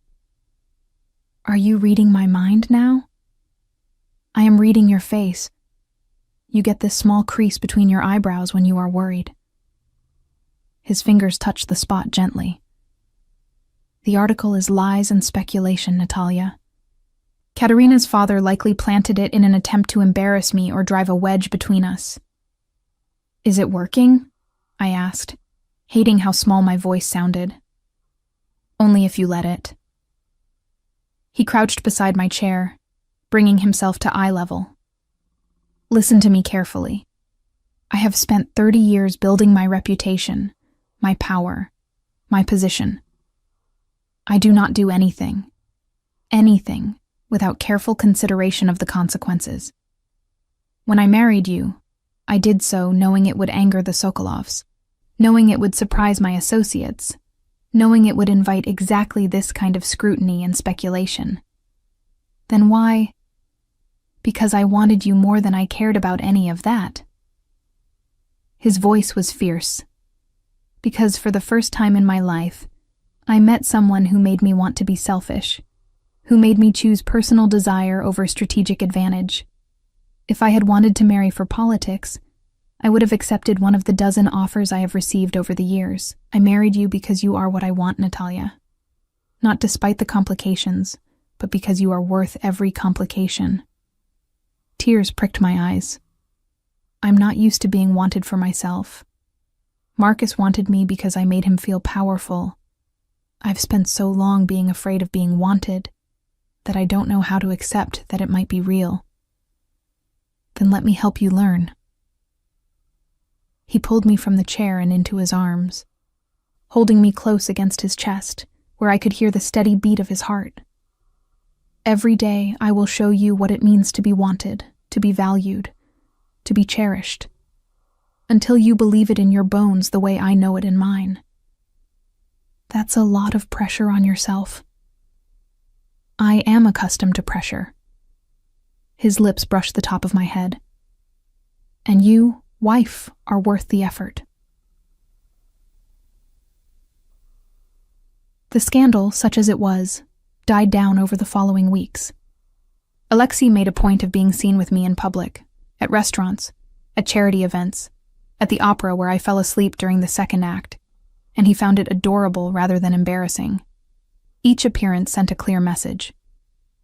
"Are you reading my mind now?" "I am reading your face. You get this small crease between your eyebrows when you are worried." His fingers touched the spot gently. "The article is lies and speculation, Natalia. Katerina's father likely planted it in an attempt to embarrass me or drive a wedge between us." "Is it working?" I asked, hating how small my voice sounded. "Only if you let it." He crouched beside my chair, bringing himself to eye level. "Listen to me carefully. I have spent 30 years building my reputation, my power, my position. I do not do anything, without careful consideration of the consequences. When I married you, I did so knowing it would anger the Sokolovs, knowing it would surprise my associates, knowing it would invite exactly this kind of scrutiny and speculation. Then why? Because I wanted you more than I cared about any of that." His voice was fierce. Because for the first time in my life, I met someone who made me want to be selfish, who made me choose personal desire over strategic advantage. If I had wanted to marry for politics, I would have accepted one of the dozen offers I have received over the years. I married you because you are what I want, Natalia. Not despite the complications, but because you are worth every complication. Tears pricked my eyes. I'm not used to being wanted for myself. Marcus wanted me because I made him feel powerful. I've spent so long being afraid of being wanted that I don't know how to accept that it might be real. Then let me help you learn. He pulled me from the chair and into his arms, holding me close against his chest, where I could hear the steady beat of his heart. "Every day I will show you what it means to be wanted, to be valued, to be cherished, until you believe it in your bones the way I know it in mine." That's a lot of pressure on yourself. I am accustomed to pressure. His lips brushed the top of my head. And you, wife, are worth the effort. The scandal, such as it was, died down over the following weeks. Alexei made a point of being seen with me in public, at restaurants, at charity events, at the opera where I fell asleep during the second act, and he found it adorable rather than embarrassing. Each appearance sent a clear message.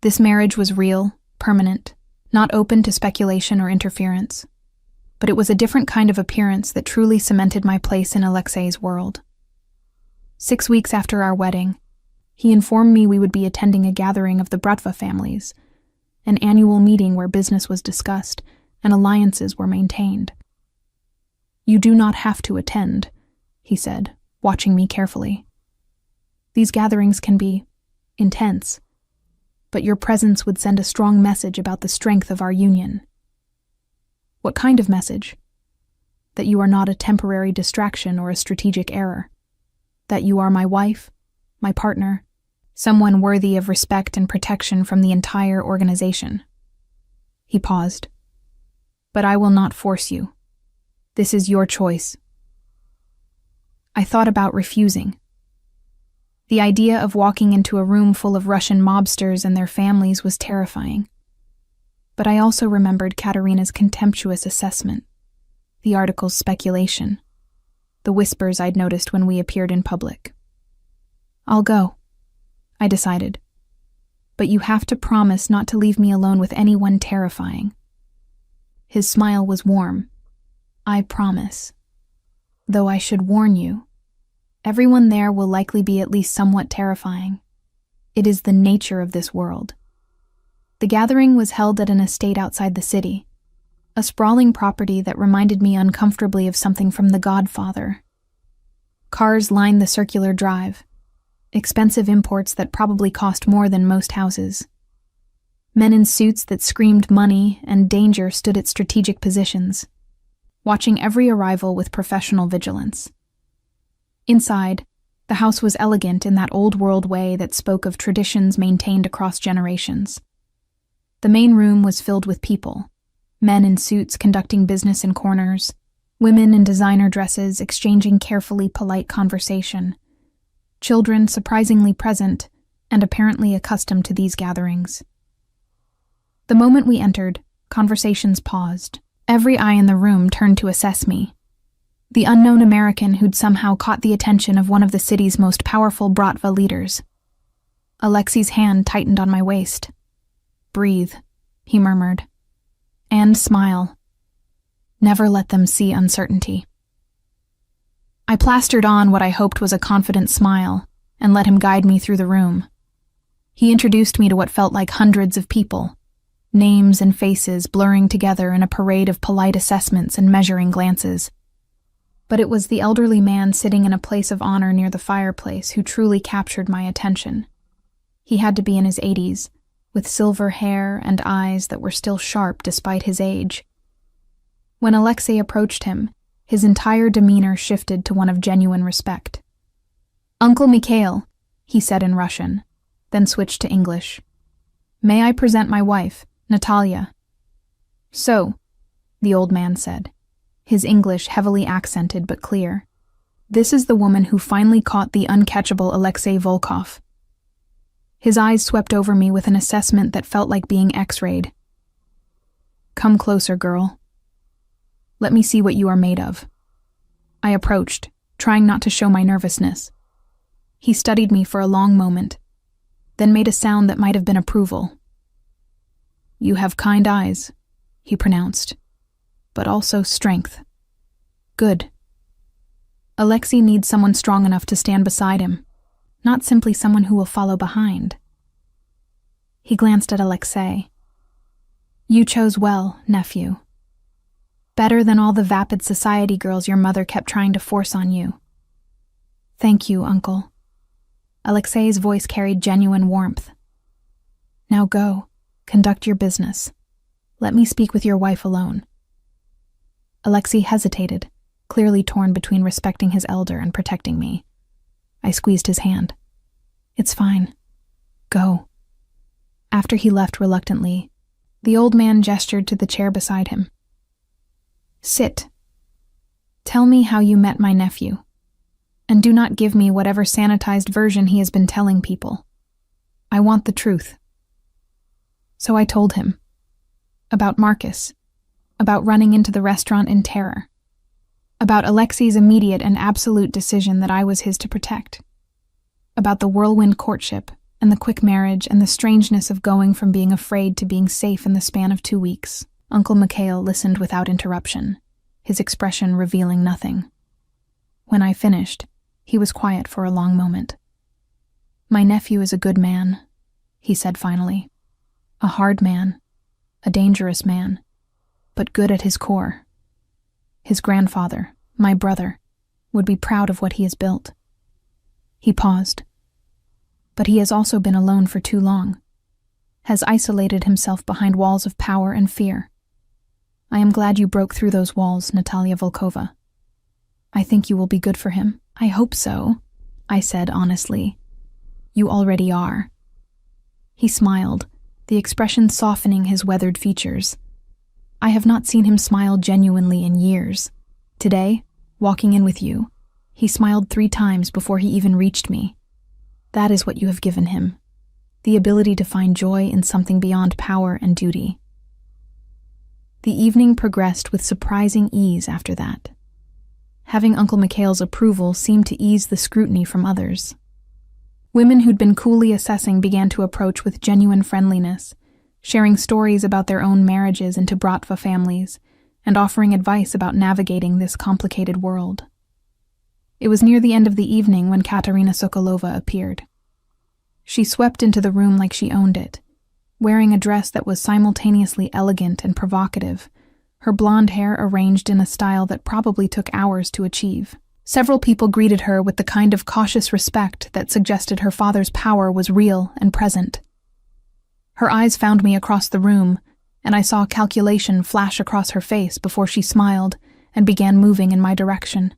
This marriage was real, permanent, not open to speculation or interference. But it was a different kind of appearance that truly cemented my place in Alexei's world. 6 weeks after our wedding, he informed me we would be attending a gathering of the Bratva families, an annual meeting where business was discussed and alliances were maintained. "You do not have to attend," he said, watching me carefully. "These gatherings can be intense, but your presence would send a strong message about the strength of our union." "What kind of message?" "That you are not a temporary distraction or a strategic error. That you are my wife, my partner, someone worthy of respect and protection from the entire organization." He paused. "But I will not force you. This is your choice." I thought about refusing. The idea of walking into a room full of Russian mobsters and their families was terrifying. But I also remembered Katerina's contemptuous assessment, the article's speculation, the whispers I'd noticed when we appeared in public. "I'll go," I decided. "But you have to promise not to leave me alone with anyone terrifying." His smile was warm. "I promise. Though I should warn you, everyone there will likely be at least somewhat terrifying. It is the nature of this world." The gathering was held at an estate outside the city, a sprawling property that reminded me uncomfortably of something from The Godfather. Cars lined the circular drive, expensive imports that probably cost more than most houses. Men in suits that screamed money and danger stood at strategic positions, watching every arrival with professional vigilance. Inside, the house was elegant in that old-world way that spoke of traditions maintained across generations. The main room was filled with people, men in suits conducting business in corners, women in designer dresses exchanging carefully polite conversation, children surprisingly present and apparently accustomed to these gatherings. The moment we entered, conversations paused. Every eye in the room turned to assess me. The unknown American who'd somehow caught the attention of one of the city's most powerful Bratva leaders. Alexei's hand tightened on my waist. "Breathe," he murmured. "And smile. Never let them see uncertainty." I plastered on what I hoped was a confident smile and let him guide me through the room. He introduced me to what felt like hundreds of people, names and faces blurring together in a parade of polite assessments and measuring glances. But it was the elderly man sitting in a place of honor near the fireplace who truly captured my attention. He had to be in his 80s, with silver hair and eyes that were still sharp despite his age. When Alexei approached him, his entire demeanor shifted to one of genuine respect. "Uncle Mikhail," he said in Russian, then switched to English. "May I present my wife, Natalia?" "So," the old man said, his English heavily accented but clear, "this is the woman who finally caught the uncatchable Alexei Volkov." His eyes swept over me with an assessment that felt like being X-rayed. "Come closer, girl. Let me see what you are made of." I approached, trying not to show my nervousness. He studied me for a long moment, then made a sound that might have been approval. "You have kind eyes," he pronounced, "but also strength. Good. Alexei needs someone strong enough to stand beside him, not simply someone who will follow behind." He glanced at Alexei. "You chose well, nephew. Better than all the vapid society girls your mother kept trying to force on you." "Thank you, uncle." Alexei's voice carried genuine warmth. "Now go, conduct your business. Let me speak with your wife alone." Alexei hesitated, clearly torn between respecting his elder and protecting me. I squeezed his hand. "It's fine. Go." After he left reluctantly, the old man gestured to the chair beside him. "Sit. Tell me how you met my nephew, and do not give me whatever sanitized version he has been telling people. I want the truth." So I told him. About Marcus. About running into the restaurant in terror. About Alexei's immediate and absolute decision that I was his to protect. About the whirlwind courtship and the quick marriage and the strangeness of going from being afraid to being safe in the span of 2 weeks. Uncle Mikhail listened without interruption, his expression revealing nothing. When I finished, he was quiet for a long moment. "My nephew is a good man," he said finally. "A hard man, a dangerous man, but good at his core. His grandfather, my brother, would be proud of what he has built." He paused. "But he has also been alone for too long, has isolated himself behind walls of power and fear. I am glad you broke through those walls, Natalia Volkova. I think you will be good for him." "I hope so," I said honestly. "You already are." He smiled, the expression softening his weathered features. I have not seen him smile genuinely in years. Today, walking in with you, he smiled 3 times before he even reached me. That is what you have given him, the ability to find joy in something beyond power and duty. The evening progressed with surprising ease after that. Having Uncle Mikhail's approval seemed to ease the scrutiny from others. Women who'd been coolly assessing began to approach with genuine friendliness, sharing stories about their own marriages into bratva families, and offering advice about navigating this complicated world. It was near the end of the evening when Katerina Sokolova appeared. She swept into the room like she owned it, wearing a dress that was simultaneously elegant and provocative, her blonde hair arranged in a style that probably took hours to achieve. Several people greeted her with the kind of cautious respect that suggested her father's power was real and present. Her eyes found me across the room, and I saw calculation flash across her face before she smiled and began moving in my direction.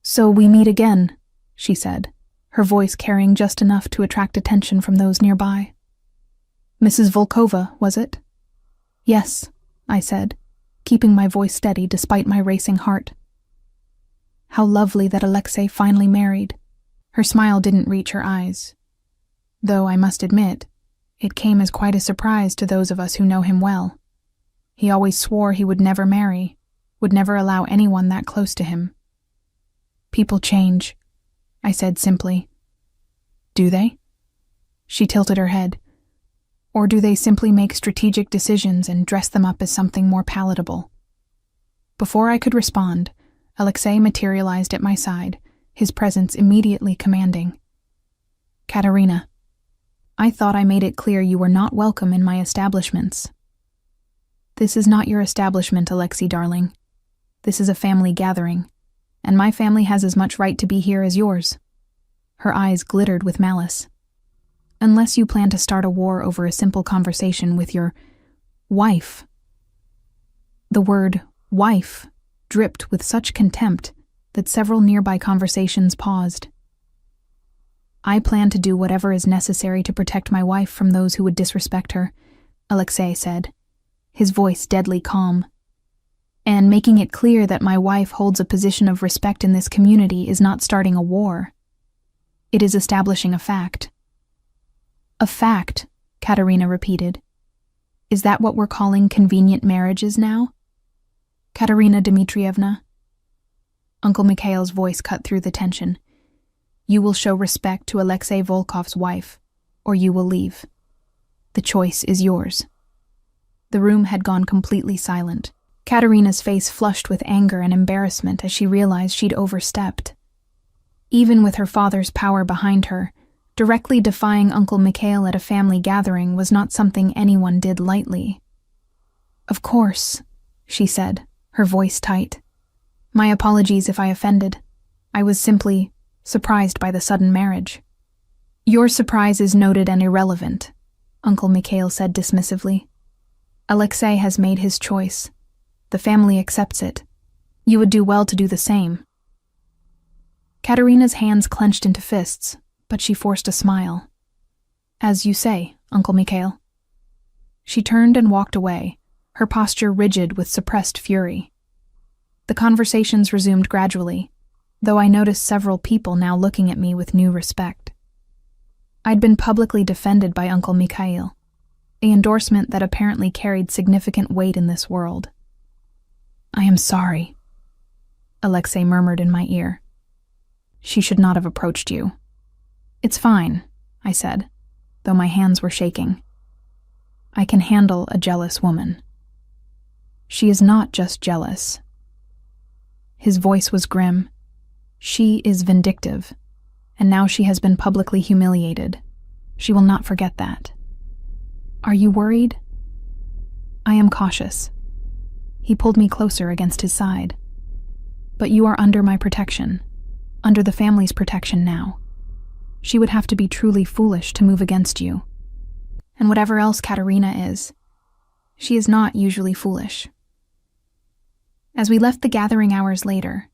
"So we meet again," she said, her voice carrying just enough to attract attention from those nearby. "Mrs. Volkova, was it?" "Yes," I said, keeping my voice steady despite my racing heart. "How lovely that Alexei finally married." Her smile didn't reach her eyes, though I must admit, it came as quite a surprise to those of us who know him well. He always swore he would never marry, would never allow anyone that close to him. "People change," I said simply. "Do they?" She tilted her head. "Or do they simply make strategic decisions and dress them up as something more palatable?" Before I could respond, Alexei materialized at my side, his presence immediately commanding. "Katerina, I thought I made it clear you were not welcome in my establishments." "This is not your establishment, Alexei, darling. This is a family gathering, and my family has as much right to be here as yours." Her eyes glittered with malice. "Unless you plan to start a war over a simple conversation with your wife." The word wife dripped with such contempt that several nearby conversations paused. "I plan to do whatever is necessary to protect my wife from those who would disrespect her," Alexei said, his voice deadly calm. "And making it clear that my wife holds a position of respect in this community is not starting a war. It is establishing a fact." "A fact," Katerina repeated. "Is that what we're calling convenient marriages now? Katerina Dmitrievna?" Uncle Mikhail's voice cut through the tension. "You will show respect to Alexei Volkov's wife, or you will leave. The choice is yours." The room had gone completely silent. Katerina's face flushed with anger and embarrassment as she realized she'd overstepped. Even with her father's power behind her, directly defying Uncle Mikhail at a family gathering was not something anyone did lightly. "Of course," she said, her voice tight. "My apologies if I offended. I was simply surprised by the sudden marriage." "Your surprise is noted and irrelevant," Uncle Mikhail said dismissively. "Alexei has made his choice. The family accepts it. You would do well to do the same." Katerina's hands clenched into fists, but she forced a smile. "As you say, Uncle Mikhail." She turned and walked away, her posture rigid with suppressed fury. The conversations resumed gradually, though I noticed several people now looking at me with new respect. I'd been publicly defended by Uncle Mikhail, an endorsement that apparently carried significant weight in this world. "I am sorry," Alexei murmured in my ear. "She should not have approached you." "It's fine," I said, though my hands were shaking. "I can handle a jealous woman." "She is not just jealous." His voice was grim. "She is vindictive, and now she has been publicly humiliated. She will not forget that." "Are you worried?" "I am cautious." He pulled me closer against his side. "But you are under my protection, under the family's protection now. She would have to be truly foolish to move against you. And whatever else Katerina is, she is not usually foolish." As we left the gathering hours later,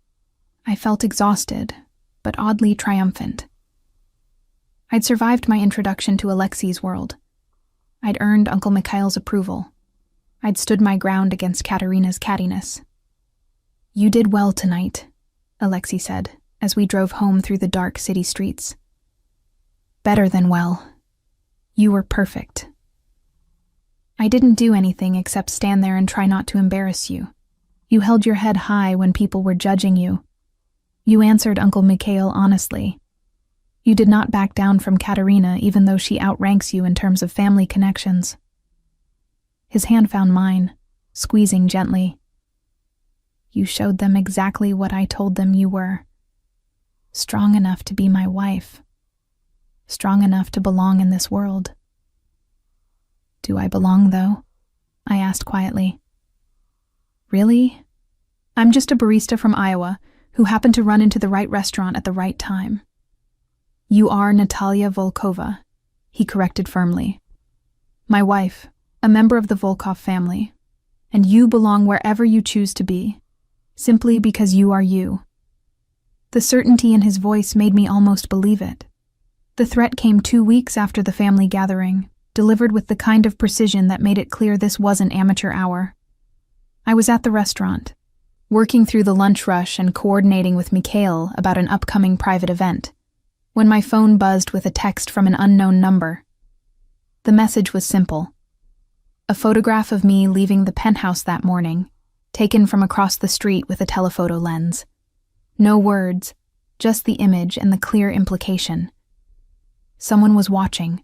I felt exhausted, but oddly triumphant. I'd survived my introduction to Alexei's world. I'd earned Uncle Mikhail's approval. I'd stood my ground against Katerina's cattiness. "You did well tonight," Alexei said, as we drove home through the dark city streets. Better than well. You were perfect. I didn't do anything except stand there and try not to embarrass you. You held your head high when people were judging you. You answered Uncle Mikhail honestly. You did not back down from Katerina even though she outranks you in terms of family connections. His hand found mine, squeezing gently. You showed them exactly what I told them you were. Strong enough to be my wife. Strong enough to belong in this world. Do I belong, though? I asked quietly. Really? I'm just a barista from Iowa who happened to run into the right restaurant at the right time. You are Natalia Volkova, he corrected firmly. My wife, a member of the Volkov family, and you belong wherever you choose to be, simply because you are you. The certainty in his voice made me almost believe it. The threat came 2 weeks after the family gathering, delivered with the kind of precision that made it clear this wasn't amateur hour. I was at the restaurant, working through the lunch rush and coordinating with Mikhail about an upcoming private event, when my phone buzzed with a text from an unknown number. The message was simple. A photograph of me leaving the penthouse that morning, taken from across the street with a telephoto lens. No words, just the image and the clear implication. Someone was watching.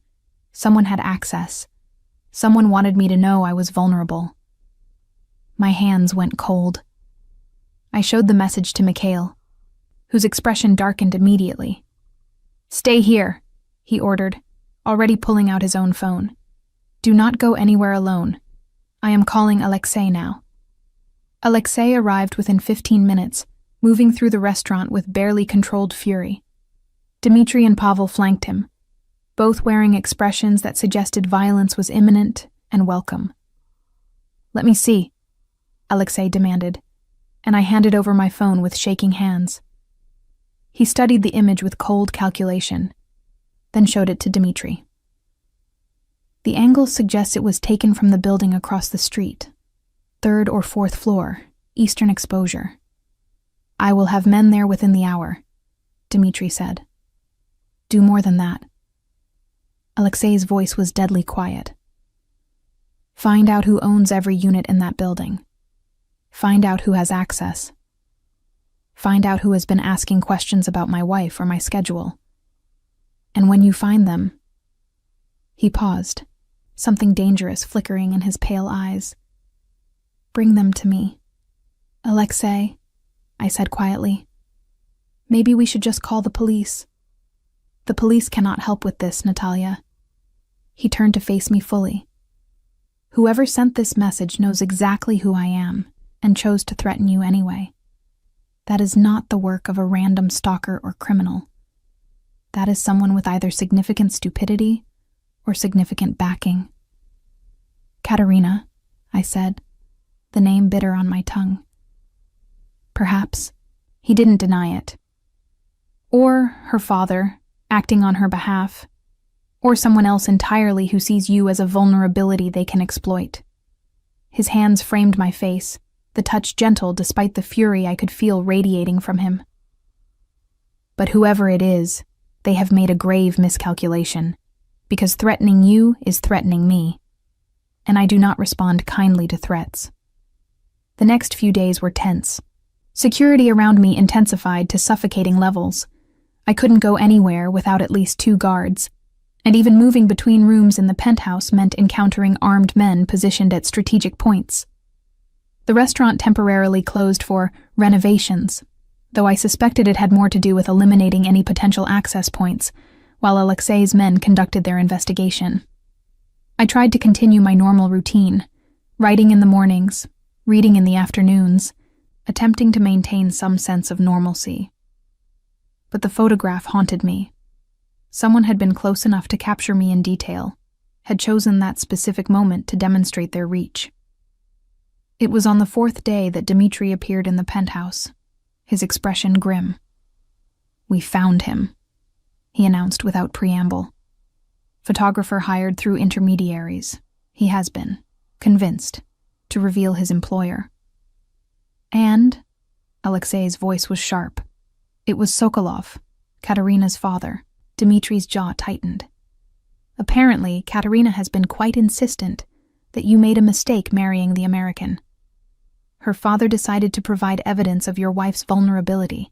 Someone had access. Someone wanted me to know I was vulnerable. My hands went cold. I showed the message to Mikhail, whose expression darkened immediately. Stay here, he ordered, already pulling out his own phone. Do not go anywhere alone. I am calling Alexei now. Alexei arrived within 15 minutes, moving through the restaurant with barely controlled fury. Dmitri and Pavel flanked him, both wearing expressions that suggested violence was imminent and welcome. Let me see, Alexei demanded, and I handed over my phone with shaking hands. He studied the image with cold calculation, then showed it to Dmitri. The angle suggests it was taken from the building across the street, 3rd or 4th floor, eastern exposure. I will have men there within the hour, Dmitri said. Do more than that. Alexei's voice was deadly quiet. Find out who owns every unit in that building. Find out who has access. Find out who has been asking questions about my wife or my schedule. And when you find them... He paused, something dangerous flickering in his pale eyes. Bring them to me. Alexei, I said quietly. Maybe we should just call the police. The police cannot help with this, Natalia. He turned to face me fully. Whoever sent this message knows exactly who I am and chose to threaten you anyway. That is not the work of a random stalker or criminal. That is someone with either significant stupidity or significant backing. Katerina, I said, the name bitter on my tongue. Perhaps. He didn't deny it. Or her father, acting on her behalf. Or someone else entirely who sees you as a vulnerability they can exploit. His hands framed my face, the touch gentle despite the fury I could feel radiating from him. But whoever it is, they have made a grave miscalculation, because threatening you is threatening me, and I do not respond kindly to threats. The next few days were tense. Security around me intensified to suffocating levels. I couldn't go anywhere without at least 2 guards, and even moving between rooms in the penthouse meant encountering armed men positioned at strategic points. The restaurant temporarily closed for renovations, though I suspected it had more to do with eliminating any potential access points, while Alexei's men conducted their investigation. I tried to continue my normal routine, writing in the mornings, reading in the afternoons, attempting to maintain some sense of normalcy. But the photograph haunted me. Someone had been close enough to capture me in detail, had chosen that specific moment to demonstrate their reach. It was on the 4th day that Dmitri appeared in the penthouse, his expression grim. We found him, he announced without preamble. Photographer hired through intermediaries. He has been, convinced, to reveal his employer. And, Alexei's voice was sharp, it was Sokolov, Katerina's father. Dimitri's jaw tightened. Apparently, Katerina has been quite insistent that you made a mistake marrying the American. Her father decided to provide evidence of your wife's vulnerability,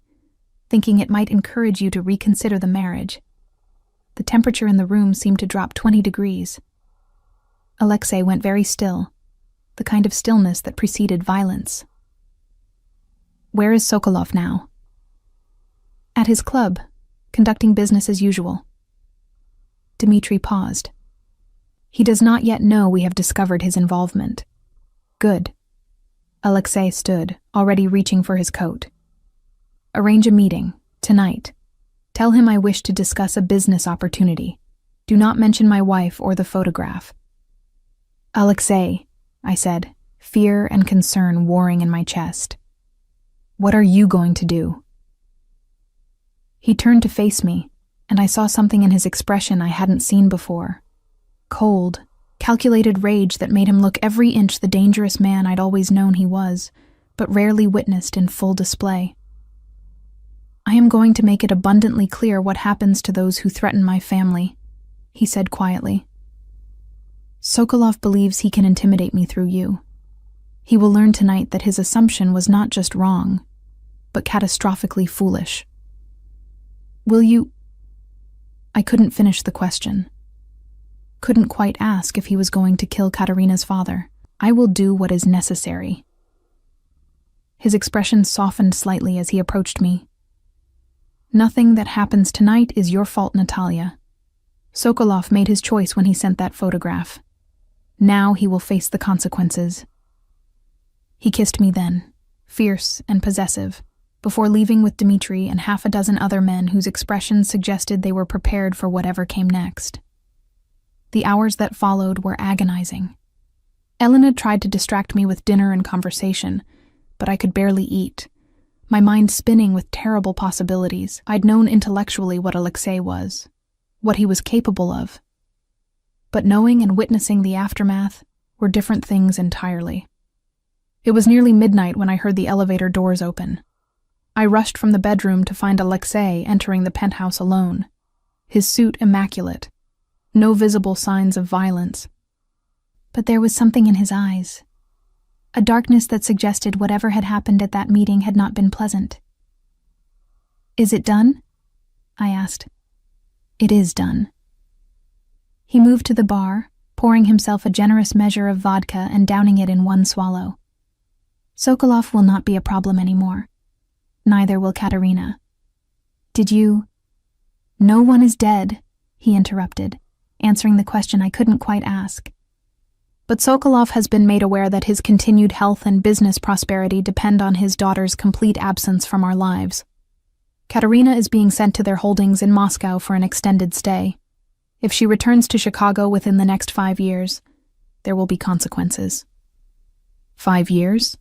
thinking it might encourage you to reconsider the marriage. The temperature in the room seemed to drop 20 degrees. Alexei went very still, the kind of stillness that preceded violence. Where is Sokolov now? At his club, conducting business as usual. Dmitri paused. He does not yet know we have discovered his involvement. Good. Alexei stood, already reaching for his coat. Arrange a meeting, tonight. Tell him I wish to discuss a business opportunity. Do not mention my wife or the photograph. Alexei, I said, fear and concern warring in my chest. What are you going to do? He turned to face me, and I saw something in his expression I hadn't seen before. Cold, calculated rage that made him look every inch the dangerous man I'd always known he was, but rarely witnessed in full display. I am going to make it abundantly clear what happens to those who threaten my family, he said quietly. Sokolov believes he can intimidate me through you. He will learn tonight that his assumption was not just wrong, but catastrophically foolish. Will you... I couldn't finish the question. Couldn't quite ask if he was going to kill Katerina's father. I will do what is necessary. His expression softened slightly as he approached me. Nothing that happens tonight is your fault, Natalia. Sokolov made his choice when he sent that photograph. Now he will face the consequences. He kissed me then, fierce and possessive, before leaving with Dmitri and half a dozen other men whose expressions suggested they were prepared for whatever came next. The hours that followed were agonizing. Elena tried to distract me with dinner and conversation, but I could barely eat, my mind spinning with terrible possibilities. I'd known intellectually what Alexei was, what he was capable of. But knowing and witnessing the aftermath were different things entirely. It was nearly midnight when I heard the elevator doors open. I rushed from the bedroom to find Alexei entering the penthouse alone, his suit immaculate, no visible signs of violence. But there was something in his eyes, a darkness that suggested whatever had happened at that meeting had not been pleasant. Is it done? I asked. It is done. He moved to the bar, pouring himself a generous measure of vodka and downing it in one swallow. Sokolov will not be a problem anymore. Neither will Katerina. Did you... No one is dead, he interrupted, answering the question I couldn't quite ask. But Sokolov has been made aware that his continued health and business prosperity depend on his daughter's complete absence from our lives. Katerina is being sent to their holdings in Moscow for an extended stay. If she returns to Chicago within the next 5 years, there will be consequences. 5 years?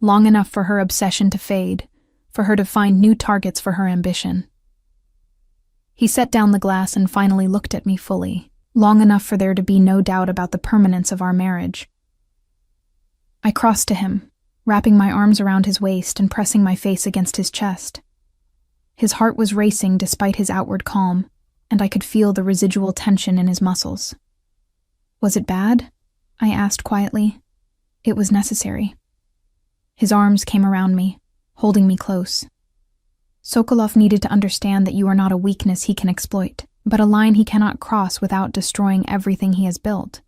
Long enough for her obsession to fade, for her to find new targets for her ambition. He set down the glass and finally looked at me fully, long enough for there to be no doubt about the permanence of our marriage. I crossed to him, wrapping my arms around his waist and pressing my face against his chest. His heart was racing despite his outward calm, and I could feel the residual tension in his muscles. Was it bad? I asked quietly. It was necessary. His arms came around me, holding me close. Sokolov needed to understand that you are not a weakness he can exploit, but a line he cannot cross without destroying everything he has built.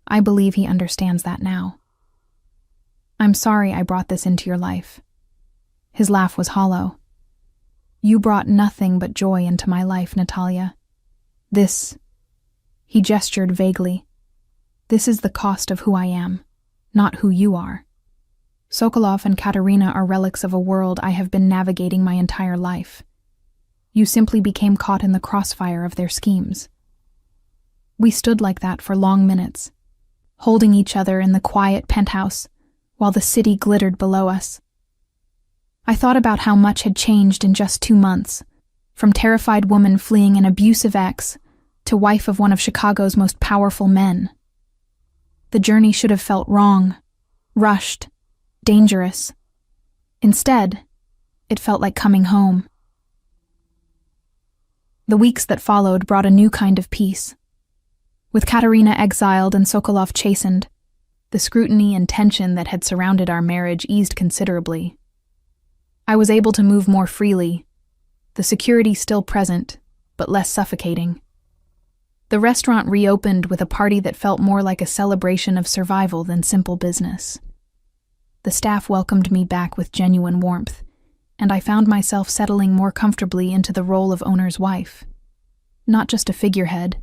I believe he understands that now. I'm sorry I brought this into your life. His laugh was hollow. You brought nothing but joy into my life, Natalia. This, he gestured vaguely, this is the cost of who I am, not who you are. Sokolov and Katerina are relics of a world I have been navigating my entire life. You simply became caught in the crossfire of their schemes. We stood like that for long minutes, holding each other in the quiet penthouse, while the city glittered below us. I thought about how much had changed in just 2 months, from terrified woman fleeing an abusive ex to wife of one of Chicago's most powerful men. The journey should have felt wrong, rushed, dangerous. Instead, it felt like coming home. The weeks that followed brought a new kind of peace. With Katerina exiled and Sokolov chastened, the scrutiny and tension that had surrounded our marriage eased considerably. I was able to move more freely, the security still present, but less suffocating. The restaurant reopened with a party that felt more like a celebration of survival than simple business. The staff welcomed me back with genuine warmth, and I found myself settling more comfortably into the role of owner's wife. Not just a figurehead,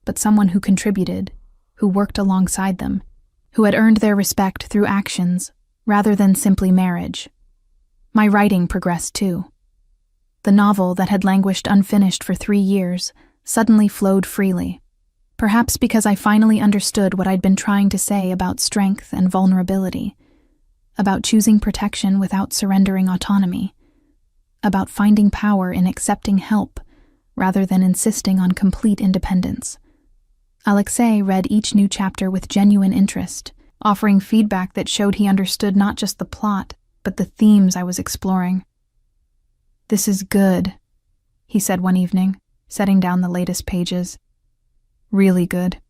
but someone who contributed, who worked alongside them, who had earned their respect through actions rather than simply marriage. My writing progressed too. The novel that had languished unfinished for 3 years suddenly flowed freely, perhaps because I finally understood what I'd been trying to say about strength and vulnerability, about choosing protection without surrendering autonomy, about finding power in accepting help rather than insisting on complete independence. Alexei read each new chapter with genuine interest, offering feedback that showed he understood not just the plot, but the themes I was exploring. "This is good," he said one evening, setting down the latest pages. "Really good.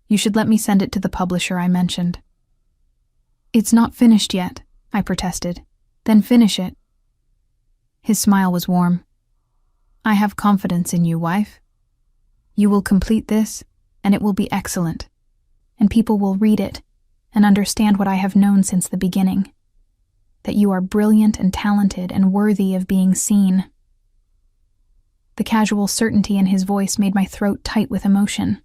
You should let me send it to the publisher I mentioned." "It's not finished yet," I protested. "Then finish it." His smile was warm. "I have confidence in you, wife. You will complete this, and it will be excellent. And people will read it and understand what I have known since the beginning. That you are brilliant and talented and worthy of being seen." The casual certainty in his voice made my throat tight with emotion.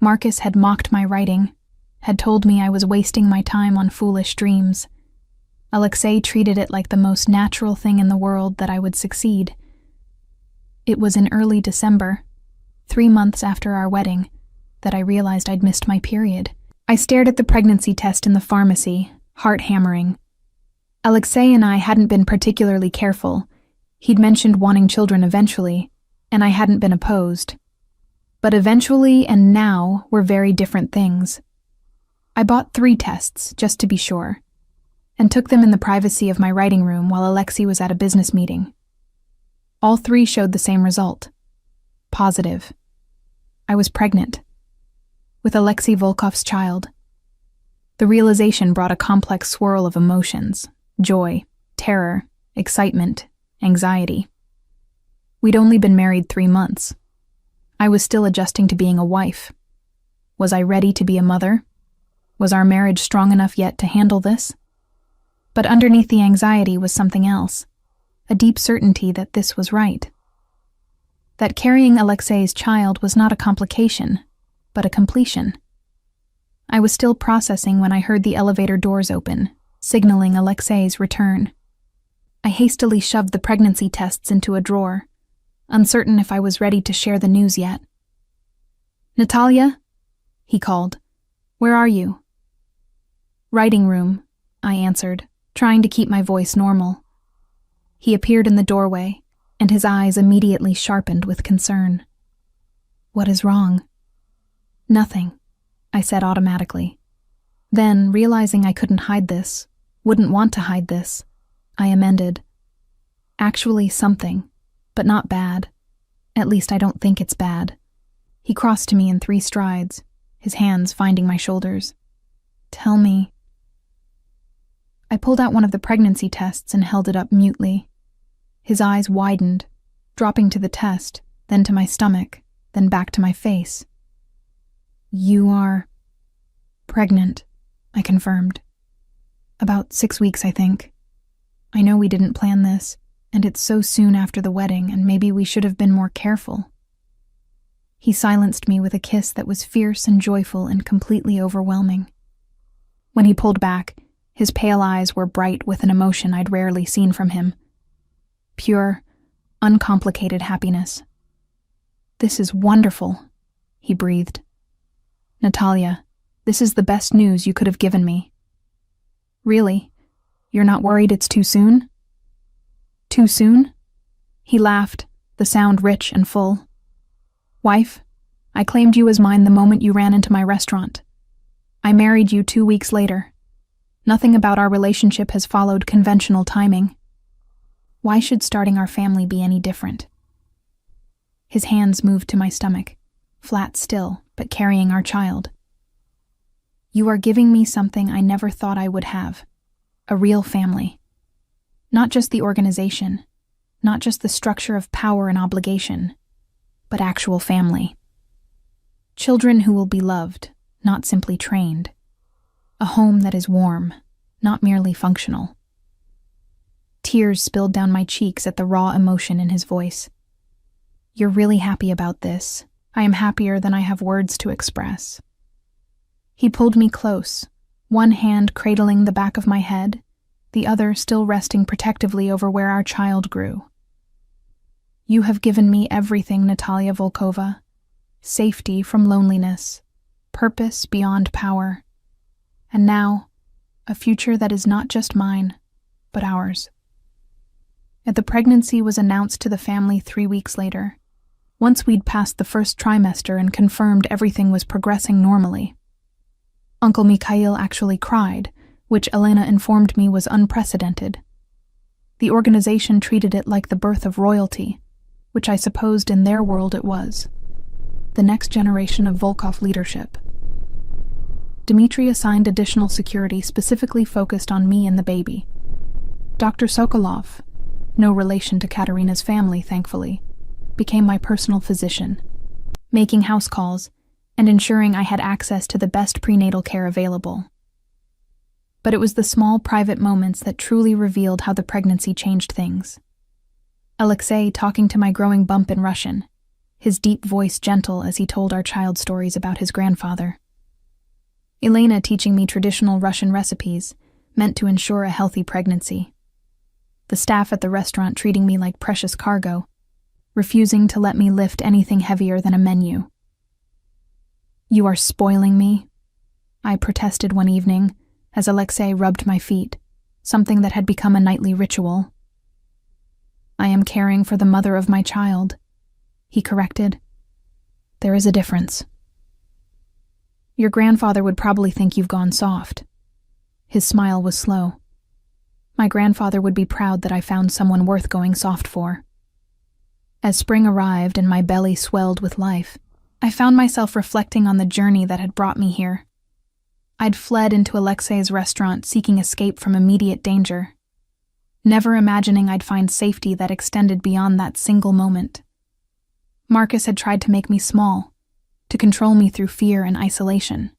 Marcus had mocked my writing, had told me I was wasting my time on foolish dreams. Alexei treated it like the most natural thing in the world that I would succeed. It was in early December, 3 months after our wedding, that I realized I'd missed my period. I stared at the pregnancy test in the pharmacy, heart hammering. Alexei and I hadn't been particularly careful. He'd mentioned wanting children eventually, and I hadn't been opposed. But eventually and now were very different things. I bought 3 tests, just to be sure, and took them in the privacy of my writing room while Alexei was at a business meeting. All 3 showed the same result. Positive. I was pregnant. With Alexei Volkov's child. The realization brought a complex swirl of emotions: joy, terror, excitement, anxiety. We'd only been married 3 months. I was still adjusting to being a wife. Was I ready to be a mother? Was our marriage strong enough yet to handle this? But underneath the anxiety was something else, a deep certainty that this was right. That carrying Alexei's child was not a complication, but a completion. I was still processing when I heard the elevator doors open, signaling Alexei's return. I hastily shoved the pregnancy tests into a drawer, uncertain if I was ready to share the news yet. "Natalia?" he called. "Where are you?" "Writing room," I answered, trying to keep my voice normal. He appeared in the doorway, and his eyes immediately sharpened with concern. "What is wrong?" "Nothing," I said automatically. Then, realizing I couldn't hide this, wouldn't want to hide this, I amended. "Actually something, but not bad. At least I don't think it's bad." He crossed to me in 3 strides, his hands finding my shoulders. "Tell me." I pulled out one of the pregnancy tests and held it up mutely. His eyes widened, dropping to the test, then to my stomach, then back to my face. "You are pregnant," I confirmed. "About 6 weeks, I think. I know we didn't plan this, and it's so soon after the wedding, and maybe we should have been more careful." He silenced me with a kiss that was fierce and joyful and completely overwhelming. When he pulled back, his pale eyes were bright with an emotion I'd rarely seen from him. Pure, uncomplicated happiness. "This is wonderful," he breathed. "Natalia, this is the best news you could have given me." "Really? You're not worried it's too soon?" "Too soon?" He laughed, the sound rich and full. "Wife, I claimed you as mine the moment you ran into my restaurant. I married you 2 weeks later. Nothing about our relationship has followed conventional timing. Why should starting our family be any different?" His hands moved to my stomach, flat still, but carrying our child. You are giving me something I never thought I would have. A real family. Not just the organization, not just the structure of power and obligation, but actual family. Children who will be loved, not simply trained. A home that is warm, not merely functional. Tears spilled down my cheeks at the raw emotion in his voice. You're really happy about this. I am happier than I have words to express. He pulled me close, one hand cradling the back of my head, the other still resting protectively over where our child grew. You have given me everything, Natalia Volkova. Safety from loneliness, purpose beyond power, and now, a future that is not just mine, but ours. The pregnancy was announced to the family 3 weeks later, once we'd passed the first trimester and confirmed everything was progressing normally. Uncle Mikhail actually cried, which Elena informed me was unprecedented. The organization treated it like the birth of royalty, which I supposed in their world it was. The next generation of Volkov leadership. Dmitry assigned additional security specifically focused on me and the baby. Dr. Sokolov, no relation to Katerina's family, thankfully, became my personal physician, making house calls and ensuring I had access to the best prenatal care available. But it was the small private moments that truly revealed how the pregnancy changed things. Alexei talking to my growing bump in Russian, his deep voice gentle as he told our child stories about his grandfather. Elena teaching me traditional Russian recipes, meant to ensure a healthy pregnancy. The staff at the restaurant treating me like precious cargo, refusing to let me lift anything heavier than a menu. You are spoiling me, I protested one evening as Alexei rubbed my feet, something that had become a nightly ritual. I am caring for the mother of my child, he corrected. There is a difference. Your grandfather would probably think you've gone soft. His smile was slow. My grandfather would be proud that I found someone worth going soft for. As spring arrived and my belly swelled with life, I found myself reflecting on the journey that had brought me here. I'd fled into Alexei's restaurant seeking escape from immediate danger, never imagining I'd find safety that extended beyond that single moment. Marcus had tried to make me small, to control me through fear and isolation.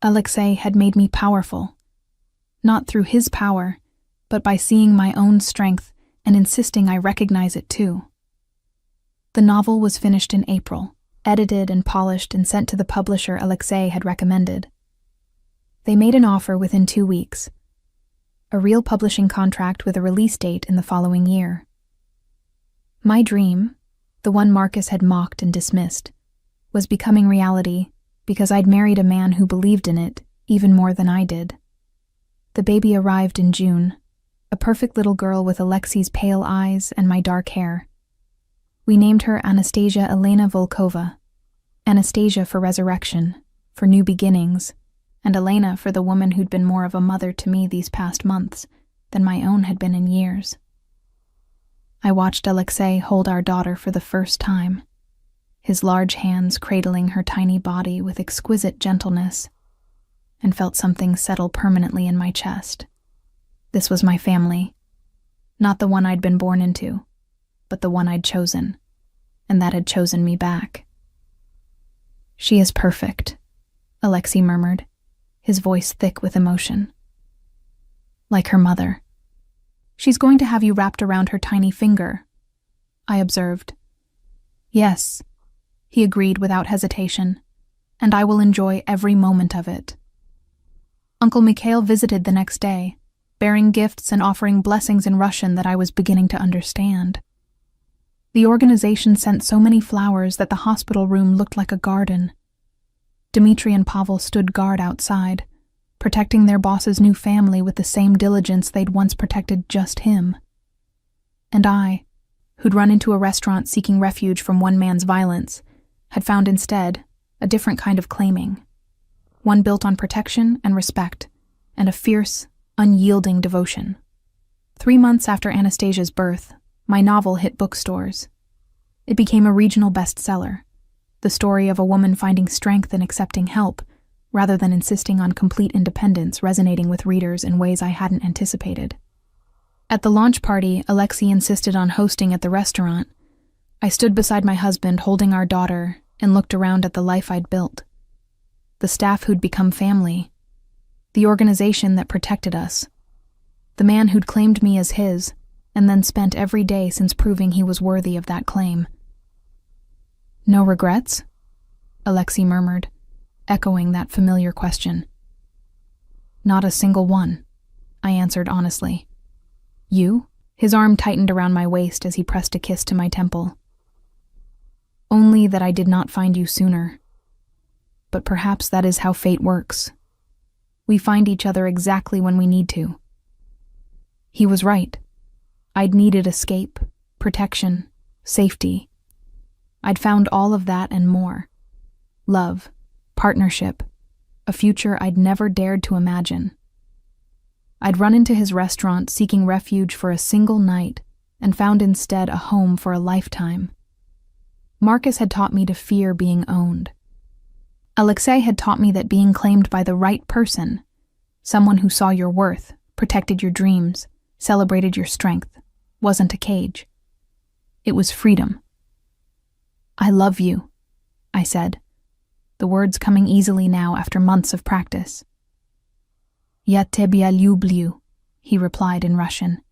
Alexei had made me powerful, not through his power, but by seeing my own strength and insisting I recognize it too. The novel was finished in April, edited and polished and sent to the publisher Alexei had recommended. They made an offer within 2 weeks, a real publishing contract with a release date in the following year. My dream, the one Marcus had mocked and dismissed, was becoming reality because I'd married a man who believed in it even more than I did. The baby arrived in June, a perfect little girl with Alexei's pale eyes and my dark hair. We named her Anastasia Elena Volkova, Anastasia for resurrection, for new beginnings, and Elena for the woman who'd been more of a mother to me these past months than my own had been in years. I watched Alexei hold our daughter for the first time, his large hands cradling her tiny body with exquisite gentleness, and felt something settle permanently in my chest. This was my family, not the one I'd been born into, but the one I'd chosen, and that had chosen me back. She is perfect, Alexei murmured, his voice thick with emotion. Like her mother. She's going to have you wrapped around her tiny finger, I observed. Yes, he agreed without hesitation, and I will enjoy every moment of it. Uncle Mikhail visited the next day, bearing gifts and offering blessings in Russian that I was beginning to understand. The organization sent so many flowers that the hospital room looked like a garden. Dmitry and Pavel stood guard outside, protecting their boss's new family with the same diligence they'd once protected just him. And I, who'd run into a restaurant seeking refuge from one man's violence, had found instead a different kind of claiming, one built on protection and respect, and a fierce, unyielding devotion. 3 months after Anastasia's birth, my novel hit bookstores. It became a regional bestseller, the story of a woman finding strength in accepting help, rather than insisting on complete independence, resonating with readers in ways I hadn't anticipated. At the launch party Alexei insisted on hosting at the restaurant, I stood beside my husband holding our daughter and looked around at the life I'd built. The staff who'd become family, the organization that protected us, the man who'd claimed me as his, and then spent every day since proving he was worthy of that claim. "No regrets?" Alexei murmured, echoing that familiar question. "Not a single one," I answered honestly. "You?" His arm tightened around my waist as he pressed a kiss to my temple. "Only that I did not find you sooner. But perhaps that is how fate works. We find each other exactly when we need to." He was right. I'd needed escape, protection, safety. I'd found all of that and more. Love, partnership, a future I'd never dared to imagine. I'd run into his restaurant seeking refuge for a single night and found instead a home for a lifetime. Marcus had taught me to fear being owned. Alexei had taught me that being claimed by the right person, someone who saw your worth, protected your dreams, celebrated your strength, wasn't a cage. It was freedom. "I love you," I said, the words coming easily now after months of practice. "Я тебя люблю," he replied in Russian,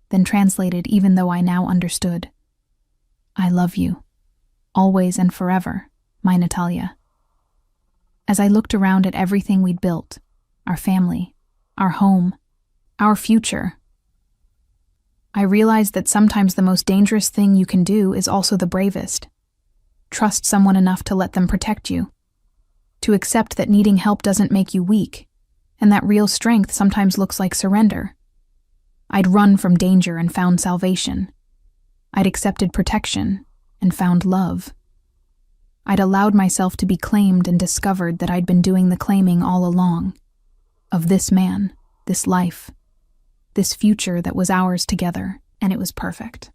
then translated even though I now understood. "I love you, always and forever, my Natalia." As I looked around at everything we'd built, our family, our home, our future, I realized that sometimes the most dangerous thing you can do is also the bravest. Trust someone enough to let them protect you. To accept that needing help doesn't make you weak, and that real strength sometimes looks like surrender. I'd run from danger and found salvation. I'd accepted protection and found love. I'd allowed myself to be claimed and discovered that I'd been doing the claiming all along. Of this man, this life, this future that was ours together, and it was perfect.